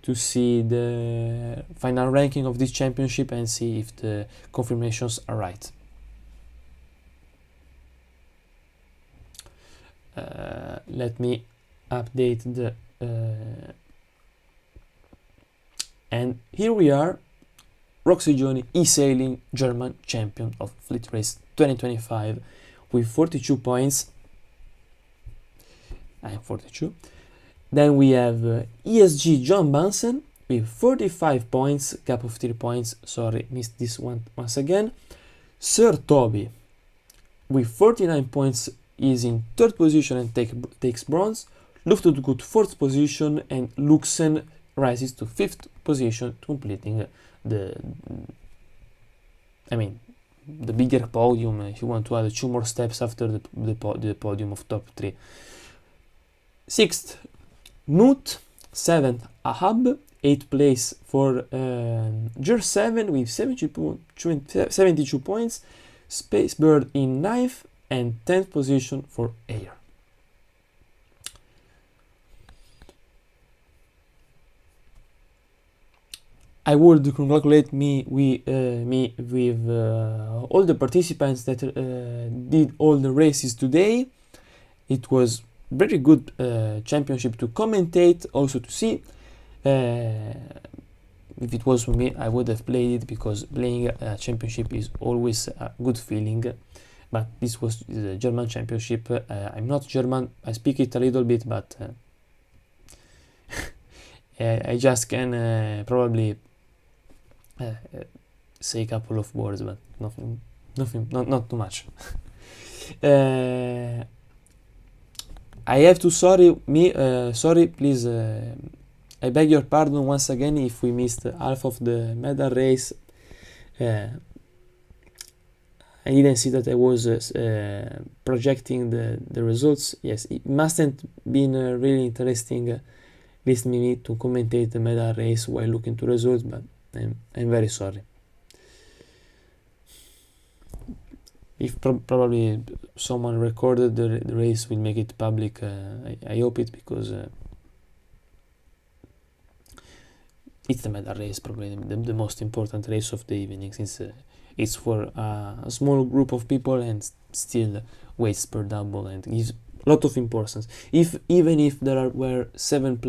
to see the final ranking of this championship and see if the confirmations are right. Let me update the and here we are. Roxy Johnny, eSailing German champion of Fleet Race 2025 with 42 points. I am 42. Then we have ESG Johan Bansen with 45 points, gap of 3 points. Sorry, missed this one once again. Sir Toby with 49 points is in 3rd position and takes bronze. Luftgut 4th position, and Luxen rises to 5th position, completing the bigger podium. If you want to add 2 more steps after the podium of top 3. 6th Knut, 7th Ahab, 8th place for Jer 7 with 72 points. Spacebird in 9th, and 10th position for Air. I would congratulate me with all the participants that did all the races today. It was very good championship to commentate, also to see. If it was for me, I would have played it, because playing a championship is always a good feeling. But this was the German championship. I'm not German, I speak it a little bit, but I just can probably say a couple of words, but nothing, not too much. I have to sorry, please. I beg your pardon once again if we missed half of the medal race. I didn't see that I was projecting the results. Yes, it mustn't been really interesting listening to commentate the medal race while looking to results, but I'm very sorry. If probably someone recorded the race will make it public, I hope it, because it's the medal race, probably the most important race of the evening, since it's for a small group of people and still weights per double and gives a lot of importance. Even if there were 7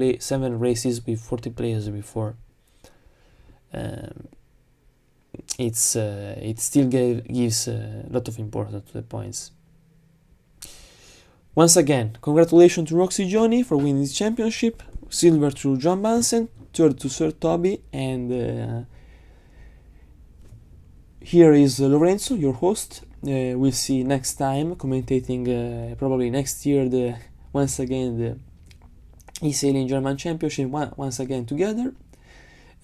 races with 40 players before, it still gives a lot of importance to the points. Once again, congratulations to Roxy Johnny for winning this championship. Silver to Johan Bansen, third to Sir Toby, and here is Lorenzo, your host. We'll see next time, commentating probably next year once again the eSailing German Championship once again together.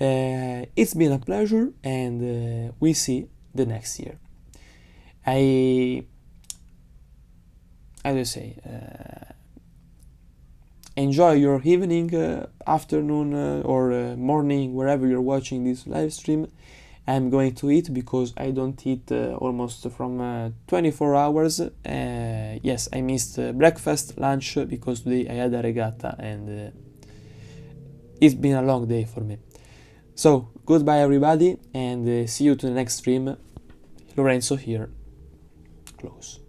It's been a pleasure, and we'll see the next year. Enjoy your evening, afternoon, or morning, wherever you're watching this live stream. I'm going to eat because I don't eat almost from 24 hours. Yes, I missed breakfast, lunch, because today I had a regatta, and it's been a long day for me. So, goodbye everybody, and see you to the next stream. Lorenzo here. Close.